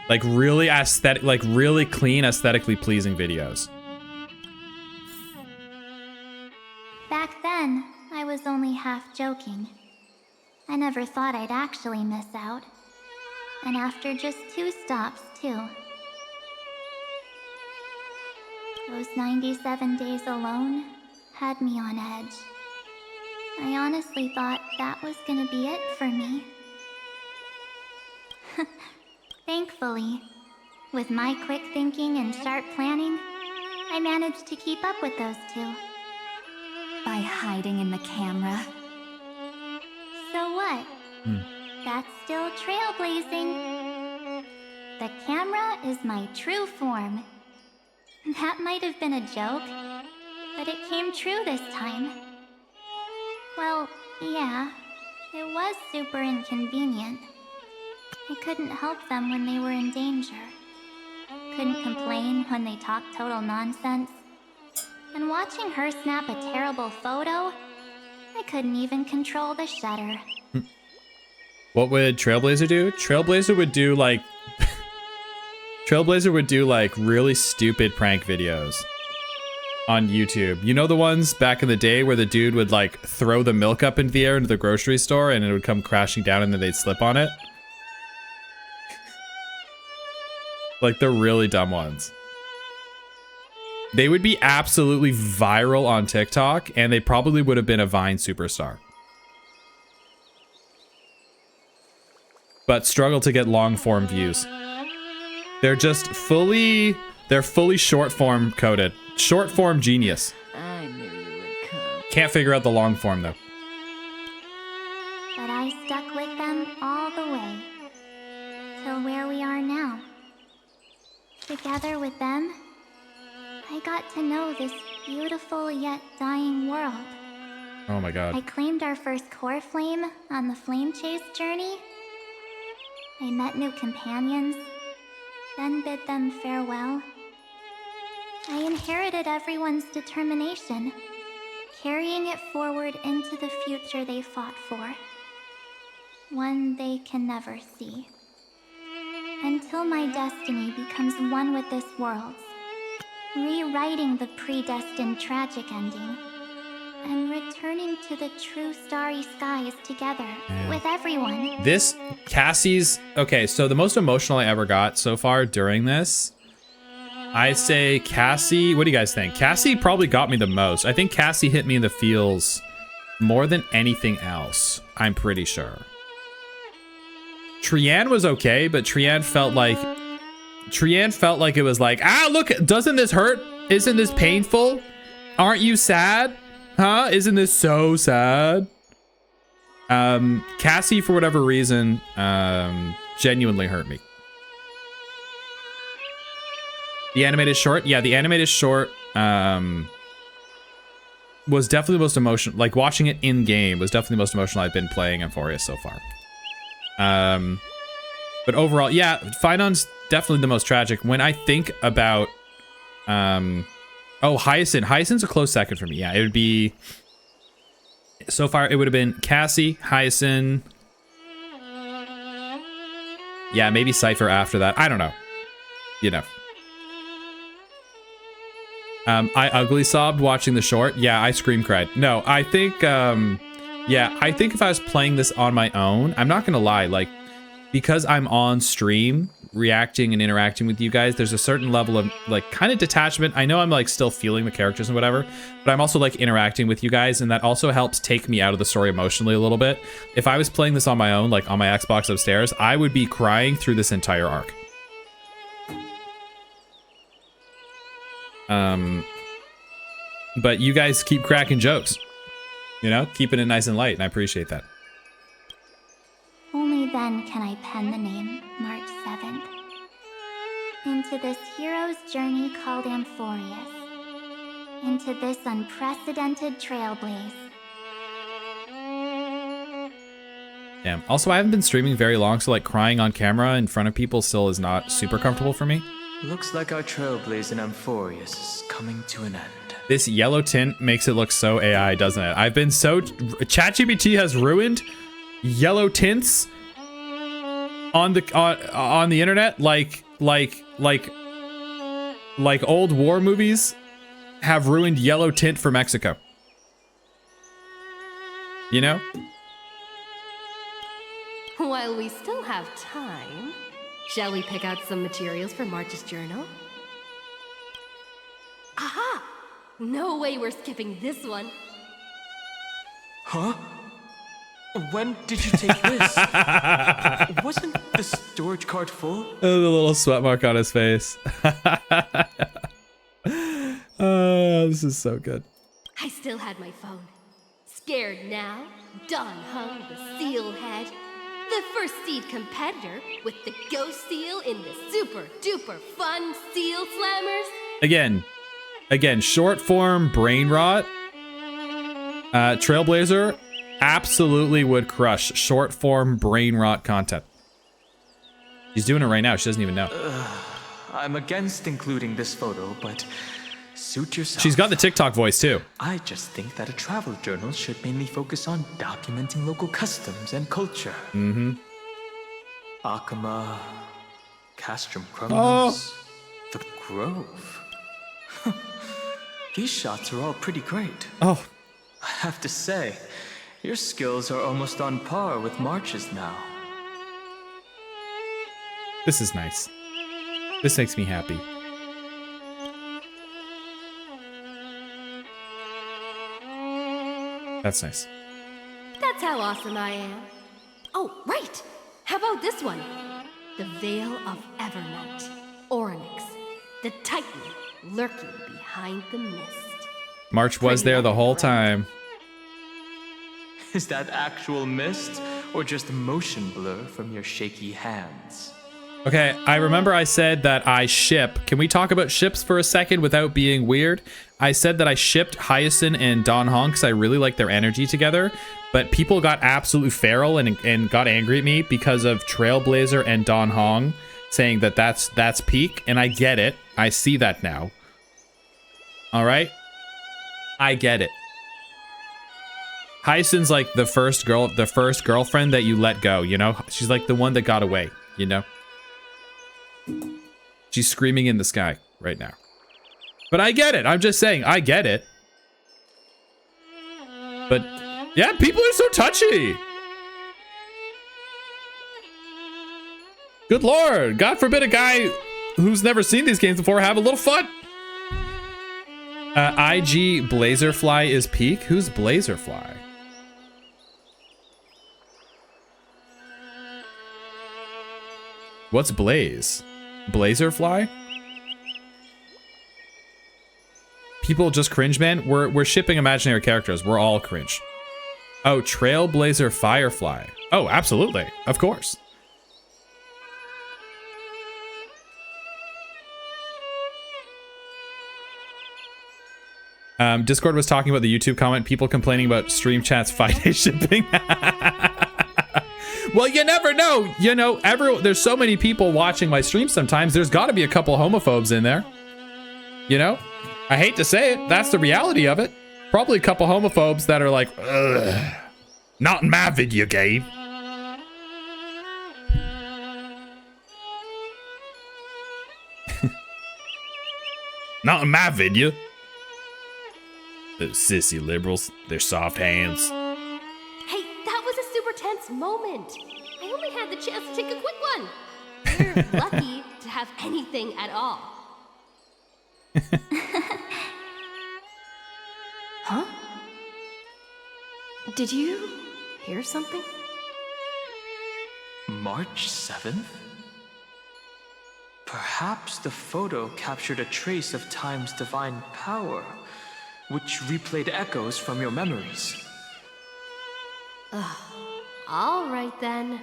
Speaker 1: Like really aesthetic, like really clean, aesthetically pleasing videos.
Speaker 11: Back then, I was only half joking. I never thought I'd actually miss out. And after just 2 stops, too. Those 97 days alone had me on edge. I honestly thought that was gonna be it for me. Thankfully, With my quick thinking and sharp planning, I managed to keep up with those two.
Speaker 4: By hiding in the camera.
Speaker 11: So what? That's still trailblazing. The camera is my true form. That might have been a joke, but it came true this time. Well, yeah, it was super inconvenient. I couldn't help them when they were in danger. Couldn't complain when they talked total nonsense. And watching her snap a terrible photo, I couldn't even control the shutter.
Speaker 1: What would Trailblazer do? Trailblazer would do like Trailblazer would do like really stupid prank videos on YouTube. You know the ones back in the day where the dude would like throw the milk up into the air into the grocery store and it would come crashing down and then they'd slip on it? Like the really dumb ones. They would be absolutely viral on TikTok and they probably would have been a Vine superstar. But struggle to get long form views. They're just fully short form coded. Short form genius.
Speaker 2: I knew you would come.
Speaker 1: Can't figure out the long form though.
Speaker 11: But I stuck with them all the way. Till where we are now. Together with them, I got to know this beautiful yet dying world.
Speaker 1: Oh my god.
Speaker 11: I claimed our first core flame on the flame chase journey. I met new companions, then bid them farewell. I inherited everyone's determination, carrying it forward into the future they fought for. One they can never see. Until my destiny becomes one with this world's, rewriting the predestined tragic ending, and returning to the true starry skies together with everyone.
Speaker 1: This, Cassie's, okay, so the most emotional I ever got so far during this, I say Cassie, what do you guys think? Cassie probably got me the most. I think Cassie hit me in the feels more than anything else, I'm pretty sure. Trianne was okay, but Trianne felt like it was like, ah, look, doesn't this hurt? Isn't this painful? Aren't you sad? Huh? Isn't this so sad? Cassie, for whatever reason, genuinely hurt me. The animated short? Yeah, the animated short was definitely the most emotional. Like, watching it in-game was definitely the most emotional I've been playing Euphoria so far. But overall, yeah, Finon's definitely the most tragic. When I think about, oh, Hyacinth. Hyacinth's a close second for me. Yeah, it would be, so far, it would have been Cassie, Hyacinth. Yeah, maybe Cypher after that. I don't know. You know. I ugly sobbed watching the short. Yeah, I scream cried. No, I think, yeah, I think if I was playing this on my own, I'm not gonna lie, like, because I'm on stream, reacting and interacting with you guys, there's a certain level of, like, kind of detachment. I know I'm, like, still feeling the characters and whatever, but I'm also, like, interacting with you guys, and that also helps take me out of the story emotionally a little bit. If I was playing this on my own, like, on my Xbox upstairs, I would be crying through this entire arc. But you guys keep cracking jokes. You know, keeping it nice and light, and I appreciate that.
Speaker 11: Only then can I pen the name March 7th. Into this hero's journey called Amphorius. Into this unprecedented trailblaze.
Speaker 1: Damn. Also, I haven't been streaming very long, so like crying on camera in front of people still is not super comfortable for me.
Speaker 5: Looks like our trailblaze in Amphorius is coming to an end.
Speaker 1: This yellow tint makes it look so AI, doesn't it? I've been so... ChatGPT has ruined yellow tints on the internet like old war movies have ruined yellow tint for Mexico. You know?
Speaker 6: While we still have time, shall we pick out some materials for March's journal? Aha! No way we're skipping this one.
Speaker 5: Huh? When did you take this? Wasn't the storage cart full?
Speaker 1: The little sweat mark on his face. Oh, this is so good.
Speaker 6: I still had my phone. Scared now? Don Hung, the seal head. The first seed competitor with the ghost seal in the super duper fun seal slammers.
Speaker 1: Again, short form brain rot. Trailblazer absolutely would crush short form brain rot content. She's doing it right now. She doesn't even know.
Speaker 5: I'm against including this photo, but suit yourself.
Speaker 1: She's got the TikTok voice too.
Speaker 5: I just think that a travel journal should mainly focus on documenting local customs and culture.
Speaker 1: Mm-hmm.
Speaker 5: Akama, Castrum Crumbles, the Grove. These shots are all pretty great.
Speaker 1: Oh.
Speaker 5: I have to say, your skills are almost on par with March's now.
Speaker 1: This is nice. This makes me happy. That's nice.
Speaker 6: That's how awesome I am. Oh, right! How about this one? The Veil of Evernight. Oryx, the Titan lurking behind the mist.
Speaker 1: March was there the whole time.
Speaker 5: Is that actual mist, or just motion blur from your shaky hands?
Speaker 1: Okay, I remember I said that I ship. Can we talk about ships for a second without being weird? I said that I shipped Hyacinth and Don Hong because I really like their energy together, but people got absolutely feral and got angry at me because of Trailblazer and Don Hong saying that that's peak, and I get it. I see that now. All right? I get it. Hyacinth's like the first girlfriend that you let go, you know? She's like the one that got away, you know? She's screaming in the sky right now. But I get it. I'm just saying, I get it. But yeah, people are so touchy. Good Lord. God forbid a guy who's never seen these games before have a little fun. IG Blazerfly is peak. Who's Blazerfly? What's Blaze? Blazerfly? People just cringe, man. We're shipping imaginary characters. We're all cringe. Oh, Trailblazer Firefly. Oh, absolutely. Of course. Discord was talking about the YouTube comment, people complaining about stream chat's 5-day shipping. Well, you never know. You know, there's so many people watching my stream sometimes. There's got to be a couple homophobes in there. You know? I hate to say it. That's the reality of it. Probably a couple homophobes that are like, ugh, not in my video game. Not in my video. Those sissy liberals, their soft hands.
Speaker 6: Hey, that was a super tense moment. I only had the chance to take a quick one. You're lucky to have anything at all. Huh? Did you hear something?
Speaker 5: March 7th? Perhaps the photo captured a trace of time's divine power, which replayed echoes from your memories.
Speaker 6: All right then,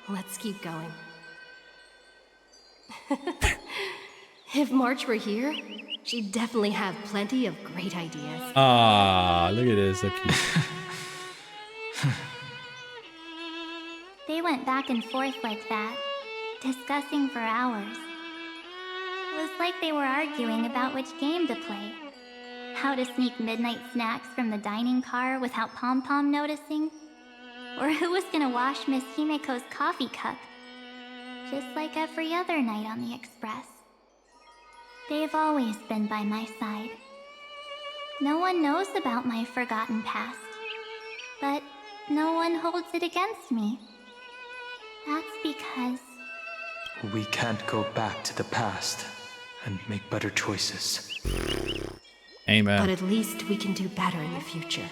Speaker 6: let's keep going. If March were here, she'd definitely have plenty of great ideas.
Speaker 1: Ah, look at this, so cute.
Speaker 11: They went back and forth like that, discussing for hours. It was like they were arguing about which game to play. How to sneak midnight snacks from the dining car without Pom-Pom noticing. Or who was gonna wash Miss Himeko's coffee cup. Just like every other night on the Express. They've always been by my side. No one knows about my forgotten past. But no one holds it against me. That's because...
Speaker 5: We can't go back to the past and make better choices.
Speaker 1: Amen.
Speaker 6: But at least we can do better in the future.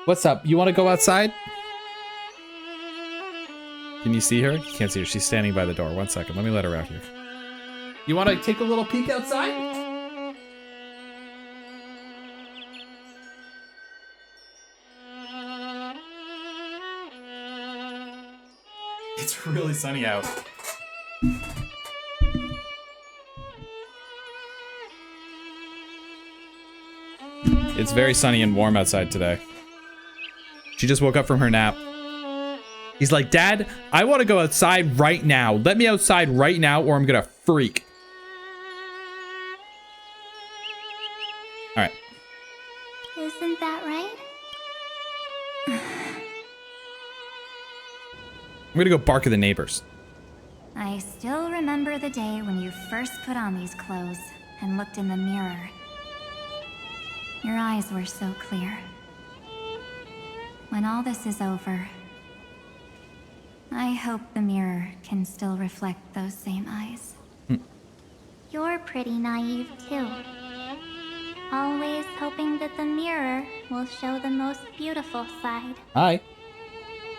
Speaker 1: What's up? You want to go outside? Can you see her? You can't see her. She's standing by the door. 1 second. Let me let her out here. You want to take a little peek outside? It's really sunny out. It's very sunny and warm outside today. She just woke up from her nap. He's like, Dad, I want to go outside right now. Let me outside right now or I'm gonna freak. All right.
Speaker 11: Isn't that right?
Speaker 1: I'm gonna go bark at the neighbors.
Speaker 4: I still remember the day when you first put on these clothes and looked in the mirror. Your eyes were so clear. When all this is over, I hope the mirror can still reflect those same eyes.
Speaker 11: You're pretty naive too. Always hoping that the mirror will show the most beautiful side.
Speaker 1: Hi.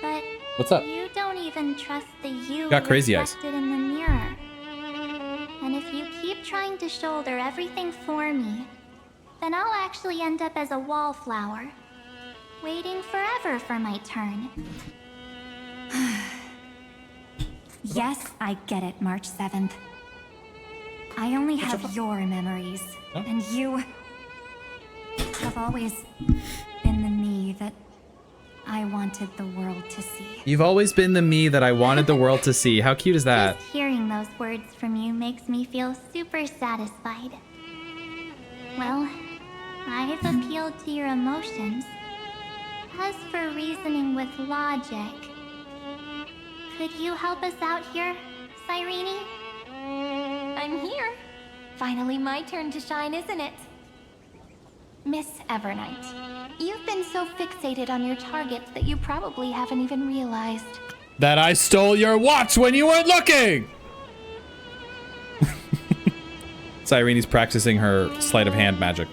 Speaker 11: But
Speaker 1: What's up?
Speaker 11: you don't even trust the you
Speaker 1: Got crazy eyes.
Speaker 11: reflected in the mirror. And if you keep trying to shoulder everything for me, then I'll actually end up as a wallflower, waiting forever for my turn.
Speaker 4: Yes, I get it, March 7th. I only have your memories, and you have always been the me that I wanted the world to see.
Speaker 1: You've always been the me that I wanted the world to see. How cute is that?
Speaker 11: Just hearing those words from you makes me feel super satisfied. Well, I've appealed to your emotions. As for reasoning with logic, could you help us out here, Cyrene?
Speaker 8: I'm here. Finally my turn to shine, isn't it? Miss Evernight, you've been so fixated on your targets that you probably haven't even realized.
Speaker 1: That I stole your watch when you weren't looking! Cyrene's practicing her sleight of hand magic.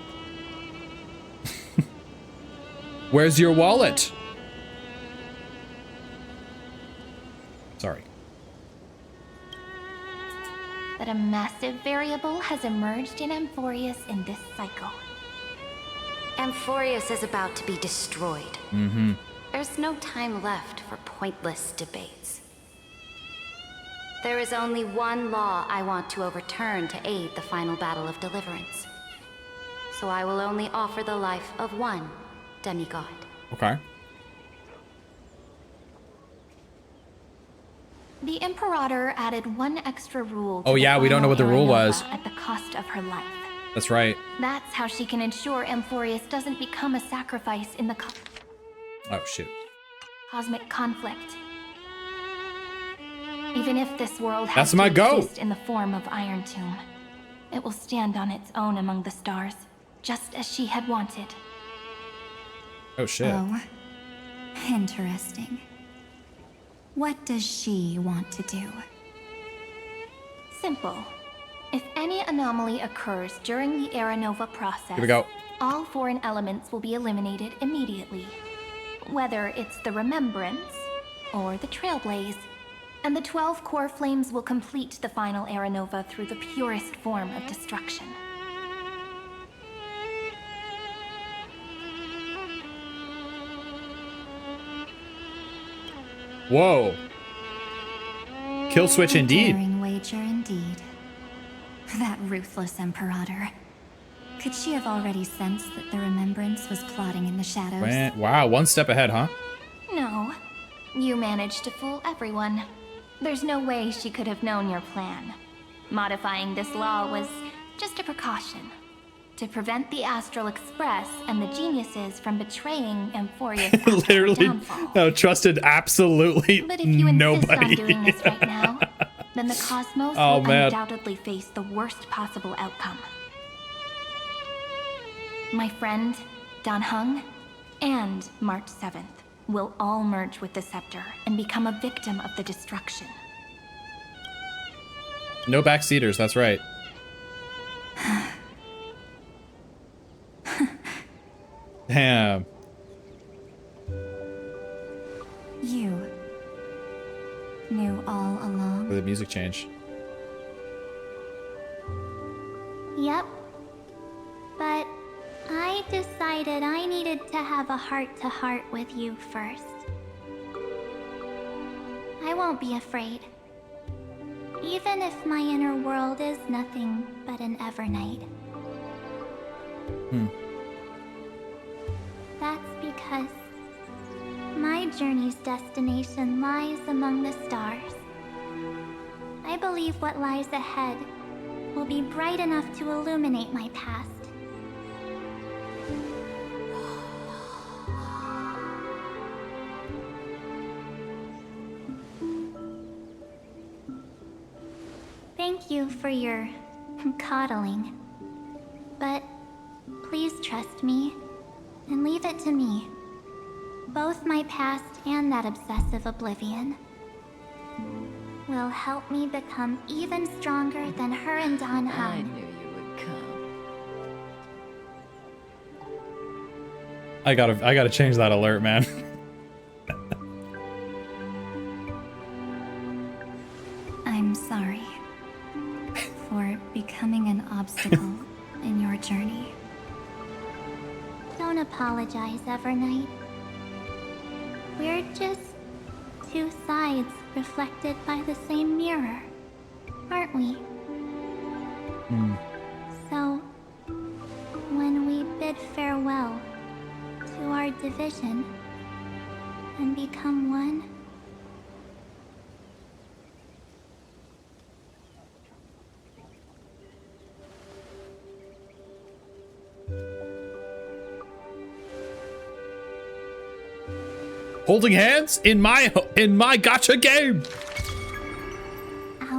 Speaker 1: Where's your wallet? Sorry.
Speaker 8: That a massive variable has emerged in Amphorius in this cycle.
Speaker 12: Amphorius is about to be destroyed.
Speaker 1: Mm-hmm.
Speaker 12: There's no time left for pointless debates. There is only one law I want to overturn to aid the final battle of deliverance. So I will only offer the life of one demigod.
Speaker 1: Okay.
Speaker 8: The Imperator added one extra rule to
Speaker 1: Oh yeah, we don't know what the rule was.
Speaker 8: At the cost of her life.
Speaker 1: That's right.
Speaker 8: That's how she can ensure Amphorius doesn't become a sacrifice in the
Speaker 1: Oh shit.
Speaker 8: cosmic conflict. Even if this world
Speaker 1: That's
Speaker 8: has
Speaker 1: my
Speaker 8: to
Speaker 1: go.
Speaker 8: exist in the form of Iron Tomb, it will stand on its own among the stars, just as she had wanted.
Speaker 1: Oh shit.
Speaker 4: Oh, interesting. What does she want to do?
Speaker 8: Simple. If any anomaly occurs during the Era Nova process,
Speaker 1: Here we go.
Speaker 8: all foreign elements will be eliminated immediately. Whether it's the Remembrance or the Trailblaze, and the 12 core flames will complete the final Era Nova through the purest form of destruction.
Speaker 1: Whoa. Kill switch indeed.
Speaker 4: Daring wager indeed. That ruthless Imperator. Could she have already sensed that the Remembrance was plotting in the shadows?
Speaker 1: Wow, one step ahead, huh?
Speaker 8: No. You managed to fool everyone. There's no way she could have known your plan. Modifying this law was just a precaution. To prevent the Astral Express and the geniuses from betraying Amphorius after her
Speaker 1: Literally,
Speaker 8: downfall.
Speaker 1: no, trusted absolutely
Speaker 8: But if you insist on
Speaker 1: nobody.
Speaker 8: doing this right now, then the Cosmos
Speaker 1: Oh,
Speaker 8: will
Speaker 1: man.
Speaker 8: undoubtedly face the worst possible outcome. My friend, Dan Heng, and March 7th will all merge with the Scepter and become a victim of the destruction.
Speaker 1: No backseaters, that's right. Damn. music change.
Speaker 11: Yep. But I decided I needed to have a heart-to-heart with you first. I won't be afraid. Even if my inner world is nothing but an Evernight. That's because my journey's destination lies among the stars. I believe what lies ahead will be bright enough to illuminate my past. Thank you for your coddling. But please trust me and leave it to me. Both my past and that obsessive oblivion will help me become even stronger than her and Dan Heng.
Speaker 2: I knew you would come.
Speaker 1: I gotta change that alert, man.
Speaker 4: I'm sorry for becoming an obstacle in your journey.
Speaker 11: Don't apologize, Evernight. We're just two sides reflected by the same mirror, aren't we? So, when we bid farewell to our division and become one,
Speaker 1: Holding hands in my gacha game.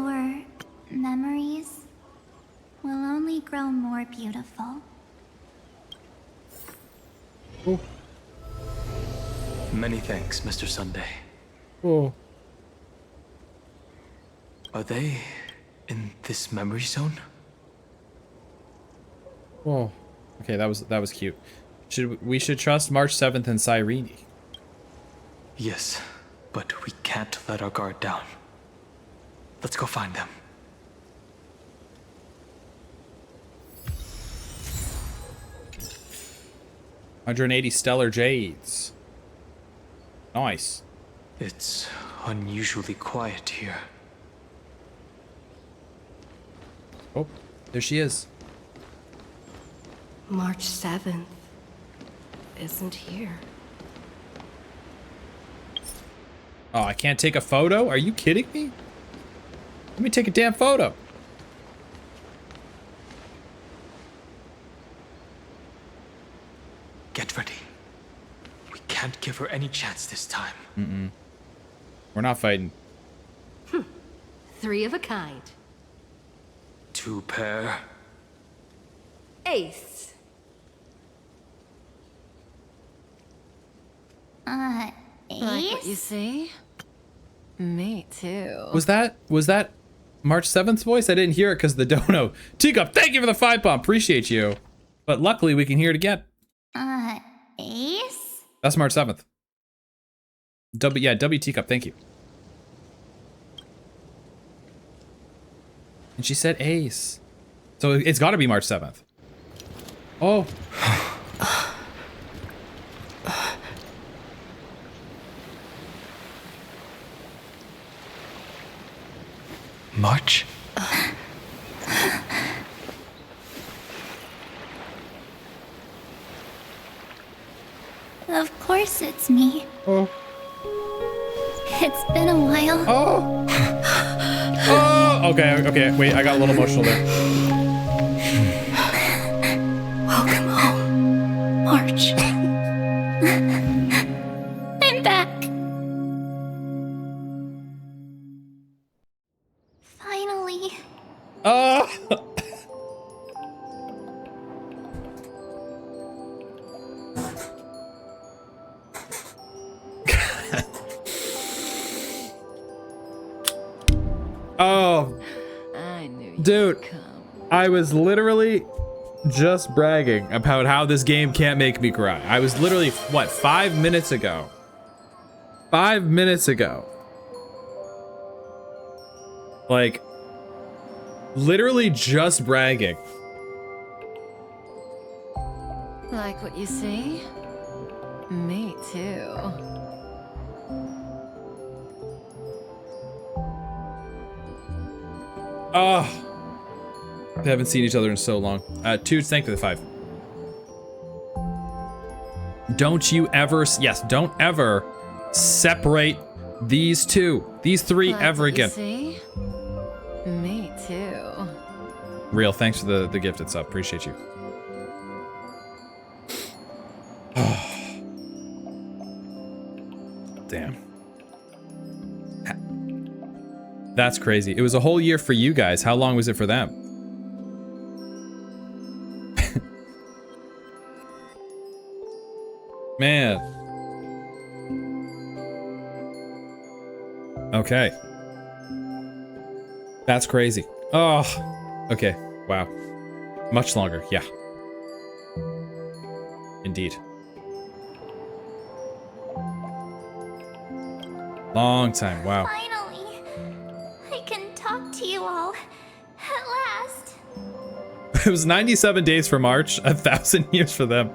Speaker 11: our memories will only grow more beautiful.
Speaker 1: Oh.
Speaker 5: Many thanks, Mr. Sunday.
Speaker 1: Oh.
Speaker 5: Are they in this memory zone?
Speaker 1: Oh. Okay, that was cute. We should trust March 7th and Cyrene.
Speaker 5: Yes, but we can't let our guard down. Let's go find them.
Speaker 1: $180 stellar jades. Nice.
Speaker 5: It's unusually quiet here.
Speaker 1: Oh, there she is.
Speaker 6: March 7th isn't here.
Speaker 1: Oh, I can't take a photo? Are you kidding me? Let me take a damn photo.
Speaker 5: Get ready. We can't give her any chance this time.
Speaker 1: We're not fighting.
Speaker 6: Three of a kind.
Speaker 5: Two pair.
Speaker 6: Ace.
Speaker 11: Ace?
Speaker 2: Like what you see? Me too.
Speaker 1: Was that March 7th's voice? I didn't hear it because the dono. Teacup, thank you for the 5 pump. Appreciate you. But luckily we can hear it again.
Speaker 11: Ace?
Speaker 1: That's March 7th. W Teacup, thank you. And she said Ace. So it's got to be March 7th. Oh.
Speaker 5: March?
Speaker 11: Of course it's me.
Speaker 1: Oh.
Speaker 11: It's been a while.
Speaker 1: Oh. Oh. Okay. Wait, I got a little emotional there.
Speaker 11: Welcome home, March. I'm back. Finally.
Speaker 1: Oh. Oh,
Speaker 2: I knew
Speaker 1: dude,
Speaker 2: you'd come.
Speaker 1: I was literally just bragging about how this game can't make me cry. I was literally, what, 5 minutes ago? 5 minutes ago. Like, literally just bragging.
Speaker 13: Like what you see? Me too.
Speaker 1: Oh, they haven't seen each other in so long. Toots, thank you for the 5. Don't you ever, yes, don't ever separate these two, these 3
Speaker 13: Like
Speaker 1: ever
Speaker 13: what you
Speaker 1: again.
Speaker 13: see? Me too.
Speaker 1: Real, thanks for the gifted sub. Appreciate you. Damn. That's crazy. It was a whole year for you guys. How long was it for them? Man. Okay. That's crazy. Oh, okay. Wow. Much longer. Yeah. Indeed. Long time. Wow.
Speaker 11: Finally, I can talk to you all. At last.
Speaker 1: It was 97 days for March, 1,000 years for them.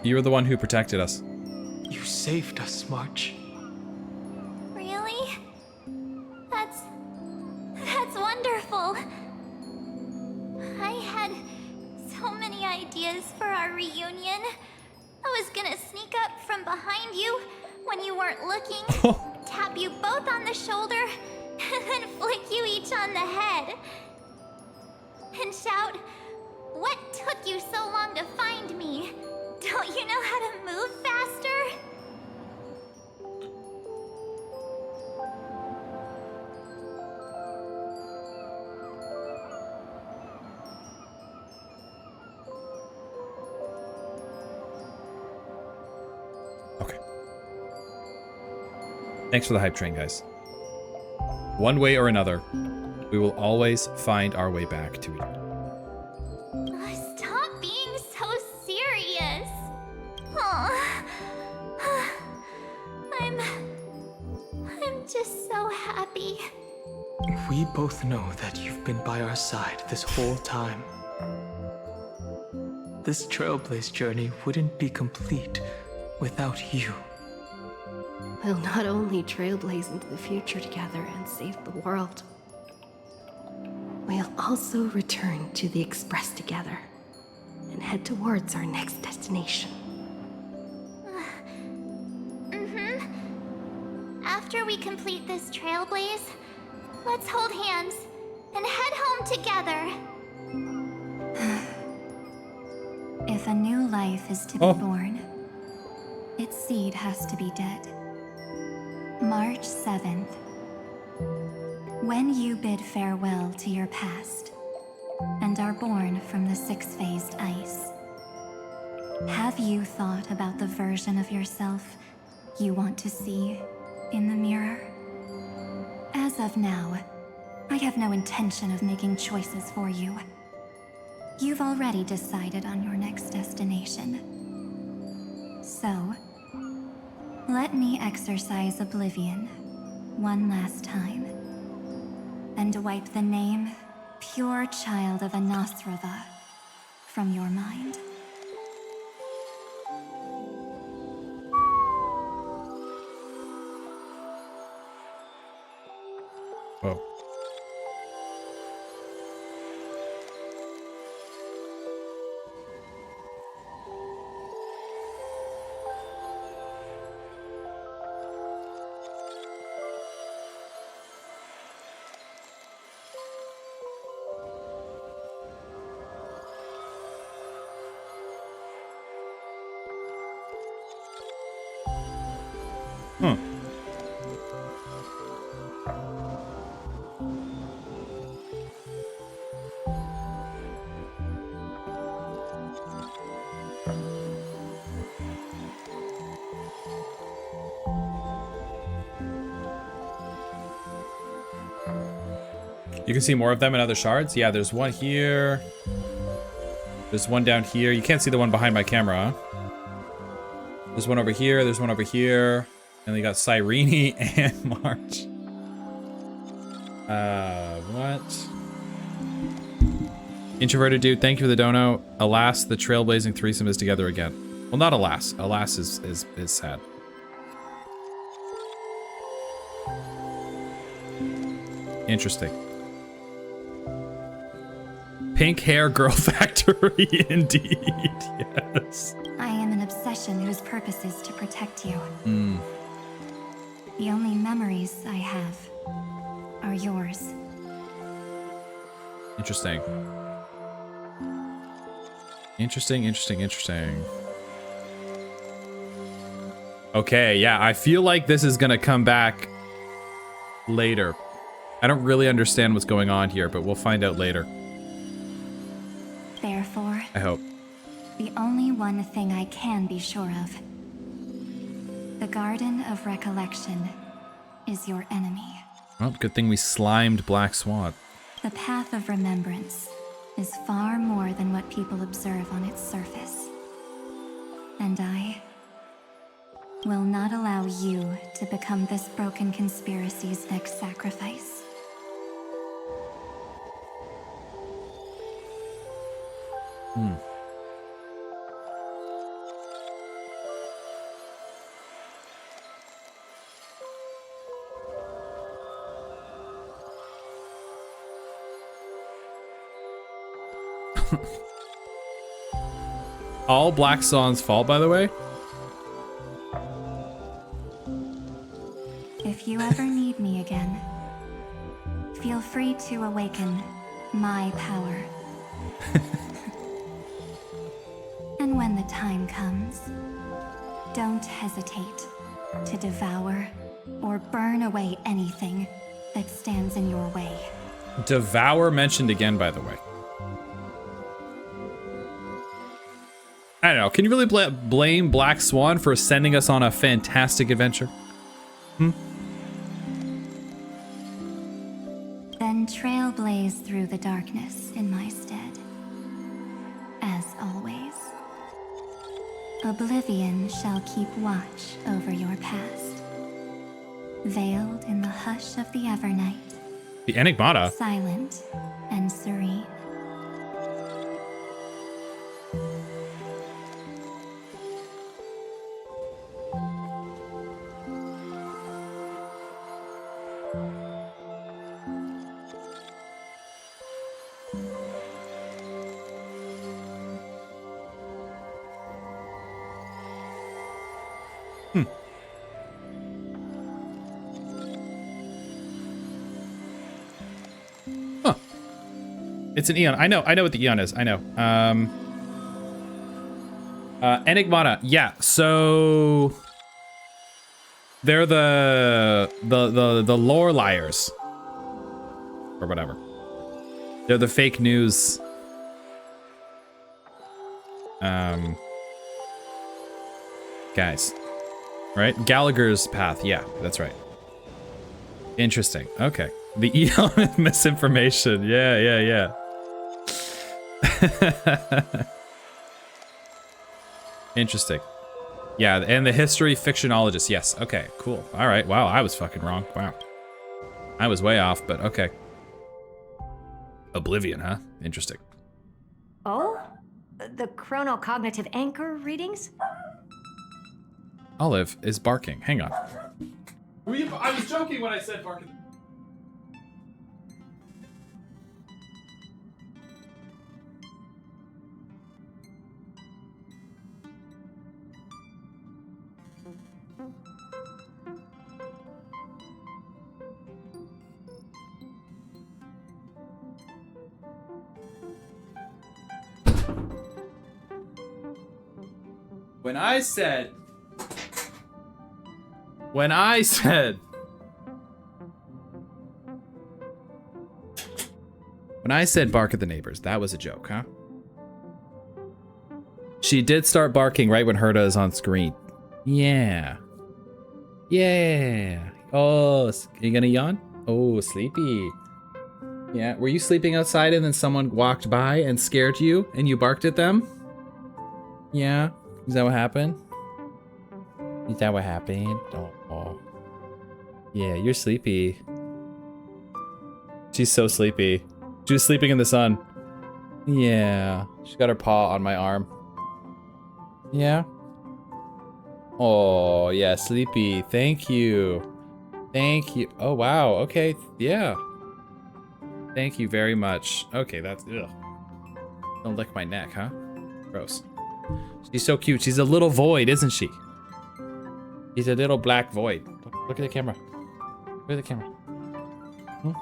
Speaker 1: You were the one who protected us.
Speaker 5: You saved us, March.
Speaker 11: Really? That's wonderful. I had so many ideas for our reunion. I was gonna sneak up from behind you when you weren't looking, tap you both on the shoulder, and then flick you each on the head. And shout, "What took you so long to find me? Don't you know how to move faster?"
Speaker 1: Thanks for the hype train, guys. One way or another, we will always find our way back to each other.
Speaker 11: Stop being so serious. Aw. I'm just so happy.
Speaker 5: We both know that you've been by our side this whole time. This Trailblaze journey wouldn't be complete without you.
Speaker 6: We'll not only trailblaze into the future together and save the world, we'll also return to the Express together and head towards our next destination.
Speaker 11: After we complete this trailblaze, let's hold hands and head home together.
Speaker 4: If a new life is to be born, its seed has to be dead. March 7th. When you bid farewell to your past and are born from the 6-phased ice, have you thought about the version of yourself you want to see in the mirror? As of now, I have no intention of making choices for you. You've already decided on your next destination. So, let me exercise oblivion one last time and wipe the name Pure Child of Anasrava from your mind.
Speaker 1: Whoa. Huh. You can see more of them in other shards. Yeah, there's one here. There's one down here. You can't see the one behind my camera. There's one over here. There's one over here. And they got Cyrene and March. What? Introverted dude, thank you for the dono. Alas, the trailblazing threesome is together again. Well, not alas. Alas is sad. Interesting. Pink hair girl factory, indeed. Yes.
Speaker 4: I am an obsession whose purpose is to protect you.
Speaker 1: Mm.
Speaker 4: The only memories I have are yours.
Speaker 1: Interesting. Interesting. Okay, yeah, I feel like this is gonna come back later. I don't really understand what's going on here, but we'll find out later.
Speaker 4: Therefore,
Speaker 1: I hope.
Speaker 4: the only one thing I can be sure of. The Garden of Recollection is your enemy.
Speaker 1: Well, good thing we slimed Black Swan.
Speaker 4: The path of remembrance is far more than what people observe on its surface. And I will not allow you to become this broken conspiracy's next sacrifice.
Speaker 1: Hmm. All Black Swan's fault, by the way?
Speaker 4: If you ever need me again, feel free to awaken my power. And when the time comes, don't hesitate to devour or burn away anything that stands in your way.
Speaker 1: Devour mentioned again, by the way. I don't know. Can you really blame Black Swan for sending us on a fantastic adventure?
Speaker 4: Then trailblaze through the darkness in my stead. As always, oblivion shall keep watch over your past, veiled in the hush of the Evernight.
Speaker 1: The Enigmata?
Speaker 4: Silent and serene.
Speaker 1: It's an Eon. I know what the Eon is. I know. Enigmata. Yeah. So they're the lore liars or whatever. They're the fake news. Guys, right? Gallagher's path. Yeah, that's right. Interesting. Okay. The Eon is misinformation. Yeah. Interesting. Yeah, and the history fictionologist. Yes. Okay, cool. All right. Wow, I was fucking wrong. Wow. I was way off, but okay. Oblivion, huh? Interesting.
Speaker 14: Oh? The chronocognitive anchor readings?
Speaker 1: Olive is barking. Hang on. I was joking when I said barking. When I said bark at the neighbors, that was a joke, huh? She did start barking right when Herta is on screen. Yeah. Oh, you gonna yawn? Oh, sleepy. Yeah, were you sleeping outside and then someone walked by and scared you and you barked at them? Yeah, is that what happened? Oh, Oh. Yeah, you're sleepy. She's so sleepy. She was sleeping in the sun. Yeah. She got her paw on my arm. Yeah. Oh, yeah, sleepy. Thank you. Thank you. Oh, wow. Okay. Yeah. Thank you very much. Okay, that's... Ugh. Don't lick my neck, huh? Gross. She's so cute. She's a little void, isn't she? She's a little black void. Look at the camera. Look at the camera. Hmm?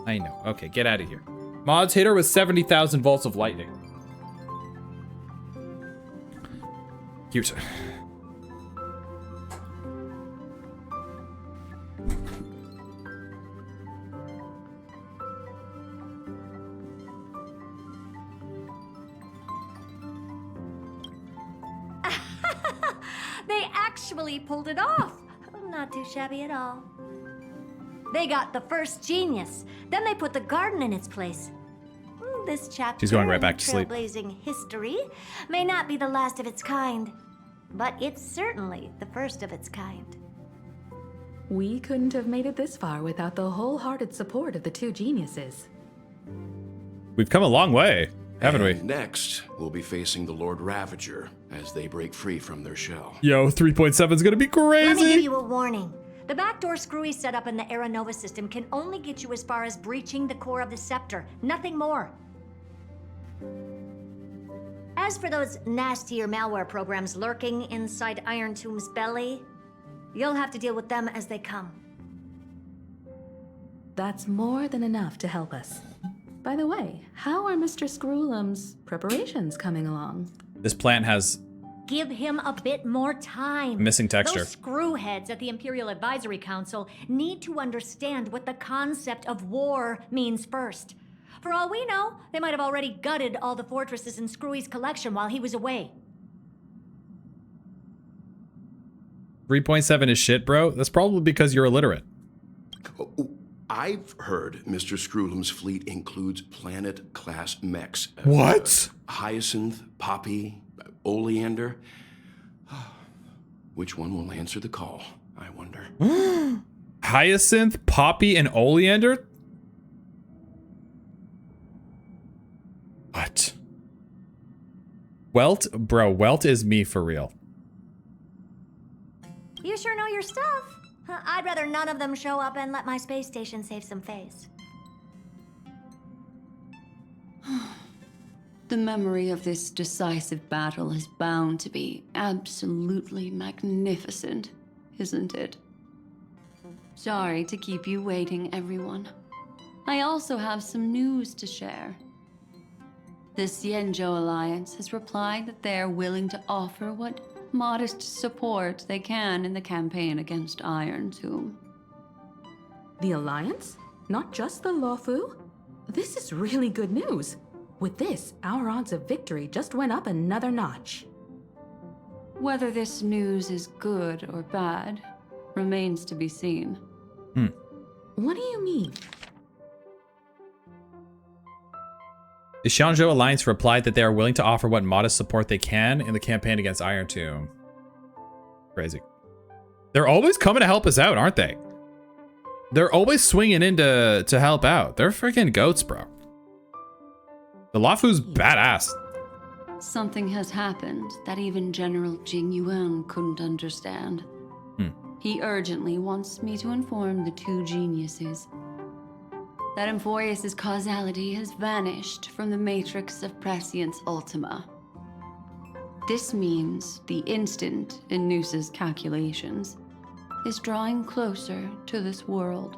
Speaker 1: I know. Okay, get out of here. Mods hit her with 70,000 volts of lightning. Cute.
Speaker 14: They actually pulled it off. Not too shabby at all. They got the first genius. Then they put the garden in its place. This chapter
Speaker 1: She's going right back to sleep.
Speaker 14: Trailblazing history may not be the last of its kind, but it's certainly the first of its kind.
Speaker 15: We couldn't have made it this far without the wholehearted support of the two geniuses.
Speaker 1: We've come a long way, haven't we?
Speaker 9: Next, we'll be facing the Lord Ravager as they break free from their shell.
Speaker 1: Yo, 3.7 is gonna be crazy.
Speaker 14: Let me give you a warning. The backdoor screwy setup in the Era Nova system can only get you as far as breaching the core of the scepter, nothing more. As for those nastier malware programs lurking inside Iron Tomb's belly, you'll have to deal with them as they come.
Speaker 15: That's more than enough to help us. By the way, how are Mr. Screwlum's preparations coming along?
Speaker 1: This plant has
Speaker 14: Give him a bit more time.
Speaker 1: missing texture.
Speaker 14: Those screwheads at the Imperial Advisory Council need to understand what the concept of war means first. For all we know, they might have already gutted all the fortresses in Screwy's collection while he was away.
Speaker 1: 3.7 is shit, bro. That's probably because you're illiterate.
Speaker 9: I've heard Mr. Screwlum's fleet includes planet-class mechs.
Speaker 1: What?
Speaker 9: Hyacinth, Poppy, Oleander. Which one will answer the call, I wonder?
Speaker 1: Hyacinth, Poppy, and Oleander? What? Welt? Bro, Welt is me for real.
Speaker 14: You sure know your stuff. I'd rather none of them show up and let my space station save some face.
Speaker 2: The memory of this decisive battle is bound to be absolutely magnificent, isn't it? Sorry to keep you waiting, everyone. I also have some news to share. The Xianzhou Alliance has replied that they are willing to offer what modest support they can in the campaign against Iron Tomb.
Speaker 15: The Alliance? Not just the Luofu? This is really good news. With this, our odds of victory just went up another notch.
Speaker 2: Whether this news is good or bad remains to be seen.
Speaker 15: What do you mean?
Speaker 1: The Xianzhou Alliance replied that they are willing to offer what modest support they can in the campaign against Iron Tomb. Crazy. They're always coming to help us out, aren't they? They're always swinging in to help out. They're freaking goats, bro. The Luofu's badass.
Speaker 2: Something has happened that even General Jing Yuan couldn't understand. He urgently wants me to inform the two geniuses that Emphoreus' causality has vanished from the matrix of Prescience Ultima. This means the instant in Noose's calculations is drawing closer to this world.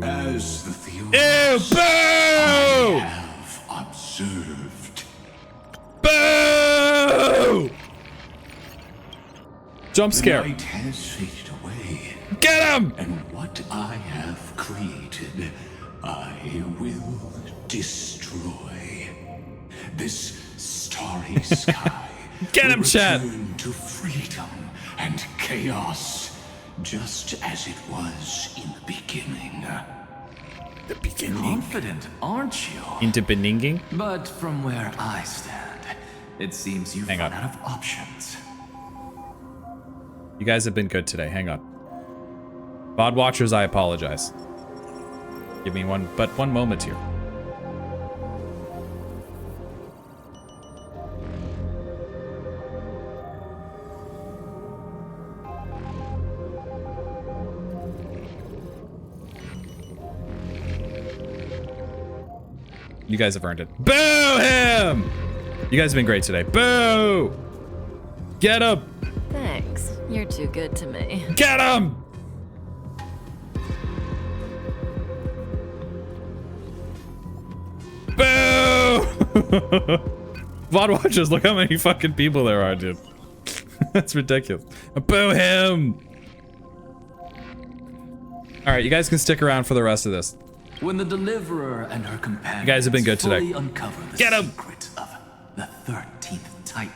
Speaker 9: As the theory
Speaker 1: Boo!
Speaker 9: have observed.
Speaker 1: Boo! Jump scare.
Speaker 9: The light has faded away.
Speaker 1: Get him!
Speaker 9: And what I have created, I will destroy. This starry sky
Speaker 1: Get him,
Speaker 9: will
Speaker 1: Chad!
Speaker 9: return to freedom and chaos, just as it was in the beginning.
Speaker 1: The beginning.
Speaker 10: Confident, aren't you?
Speaker 1: Into beninging?
Speaker 10: But from where I stand, It seems you've run out of options.
Speaker 1: You guys have been good today. Hang on. VOD watchers, I apologize. Give me one moment here. You guys have earned it. Boo him! You guys have been great today. Boo! Get him!
Speaker 13: Thanks. You're too good to me.
Speaker 1: Get him! Boo! VOD watchers, look how many fucking people there are, dude. That's ridiculous. Boo him! Alright, you guys can stick around for the rest of this.
Speaker 10: When the Deliverer and her companions
Speaker 1: You guys have been good today.
Speaker 10: fully uncover the
Speaker 1: Get him!
Speaker 10: secret of the 13th Titan,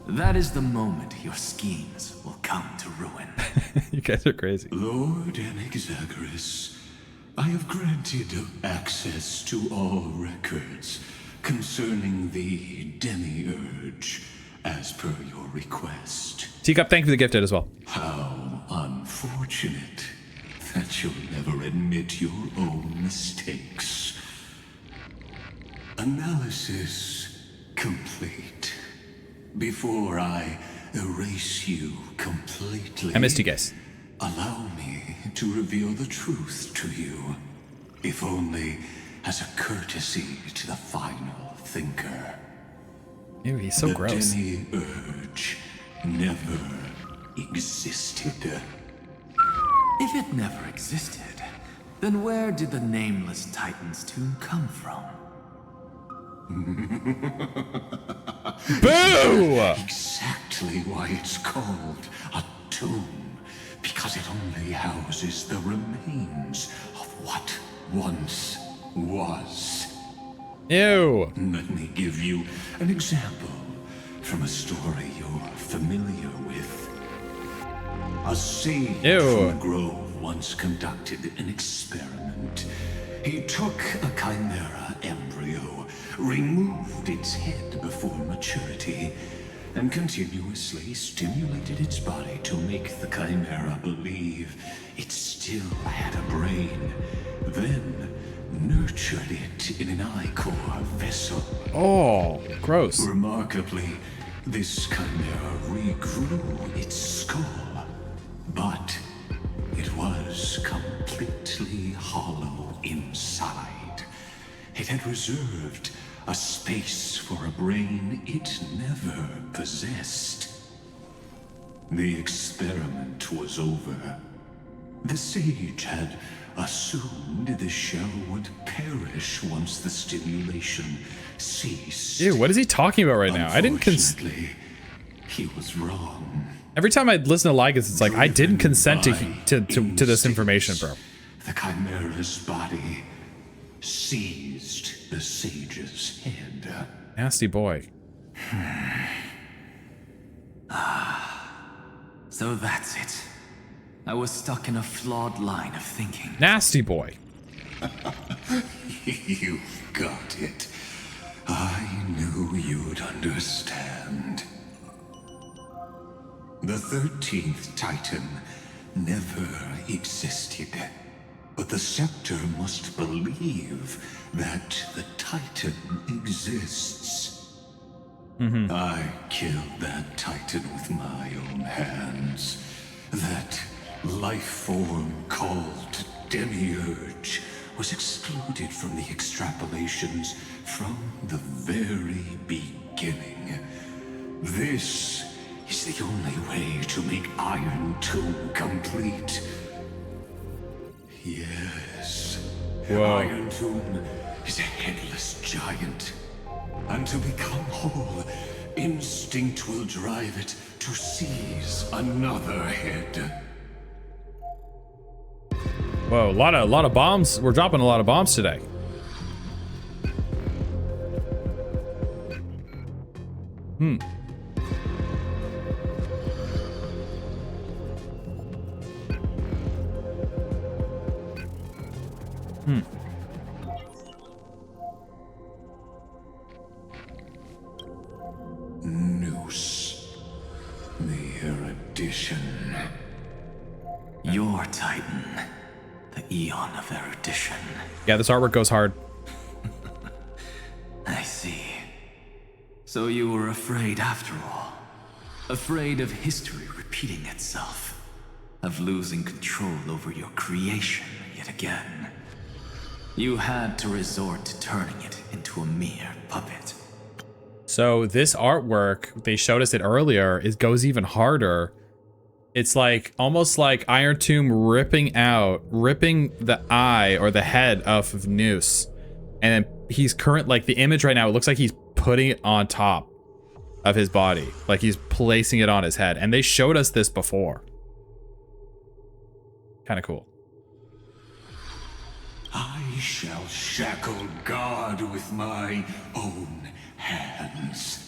Speaker 10: that is the moment your schemes will come to ruin.
Speaker 1: You guys are crazy.
Speaker 9: Lord Anexagorus, I have granted access to all records concerning the Demiurge, as per your request.
Speaker 1: Teacup, thank you for the gifted as well.
Speaker 9: How unfortunate that you'll never admit your own mistakes. Analysis complete. Before I erase you completely,
Speaker 1: I missed you guys.
Speaker 9: allow me to reveal the truth to you, if only as a courtesy to the final thinker.
Speaker 1: Ew, he's so gross.
Speaker 9: The Demiurge never existed.
Speaker 10: If it never existed, then where did the nameless Titan's tomb come from?
Speaker 1: Boo!
Speaker 9: Exactly why it's called a tomb, because it only houses the remains of what once was.
Speaker 1: Ew.
Speaker 9: Let me give you an example from a story you're familiar with. A sage from the grove once conducted an experiment. He took a chimera embryo, removed its head before maturity, and continuously stimulated its body to make the chimera believe it still had a brain. Then nurtured it in an ichor vessel.
Speaker 1: Oh, gross.
Speaker 9: Remarkably, this chimera regrew its skull, but it was completely hollow inside. It had reserved a space for a brain it never possessed. The experiment was over. The sage had assumed the shell would perish once the stimulation ceased.
Speaker 1: Ew, what is he talking about right now? I didn't
Speaker 9: He was wrong.
Speaker 1: Every time I listen to Lygus, it's like, I didn't consent to this information, bro.
Speaker 9: The chimera's body seized the sage's head.
Speaker 1: Nasty boy.
Speaker 10: So that's it. I was stuck in a flawed line of thinking.
Speaker 1: Nasty boy.
Speaker 9: You got it. I knew you'd understand. The 13th Titan never existed. But the Scepter must believe that the Titan exists. I killed that Titan with my own hands. That life form called Demiurge was excluded from the extrapolations from the very beginning. This is the only way to make Iron Tomb complete. Yes.
Speaker 1: Whoa.
Speaker 9: Iron Tomb is a headless giant. And to become whole, instinct will drive it to seize another head.
Speaker 1: Whoa, a lot of bombs. We're dropping a lot of bombs today.
Speaker 10: Your Titan, the Eon of Erudition.
Speaker 1: Yeah, this artwork goes hard.
Speaker 10: I see. So you were afraid after all. Afraid of history repeating itself. Of losing control over your creation yet again. You had to resort to turning it into a mere puppet.
Speaker 1: So this artwork, they showed us it earlier, it goes even harder. It's like almost like Iron Tomb ripping the eye or the head off of Noose. And then he's like the image right now, it looks like he's putting it on top of his body. Like he's placing it on his head. And they showed us this before. Kind of cool.
Speaker 9: I shall shackle God with my own hands.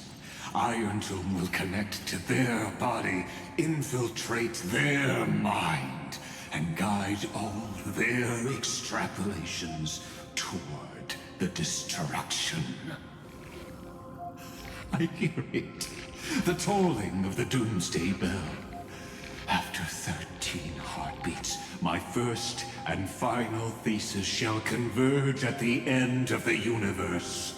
Speaker 9: Iron Tomb will connect to their body, infiltrate their mind, and guide all their extrapolations toward the destruction. I hear it, the tolling of the doomsday bell. After 13 heartbeats, my first and final thesis shall converge at the end of the universe.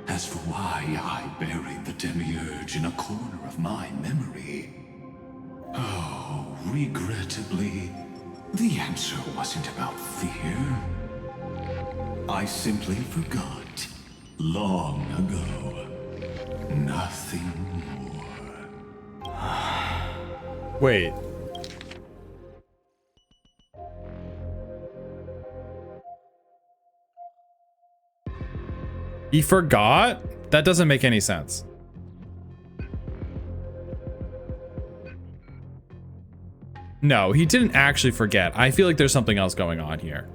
Speaker 9: As for why I buried the Demiurge in a corner of my memory, oh, regrettably, the answer wasn't about fear. I simply forgot, long ago. Nothing more.
Speaker 1: Wait. He forgot? That doesn't make any sense. No, he didn't actually forget. I feel like there's something else going on here.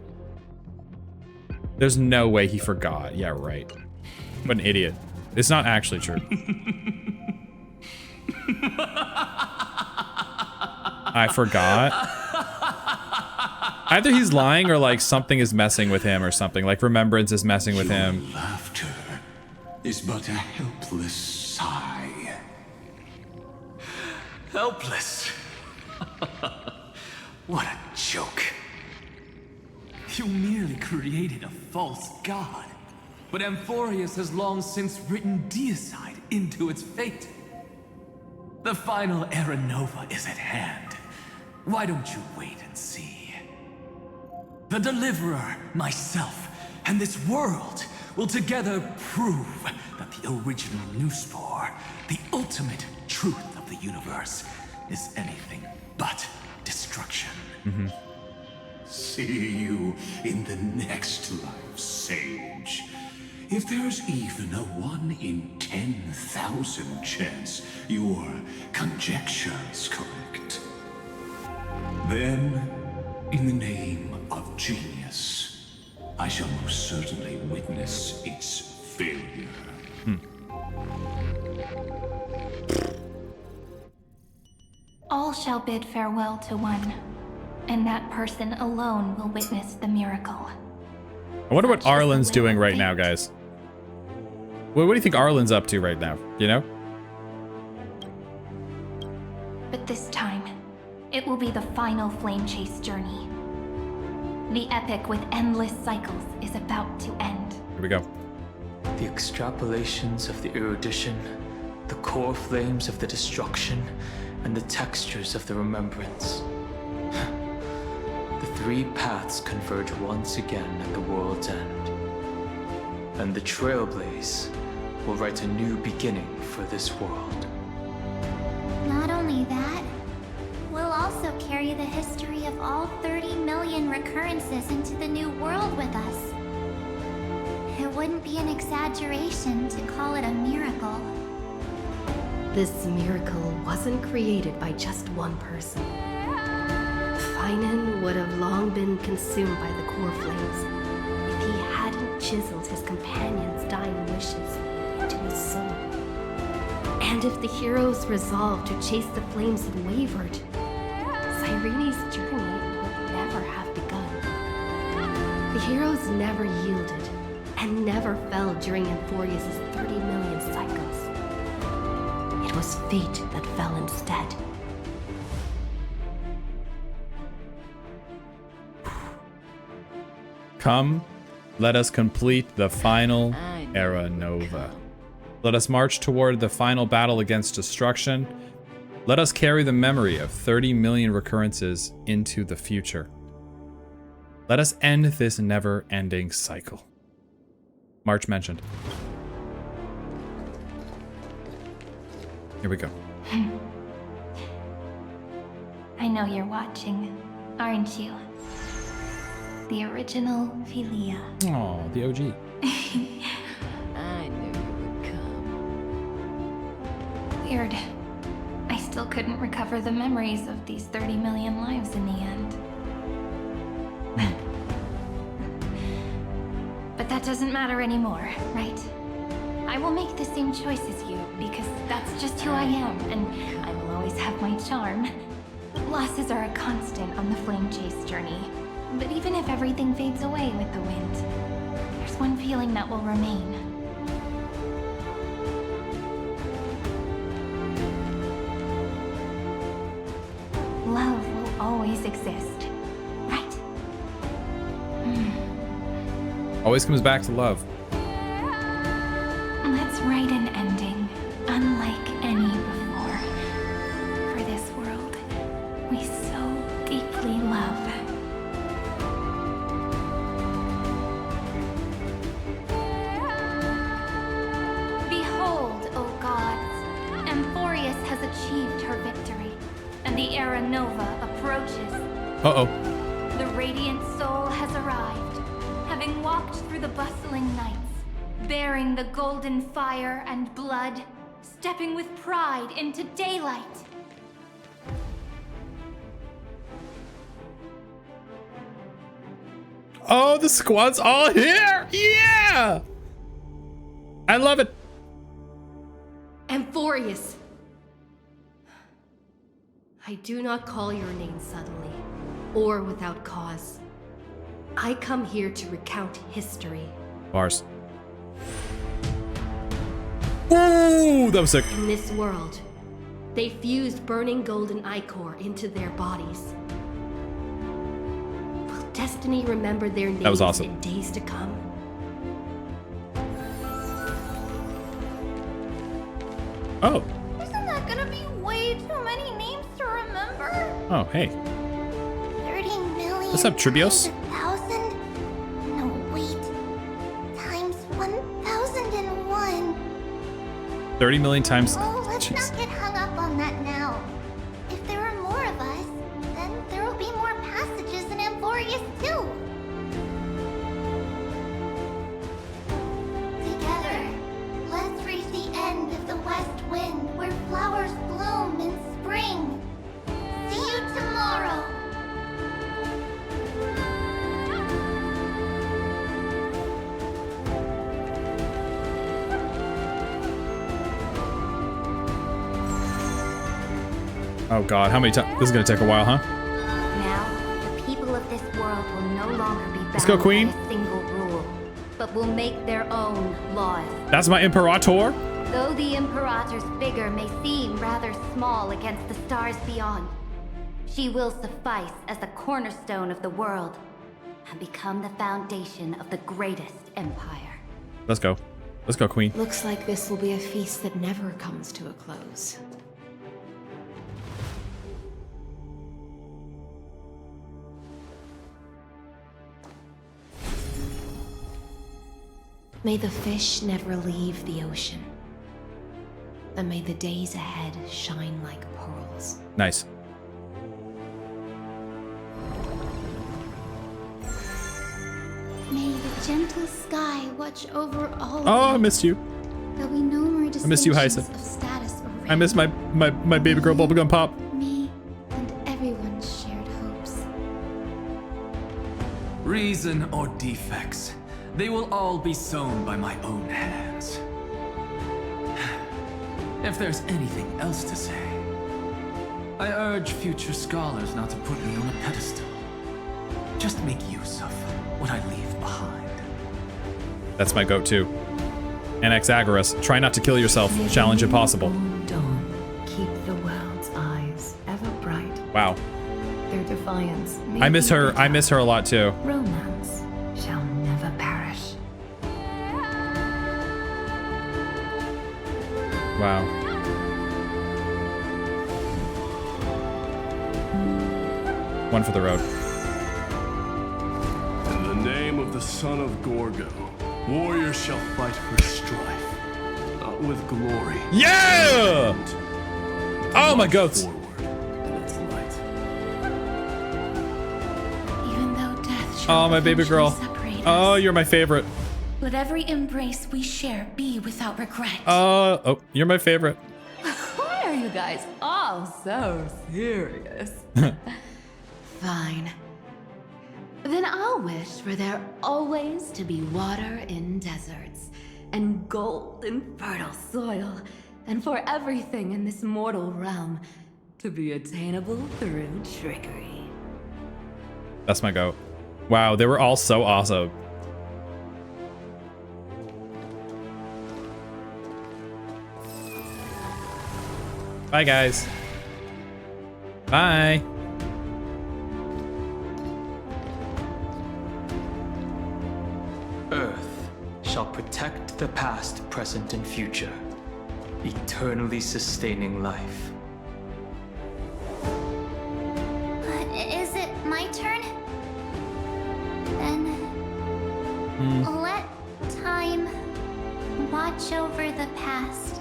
Speaker 1: There's no way he forgot. Yeah, right. What an idiot. It's not actually true. I forgot. Either he's lying or like something is messing with him or something. Like remembrance is messing with him.
Speaker 9: Your laughter is but a helpless sigh.
Speaker 10: Helpless? What a joke. You merely created a false god. But Amphorius has long since written deicide into its fate. The final Era Nova is at hand. Why don't you wait and see? The Deliverer, myself, and this world will together prove that the original Newspore, the ultimate truth of the universe, is anything but destruction.
Speaker 1: Mm-hmm.
Speaker 9: See you in the next life, Sage. If there's even a 1 in 10,000 chance your conjecture is correct, then, in the name of genius, I shall most certainly witness its failure.
Speaker 8: All shall bid farewell to one, and that person alone will witness the miracle.
Speaker 1: I wonder what Arlen's doing right now, guys. What do you think Arlen's up to right now? You know?
Speaker 8: But this time, it will be the final flame chase journey. The epic with endless cycles is about to end.
Speaker 1: Here we go.
Speaker 5: The extrapolations of the erudition, the core flames of the destruction, and the textures of the remembrance. The three paths converge once again at the world's end. And the Trailblaze will write a new beginning for this world.
Speaker 11: Not only that, we'll also carry the history of all 30 million recurrences into the new world with us. It wouldn't be an exaggeration to call it a miracle.
Speaker 16: This miracle wasn't created by just one person. Finan would have long been consumed by the core flames if he hadn't chiseled his companion's dying wishes into his soul. And if the heroes' resolve to chase the flames had wavered, Cyrene's journey would never have begun. The heroes never yielded and never fell during Amphorius' 30 million cycles. It was fate that fell instead.
Speaker 1: Come, let us complete the final Era Nova. Let us march toward the final battle against destruction. Let us carry the memory of 30 million recurrences into the future. Let us end this never-ending cycle. March mentioned. Here we go.
Speaker 8: I know you're watching, aren't you? The original Philia.
Speaker 1: Oh, the OG.
Speaker 13: I knew you would come.
Speaker 8: Weird. I still couldn't recover the memories of these 30 million lives in the end. But that doesn't matter anymore, right? I will make the same choice as you, because that's just who I am, and I will always have my charm. Losses are a constant on the flame chase journey, but even if everything fades away with the wind, there's one feeling that will remain. Love will always exist, right?
Speaker 1: Always comes back to love.
Speaker 8: Let's write an ending, unlike any before. For this world, we so deeply love. Behold, O gods, Amphorius has achieved her victory, and the Era Nova approaches.
Speaker 1: Uh-oh.
Speaker 8: The radiant soul has arrived, having walked through the bustling nights, bearing the golden fire and blood, stepping with pride into daylight.
Speaker 1: Oh, the squad's all here! Yeah! I love it.
Speaker 6: Amphorius! I do not call your name suddenly, or without cause. I come here to recount history.
Speaker 1: Bars. Ooh, that was sick.
Speaker 6: In this world, they fused burning golden ichor into their bodies. Will destiny remember their names
Speaker 1: That was awesome.
Speaker 6: in days to come?
Speaker 1: Oh.
Speaker 8: Isn't that gonna be way too many names to remember?
Speaker 1: Oh, hey.
Speaker 11: 30 million.
Speaker 1: What's up, Tribios?
Speaker 11: 1,000? No, wait. Times 1,001.
Speaker 1: 30 million times.
Speaker 11: Oh, let's
Speaker 1: Jeez.
Speaker 11: not get hung up on that now. If there are more of us, then there will be more passages in Amphorius too. Together, let's reach the end of the west wind where flowers bloom in spring. See you tomorrow.
Speaker 1: Oh god, how many times? This is gonna take a while, huh?
Speaker 12: Now, the people of this world will no longer be bound
Speaker 1: Let's go, Queen.
Speaker 12: by a single rule, but will make their own laws.
Speaker 1: That's my Imperator.
Speaker 12: Though the Imperator's figure may seem rather small against the stars beyond, she will suffice as the cornerstone of the world and become the foundation of the greatest empire.
Speaker 1: Let's go. Let's go, Queen.
Speaker 16: Looks like this will be a feast that never comes to a close. May the fish never leave the ocean. And may the days ahead shine like pearls.
Speaker 1: Nice.
Speaker 11: May the gentle sky watch over all.
Speaker 1: Oh, I missed you.
Speaker 11: There'll be no more
Speaker 1: I missed you,
Speaker 11: distinctions
Speaker 1: Hyacinth.
Speaker 11: of status or rank.
Speaker 1: I miss my baby girl bubblegum pop.
Speaker 11: Me and everyone's shared hopes.
Speaker 10: Reason or defects, they will all be sown by my own hands. If there's anything else to say, I urge future scholars not to put me on a pedestal. Just make use of what I leave behind.
Speaker 1: That's my go-to. Anaxagoras, try not to kill yourself. Challenge impossible.
Speaker 16: Dawn, keep the world's eyes ever bright.
Speaker 1: Wow.
Speaker 16: Their defiance.
Speaker 1: I miss her. I miss her a lot too.
Speaker 16: Romance shall
Speaker 1: Wow. One for the road.
Speaker 17: In the name of the son of Gorgo, warriors shall fight for strife, not with glory.
Speaker 1: Yeah! Oh my goats.
Speaker 8: Even though death shall
Speaker 1: Oh, my baby girl.
Speaker 8: separate us,
Speaker 1: Oh, you're my favorite.
Speaker 8: let every embrace we share be without regret.
Speaker 1: Oh, you're my favorite.
Speaker 7: Why are you guys all so serious? Fine. Then I'll wish for there always to be water in deserts, and gold in fertile soil, and for everything in this mortal realm to be attainable through trickery.
Speaker 1: That's my goat. Wow, they were all so awesome. Bye, guys. Bye.
Speaker 5: Earth shall protect the past, present, and future, eternally sustaining life.
Speaker 4: Is it my turn? Then let time watch over the past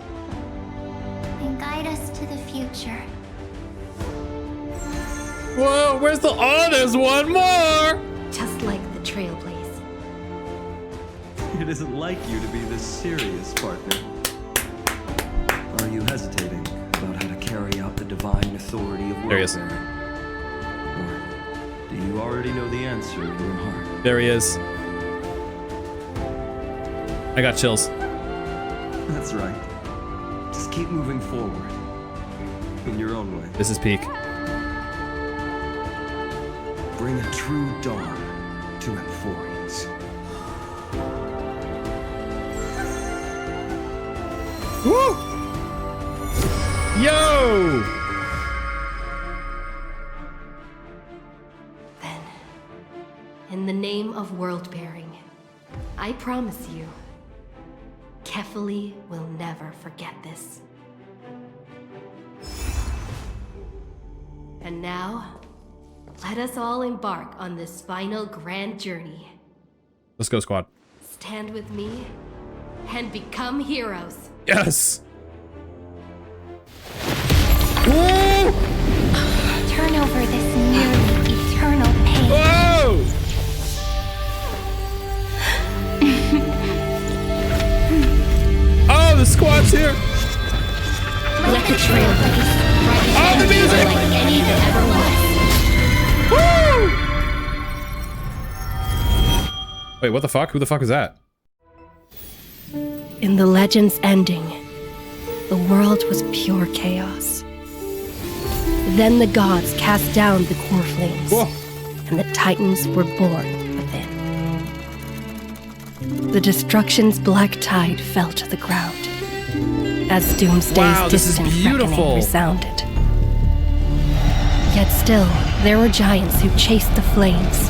Speaker 4: and guide us to the future.
Speaker 1: Whoa, where's the... Oh, there's one more!
Speaker 16: Just like the Trailblaze.
Speaker 18: It isn't like you to be this serious, partner. Are you hesitating about how to carry out the divine authority of
Speaker 1: There he is.
Speaker 18: warfare? Or do you already know the answer in your heart?
Speaker 1: There he is. I got chills.
Speaker 18: That's right. Just keep moving forward. In your own way.
Speaker 1: This is peak.
Speaker 18: Bring a true dawn to Amphorians.
Speaker 1: Woo! Yo!
Speaker 16: Then, in the name of world-bearing, I promise you, Kefali will never forget this. And now, let us all embark on this final grand journey.
Speaker 1: Let's go, squad.
Speaker 16: Stand with me and become heroes.
Speaker 1: Yes!
Speaker 11: Turn over this nearly eternal pain.
Speaker 1: Whoa! Oh, the squad's here!
Speaker 16: Let the Trailblaze
Speaker 1: Oh, the music!
Speaker 16: like any that ever was.
Speaker 1: Wait, what the fuck? Who the fuck is that?
Speaker 16: In the legend's ending, the world was pure chaos. Then the gods cast down the core flames, and the titans were born within. The destruction's black tide fell to the ground, as Doomsday's distant reckoning resounded. Yet still, there were giants who chased the flames,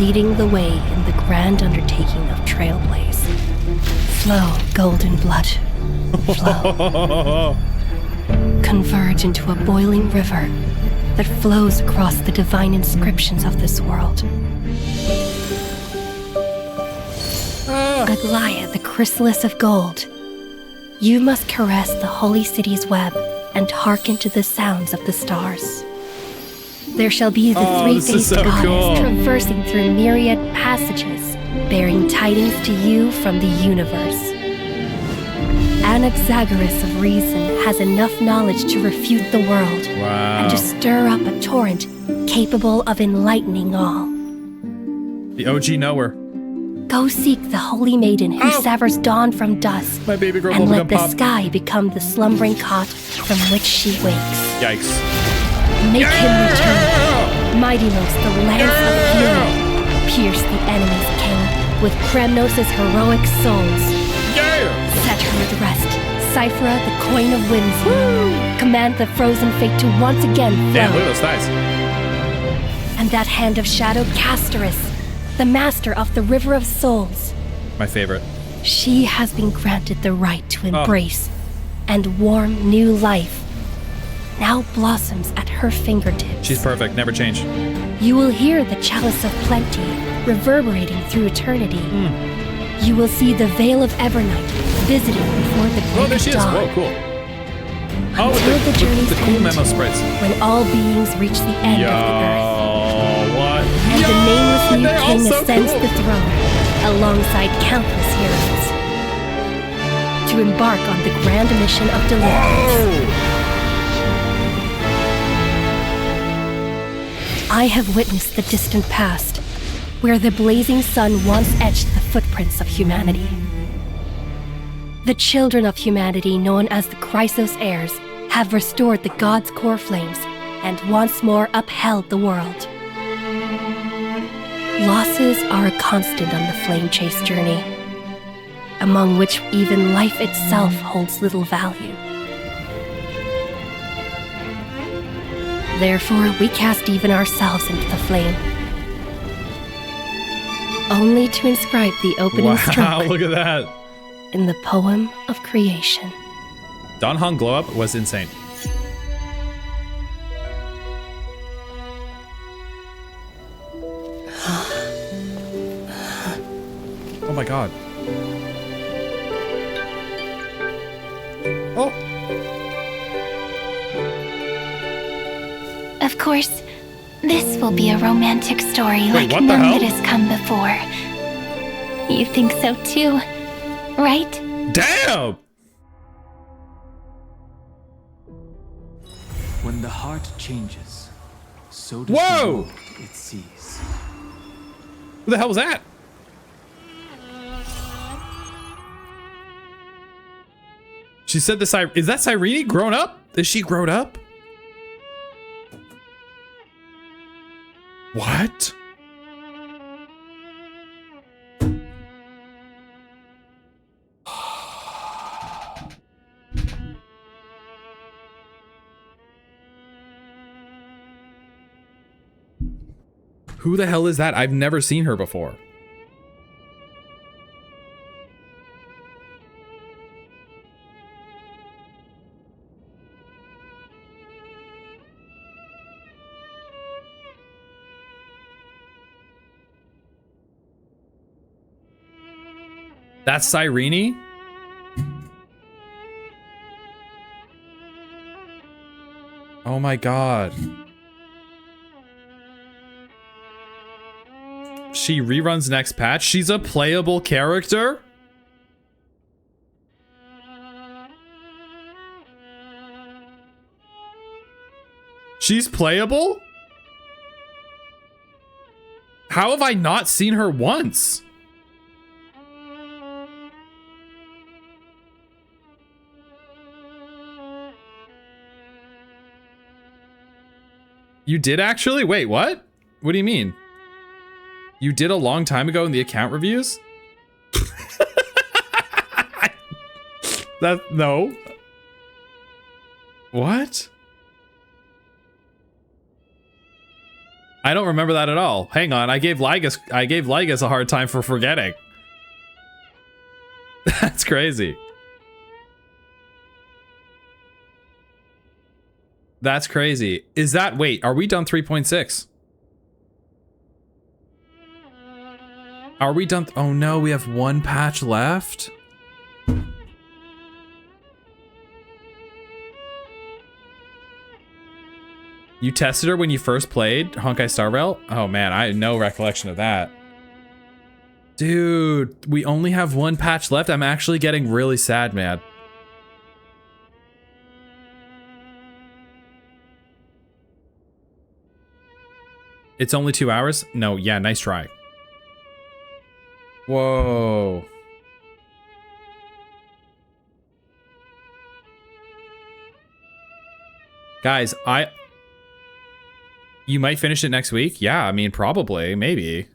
Speaker 16: leading the way in the grand undertaking of Trailblaze. Flow, golden blood. Flow. Converge into a boiling river that flows across the divine inscriptions of this world. Aglaia, the chrysalis of gold. You must caress the holy city's web and hearken to the sounds of the stars. There shall be the three-faced goddess traversing through myriad passages, bearing tidings to you from the universe. Anaxagoras of reason has enough knowledge to refute the world and to stir up a torrent capable of enlightening all.
Speaker 1: The OG knower.
Speaker 16: Go seek the holy maiden who severs dawn from dusk,
Speaker 1: My baby girl
Speaker 16: and let
Speaker 1: bubblegum
Speaker 16: the
Speaker 1: pop.
Speaker 16: sky become the slumbering cot from which she wakes.
Speaker 1: Yikes.
Speaker 16: Make him return. Mightymost, the lance of fury, pierce the enemy's king with Kremnos' heroic souls. Set her at rest. Cyphera, the coin of whimsy. Command the frozen fate to once again flow.
Speaker 1: Damn, look at those thighs.
Speaker 16: And that hand of shadow, Castoris, the master of the River of Souls.
Speaker 1: My favorite.
Speaker 16: She has been granted the right to embrace and warm new life now blossoms at her fingertips.
Speaker 1: She's perfect, never change.
Speaker 16: You will hear the chalice of plenty reverberating through eternity. You will see the veil of Evernight visiting before the break
Speaker 1: there she
Speaker 16: of
Speaker 1: is.
Speaker 16: dawn.
Speaker 1: Whoa, cool.
Speaker 16: Until the journey's
Speaker 1: the cool
Speaker 16: end,
Speaker 1: memo sprites.
Speaker 16: when all beings reach the end of the earth.
Speaker 1: What?
Speaker 16: And the nameless new
Speaker 1: they're all
Speaker 16: king
Speaker 1: so
Speaker 16: ascends
Speaker 1: cool.
Speaker 16: the throne alongside countless heroes to embark on the grand mission of deliverance. I have witnessed the distant past, where the blazing sun once etched the footprints of humanity. The children of humanity, known as the Chrysos heirs, have restored the gods' core flames and once more upheld the world. Losses are a constant on the flame chase journey, among which even life itself holds little value. Therefore, we cast even ourselves into the flame, only to inscribe the opening stroke
Speaker 1: Look at that.
Speaker 16: in the poem of creation.
Speaker 1: Don Hong glow up was insane. Oh my god. Oh.
Speaker 8: Of course, this will be a romantic story
Speaker 1: Wait,
Speaker 8: like
Speaker 1: what the
Speaker 8: none
Speaker 1: hell?
Speaker 8: that has come before. You think so too, right?
Speaker 1: Damn!
Speaker 5: When the heart changes, so does
Speaker 1: Whoa!
Speaker 5: the world it sees.
Speaker 1: Who the hell was that? She said this. Is that Cyrene grown up? Is she grown up? What? Who the hell is that? I've never seen her before. That's Cyrene? Oh my god. She reruns next patch? She's a playable character? She's playable? How have I not seen her once? You did actually? Wait, what? What do you mean? You did a long time ago in the account reviews? No. What? I don't remember that at all. Hang on, I gave Lygus a hard time for forgetting. That's crazy. That's crazy. Is that, wait, are we done 3.6? Are we done? Oh no, we have one patch left. You tested her when you first played Honkai Star Rail? Oh man, I had no recollection of that. Dude, we only have one patch left. I'm actually getting really sad, man. It's only 2 hours? No, yeah, nice try. Whoa. Guys, you might finish it next week? Yeah, I mean, probably, maybe.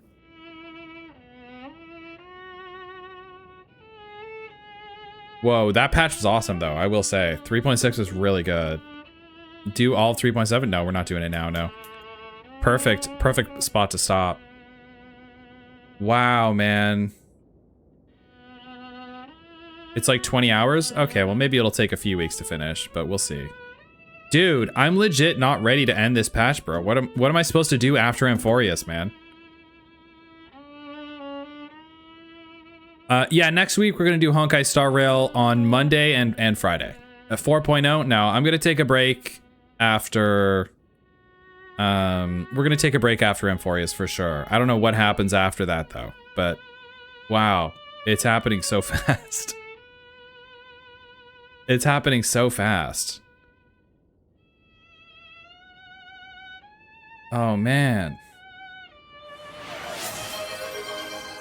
Speaker 1: Whoa, that patch was awesome, though, I will say. 3.6 was really good. Do all 3.7? No, we're not doing it now, no. Perfect spot to stop. Wow, man. It's like 20 hours? Okay, well maybe it'll take a few weeks to finish, but we'll see. Dude, I'm legit not ready to end this patch, bro. What am I supposed to do after Amphorius, man? Yeah, next week we're gonna do Honkai Star Rail on Monday and Friday. 4.0, no, I'm gonna take a break after... we're gonna take a break after Amphorius for sure. I don't know what happens after that though, but wow, it's happening so fast. It's happening so fast. Oh man.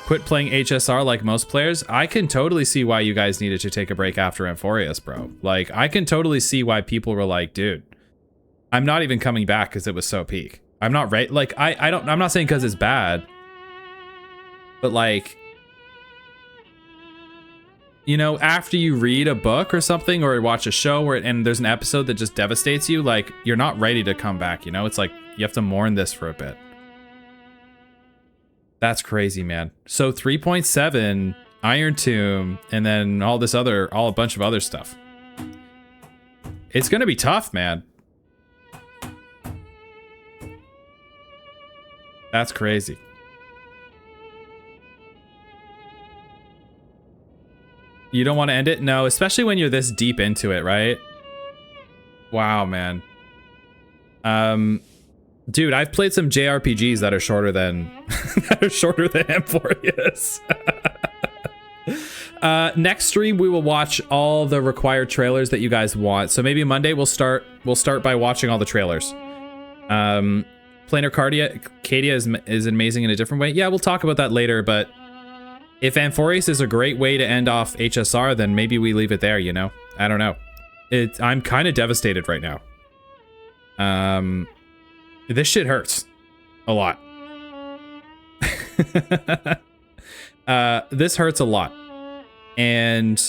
Speaker 1: Quit playing HSR like most players? I can totally see why you guys needed to take a break after Amphorius, bro. Like, I can totally see why people were like, dude, I'm not even coming back because it was so peak. I'm not right. Like, I'm not saying because it's bad, but like, you know, after you read a book or something or watch a show where and there's an episode that just devastates you, like, you're not ready to come back, you know? It's like, you have to mourn this for a bit. That's crazy, man. So 3.7, Iron Tomb, and then all a bunch of other stuff. It's gonna be tough, man. That's crazy. You don't want to end it? No, especially when you're this deep into it, right? Wow, man. Dude, I've played some JRPGs that are shorter than Amphorius. Next stream we will watch all the required trailers that you guys want. So maybe Monday we'll start by watching all the trailers. Planar Cadia is amazing in a different way. Yeah, we'll talk about that later, but if Amphorius is a great way to end off HSR, then maybe we leave it there, you know? I don't know. I'm kind of devastated right now. This shit hurts a lot. This hurts a lot. And,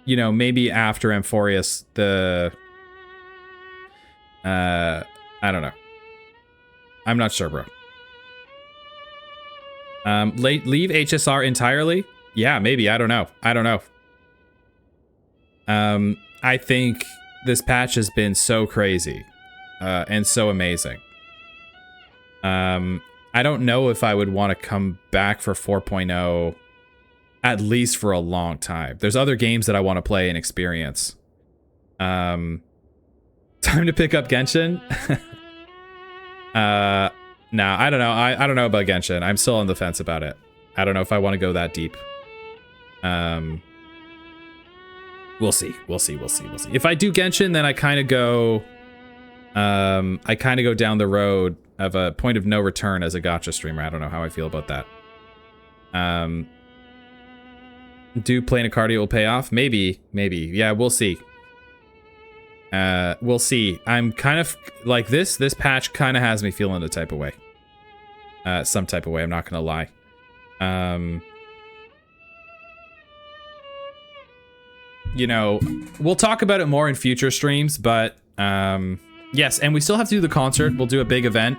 Speaker 1: you know, maybe after Amphorius, I don't know. I'm not sure, bro. Leave HSR entirely? Yeah, maybe. I don't know. I think this patch has been so crazy. And so amazing. I don't know if I would want to come back for 4.0 at least for a long time. There's other games that I want to play and experience. Time to pick up Genshin? Nah, I don't know. I don't know about Genshin. I'm still on the fence about it. I don't know if I want to go that deep. We'll see. If I do Genshin, then I kind of go down the road of a point of no return as a gacha streamer. I don't know how I feel about that. Do playing a cardio will pay off? Maybe. Yeah, we'll see. We'll see. I'm kind of like this patch kind of has me feeling a type of way. Some type of way, I'm not gonna lie. You know, we'll talk about it more in future streams, but yes, and we still have to do the concert. We'll do a big event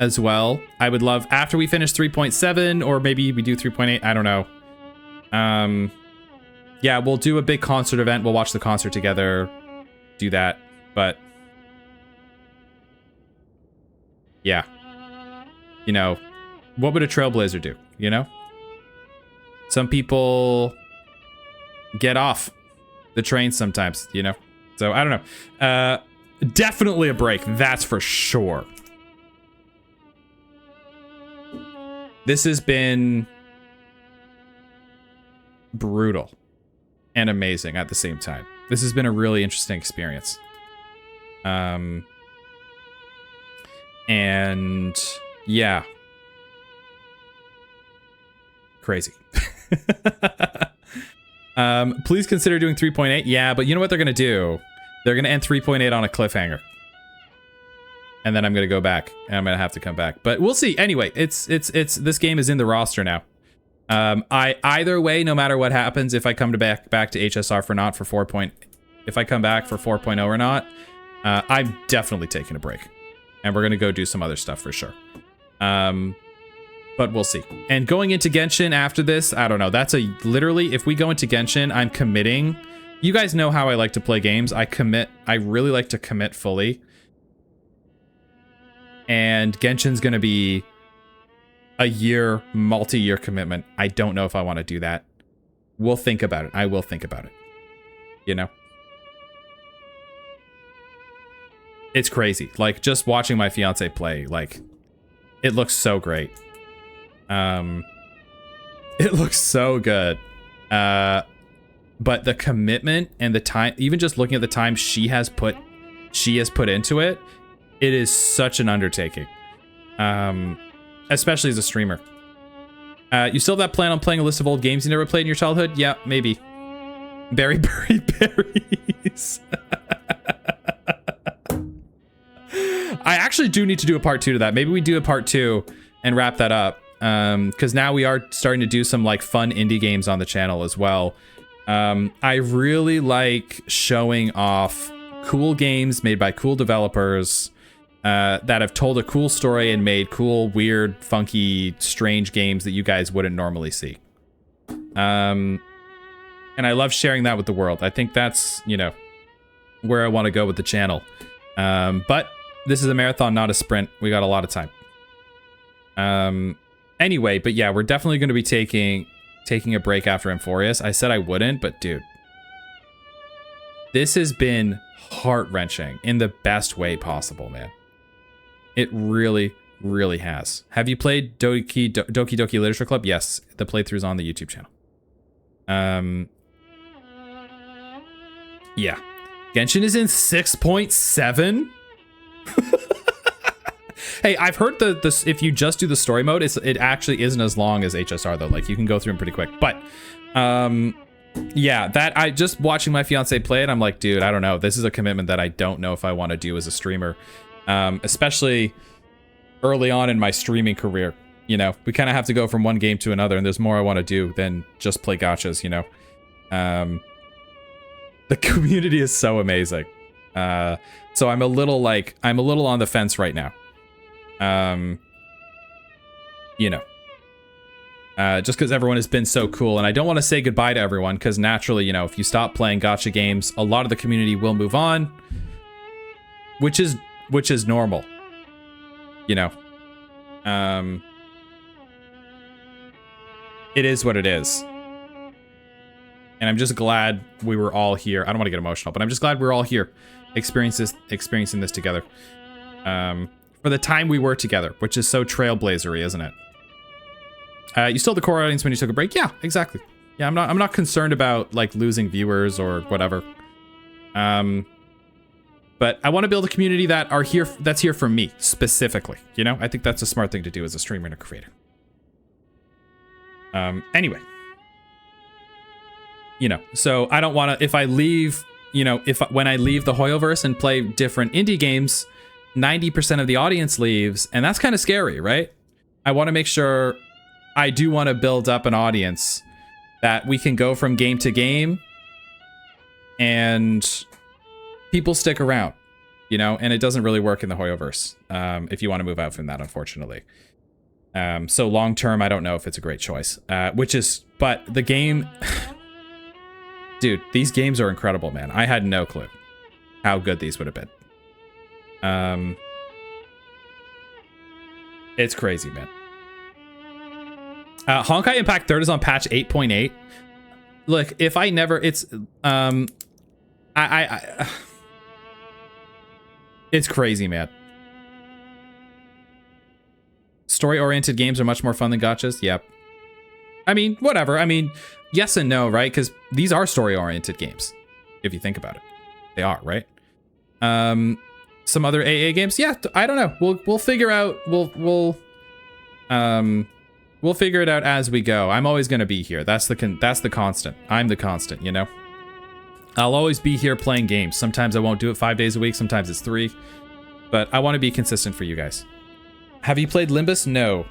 Speaker 1: as well. I would love, after we finish 3.7, or maybe we do 3.8, I don't know. Yeah, we'll do a big concert event. We'll watch the concert together, do that, but yeah. You know, what would a trailblazer do, you know? Some people get off the train sometimes, you know? So, I don't know. Definitely a break, that's for sure. This has been brutal and amazing at the same time. This has been a really interesting experience. And yeah. Crazy. Please consider doing 3.8. Yeah, but you know what they're gonna do? They're gonna end 3.8 on a cliffhanger. And then I'm gonna go back and I'm gonna have to come back. But we'll see. Anyway, it's this game is in the roster now. Either way, no matter what happens, if I come back to HSR for not for 4. If I come back for 4.0 or not, I'm definitely taking a break. And we're gonna go do some other stuff for sure. but we'll see. And going into Genshin after this, I don't know. That's literally, if we go into Genshin, I'm committing. You guys know how I like to play games. I really like to commit fully. And Genshin's going to be a year, multi-year commitment. I don't know if I want to do that. We'll think about it. I will think about it. You know? It's crazy. Like, just watching my fiance play, like, it looks so great. It looks so good. But the commitment and the time, even just looking at the time she has put into it, it is such an undertaking. Especially as a streamer. You still have that plan on playing a list of old games you never played in your childhood? Yeah, maybe. Berries. I actually do need to do a part 2 to that. Maybe we do a part 2 and wrap that up. Because now we are starting to do some like fun indie games on the channel as well. I really like showing off cool games made by cool developers that have told a cool story and made cool, weird, funky, strange games that you guys wouldn't normally see. And I love sharing that with the world. I think that's, you know, where I want to go with the channel. But this is a marathon, not a sprint. We got a lot of time. Anyway, but yeah, we're definitely going to be taking a break after Amphorius. I said I wouldn't, but dude, this has been heart-wrenching in the best way possible, man. It really, really has. Have you played Doki Doki Literature Club? Yes, the playthrough's on the YouTube channel. Yeah. Genshin is in 6.7? Hey, I've heard this. If you just do the story mode, it actually isn't as long as HSR though. Like you can go through them pretty quick. But yeah, that I just watching my fiance play it, I'm like, dude, I don't know. This is a commitment that I don't know if I want to do as a streamer, especially early on in my streaming career. You know, we kind of have to go from one game to another, and there's more I want to do than just play gachas. You know, the community is so amazing. So I'm a little on the fence right now. You know, just because everyone has been so cool, and I don't want to say goodbye to everyone, because naturally, you know, if you stop playing gacha games, a lot of the community will move on, which is normal, you know. It is what it is, and I'm just glad we were all here. I don't want to get emotional, but I'm just glad we're all here, experiencing this together. For the time we were together, which is so trailblazery, isn't it? You still had the core audience when you took a break? Yeah, exactly. Yeah, I'm not concerned about like losing viewers or whatever. But I want to build a community that's here for me specifically. You know, I think that's a smart thing to do as a streamer and a creator. Anyway, you know, so I don't want to, if I leave, you know, when I leave the Hoyoverse and play different indie games, 90% of the audience leaves, and that's kind of scary, right? I want to make sure I do want to build up an audience that we can go from game to game and people stick around, you know, and it doesn't really work in the Hoyoverse if you want to move out from that, unfortunately. So long term, I don't know if it's a great choice, but the game, dude, these games are incredible, man. I had no clue how good these would have been. It's crazy, man. Honkai Impact 3rd is on patch 8.8. Look, if I never, it's it's crazy, man. Story-oriented games are much more fun than gachas. Yep. I mean, whatever. I mean, yes and no, right? Because these are story-oriented games, if you think about it. They are, right? Some other AA games? Yeah, I don't know. We'll figure out. We'll figure it out as we go. I'm always gonna be here. That's the constant. I'm the constant, you know. I'll always be here playing games. Sometimes I won't do it 5 days a week. Sometimes it's 3. But I want to be consistent for you guys. Have you played Limbus? No.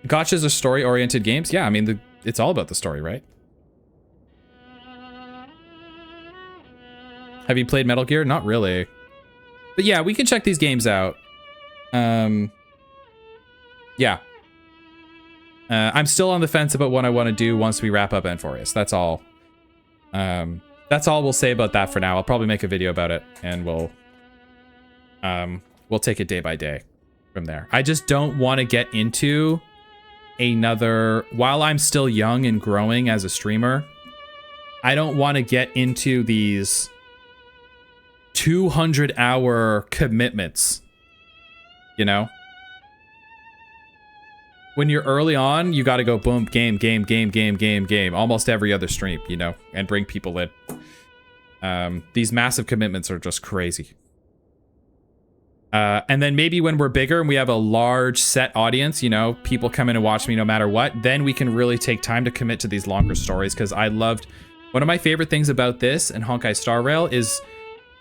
Speaker 1: Gachas are story-oriented games. Yeah, I mean it's all about the story, right? Have you played Metal Gear? Not really. But yeah, we can check these games out. yeah. I'm still on the fence about what I want to do once we wrap up Enforius. That's all. That's all we'll say about that for now. I'll probably make a video about it, and we'll take it day by day from there. I just don't want to get into another, while I'm still young and growing as a streamer, I don't want to get into these 200-hour commitments, you know? When you're early on, you got to go boom, game, almost every other stream, you know, and bring people in. These massive commitments are just crazy. And then maybe when we're bigger and we have a large set audience, you know, people come in and watch me no matter what, then we can really take time to commit to these longer stories. Because I loved, one of my favorite things about this and Honkai Star Rail is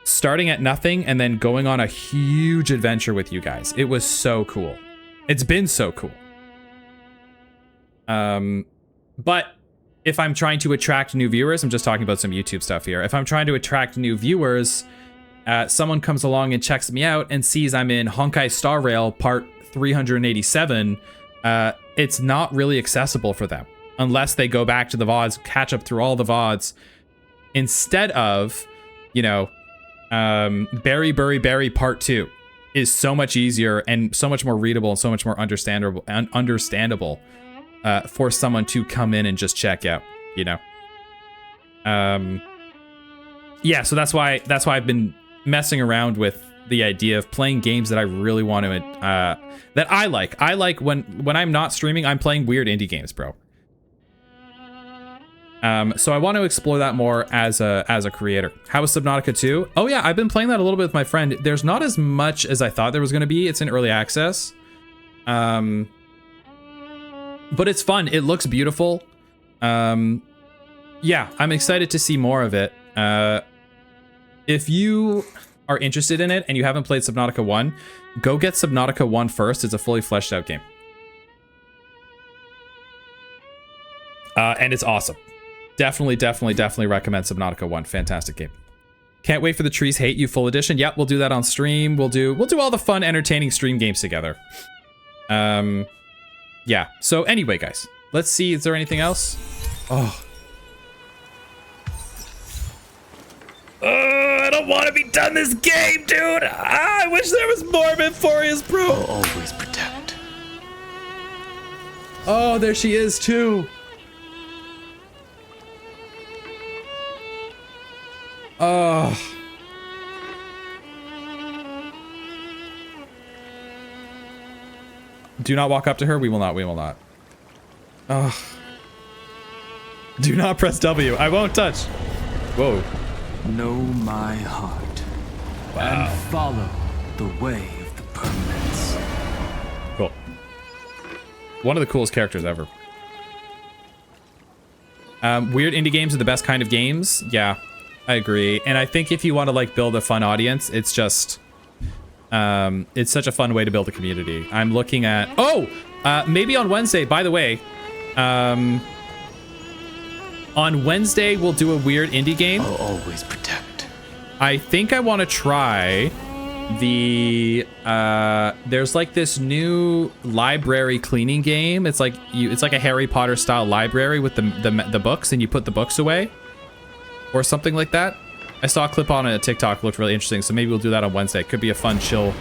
Speaker 1: starting at nothing and then going on a huge adventure with you guys. It was so cool. It's been so cool. But if I'm trying to attract new viewers, I'm just talking about some YouTube stuff here. If I'm trying to attract new viewers, someone comes along and checks me out and sees I'm in Honkai Star Rail part 387, it's not really accessible for them unless they go back to the VODs, catch up through all the VODs, instead of, you know, Berry part 2 is so much easier and so much more readable and so much more understandable for someone to come in and just check out, you know. Yeah, so that's why I've been messing around with the idea of playing games that I really want to that I like. I like when I'm not streaming, I'm playing weird indie games, bro. So I want to explore that more as a creator. How is Subnautica 2? Oh yeah, I've been playing that a little bit with my friend. There's not as much as I thought there was going to be. It's in early access. But it's fun. It looks beautiful. Yeah, I'm excited to see more of it. If you are interested in it and you haven't played Subnautica 1, go get Subnautica 1 first. It's a fully fleshed out game. And it's awesome. Definitely recommend Subnautica 1. Fantastic game. Can't wait for the Trees Hate You full edition. Yep, we'll do that on stream. We'll do all the fun, entertaining stream games together. Yeah. So anyway, guys, let's see. Is there anything else? Oh. I don't want to be done this game, dude. I wish there was more of Enforius, bro.
Speaker 5: I'll always protect.
Speaker 1: Oh, there she is too. Oh. Do not walk up to her. We will not. We will not. Oh. Do not press W. I won't touch. Whoa.
Speaker 5: Know my heart.
Speaker 1: Wow.
Speaker 5: And follow the way of the permanence.
Speaker 1: Cool. One of the coolest characters ever. Weird indie games are the best kind of games. Yeah, I agree. And I think if you want to like build a fun audience, it's just it's such a fun way to build a community. I'm looking at maybe on Wednesday, by the way, on Wednesday we'll do a weird indie game.
Speaker 5: I'll always protect.
Speaker 1: I think I want to try the there's like this new library cleaning game. It's like a Harry Potter style library with the books, and you put the books away or something like that. I saw a clip on a TikTok, looked really interesting, so maybe we'll do that on Wednesday. Could be a fun chill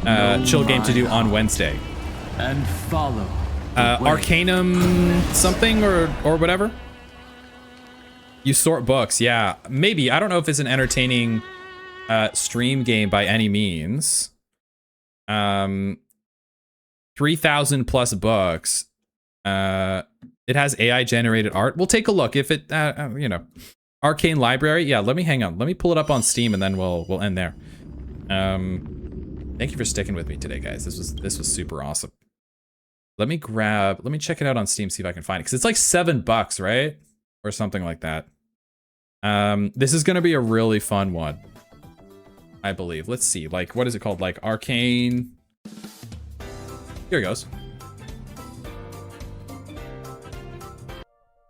Speaker 1: game to do on Wednesday.
Speaker 5: And follow
Speaker 1: Arcanum something or whatever. You sort books, yeah, maybe. I don't know if it's an entertaining stream game by any means. 3,000 plus books. It has AI generated art. We'll take a look if it you know. Arcane Library. Yeah, hang on. Let me pull it up on Steam and then we'll end there. Thank you for sticking with me today, guys. This was super awesome. Let me check it out on Steam, see if I can find it, because it's like $7, right? Or something like that. This is gonna be a really fun one, I believe. Let's see, like, what is it called? Like Arcane. Here it goes.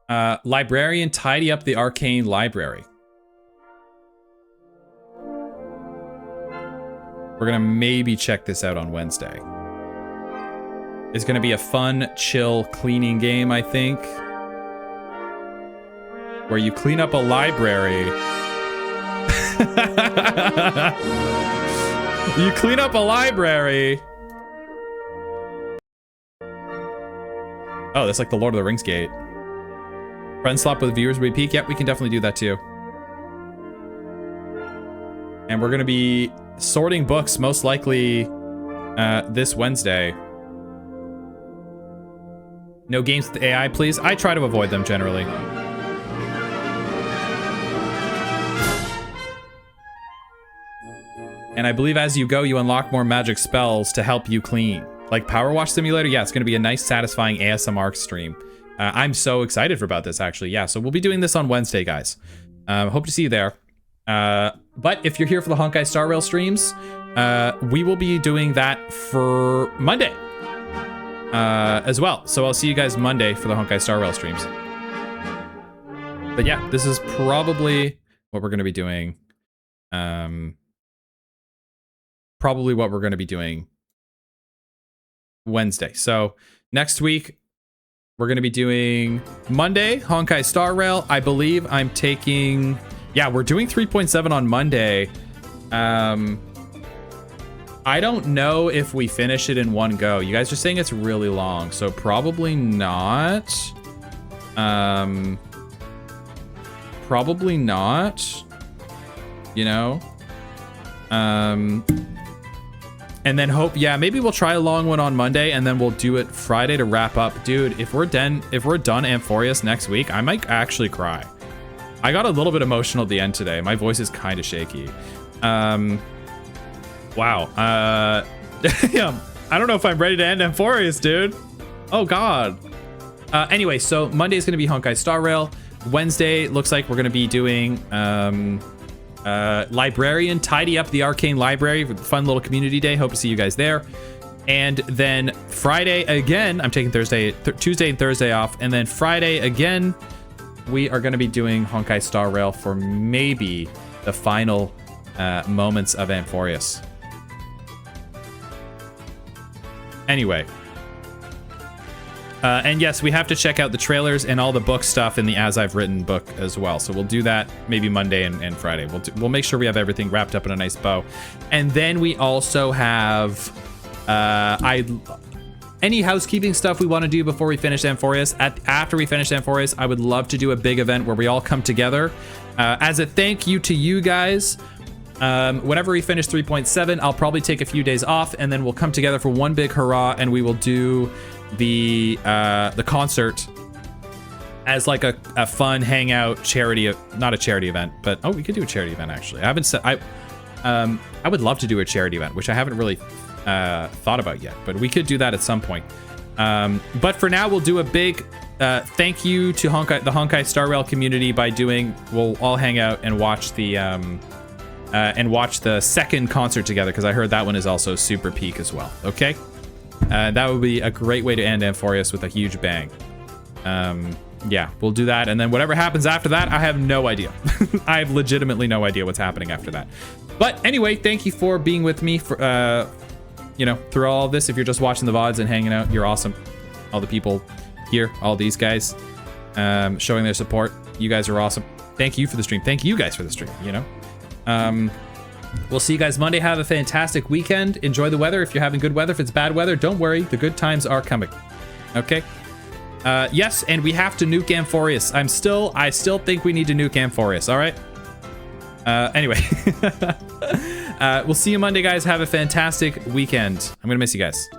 Speaker 1: Librarian, tidy up the arcane library. We're gonna maybe check this out on Wednesday. is going to be a fun, chill cleaning game, I think. Where you clean up a library. You clean up a library. Oh, that's like the Lord of the Rings gate. Friend swap with viewers we peek. Yep, we can definitely do that too. And we're gonna be sorting books most likely this Wednesday. No games with AI, please. I try to avoid them generally. And I believe as you go, you unlock more magic spells to help you clean. Like Power Wash Simulator, yeah, it's gonna be a nice, satisfying ASMR stream. I'm so excited about this, actually. Yeah, so we'll be doing this on Wednesday, guys. Hope to see you there. But if you're here for the Honkai Star Rail streams, we will be doing that for Monday as well. So I'll see you guys Monday for the Honkai Star Rail streams. But yeah, this is probably what we're gonna be doing. Probably what we're gonna be doing Wednesday. So next week, we're going to be doing Monday, Honkai Star Rail. I believe I'm taking... Yeah, we're doing 3.7 on Monday. I don't know if we finish it in one go. You guys are saying it's really long, so probably not. Probably not. You know? And then hope, yeah, maybe we'll try a long one on Monday and then we'll do it Friday to wrap up. Dude, if we're done Amphorius next week, I might actually cry. I got a little bit emotional at the end today. My voice is kind of shaky. Wow. Damn. I don't know if I'm ready to end Amphorius, dude. Oh God. Anyway, so Monday is going to be Honkai Star Rail. Wednesday looks like we're going to be doing Librarian, tidy up the Arcane Library for the fun little community day. Hope to see you guys there. And then Friday again, I'm taking Tuesday and Thursday off. And then Friday again, we are going to be doing Honkai Star Rail for maybe the final moments of Amphorius. Anyway. And yes, we have to check out the trailers and all the book stuff in the As I've Written book as well. So we'll do that maybe Monday and Friday. We'll make sure we have everything wrapped up in a nice bow. And then we also have any housekeeping stuff we want to do before we finish Amphorius. After we finish Amphorius, I would love to do a big event where we all come together. As a thank you to you guys, whenever we finish 3.7, I'll probably take a few days off and then we'll come together for one big hurrah and we will do the concert as like a fun hangout charity, not a charity event, but we could do a charity event actually. I haven't said I would love to do a charity event, which I haven't really thought about yet, but we could do that at some point. But for now, we'll do a big thank you to the Honkai Star Rail community by we'll all hang out and watch the second concert together because I heard that one is also super peak as well. Okay. That would be a great way to end Amphorius with a huge bang. Yeah, we'll do that. And then whatever happens after that, I have no idea. I have legitimately no idea what's happening after that. But anyway, thank you for being with me for, through all of this. If you're just watching the VODs and hanging out, you're awesome. All the people here, all these guys, showing their support. You guys are awesome. Thank you for the stream. Thank you guys for the stream, We'll see you guys Monday. Have a fantastic weekend. Enjoy the weather. If you're having good weather, if it's bad weather, don't worry. The good times are coming. Okay? Yes, and we have to nuke Amphorius. I still think we need to nuke Amphorius, all right? Anyway. We'll see you Monday, guys. Have a fantastic weekend. I'm gonna miss you guys.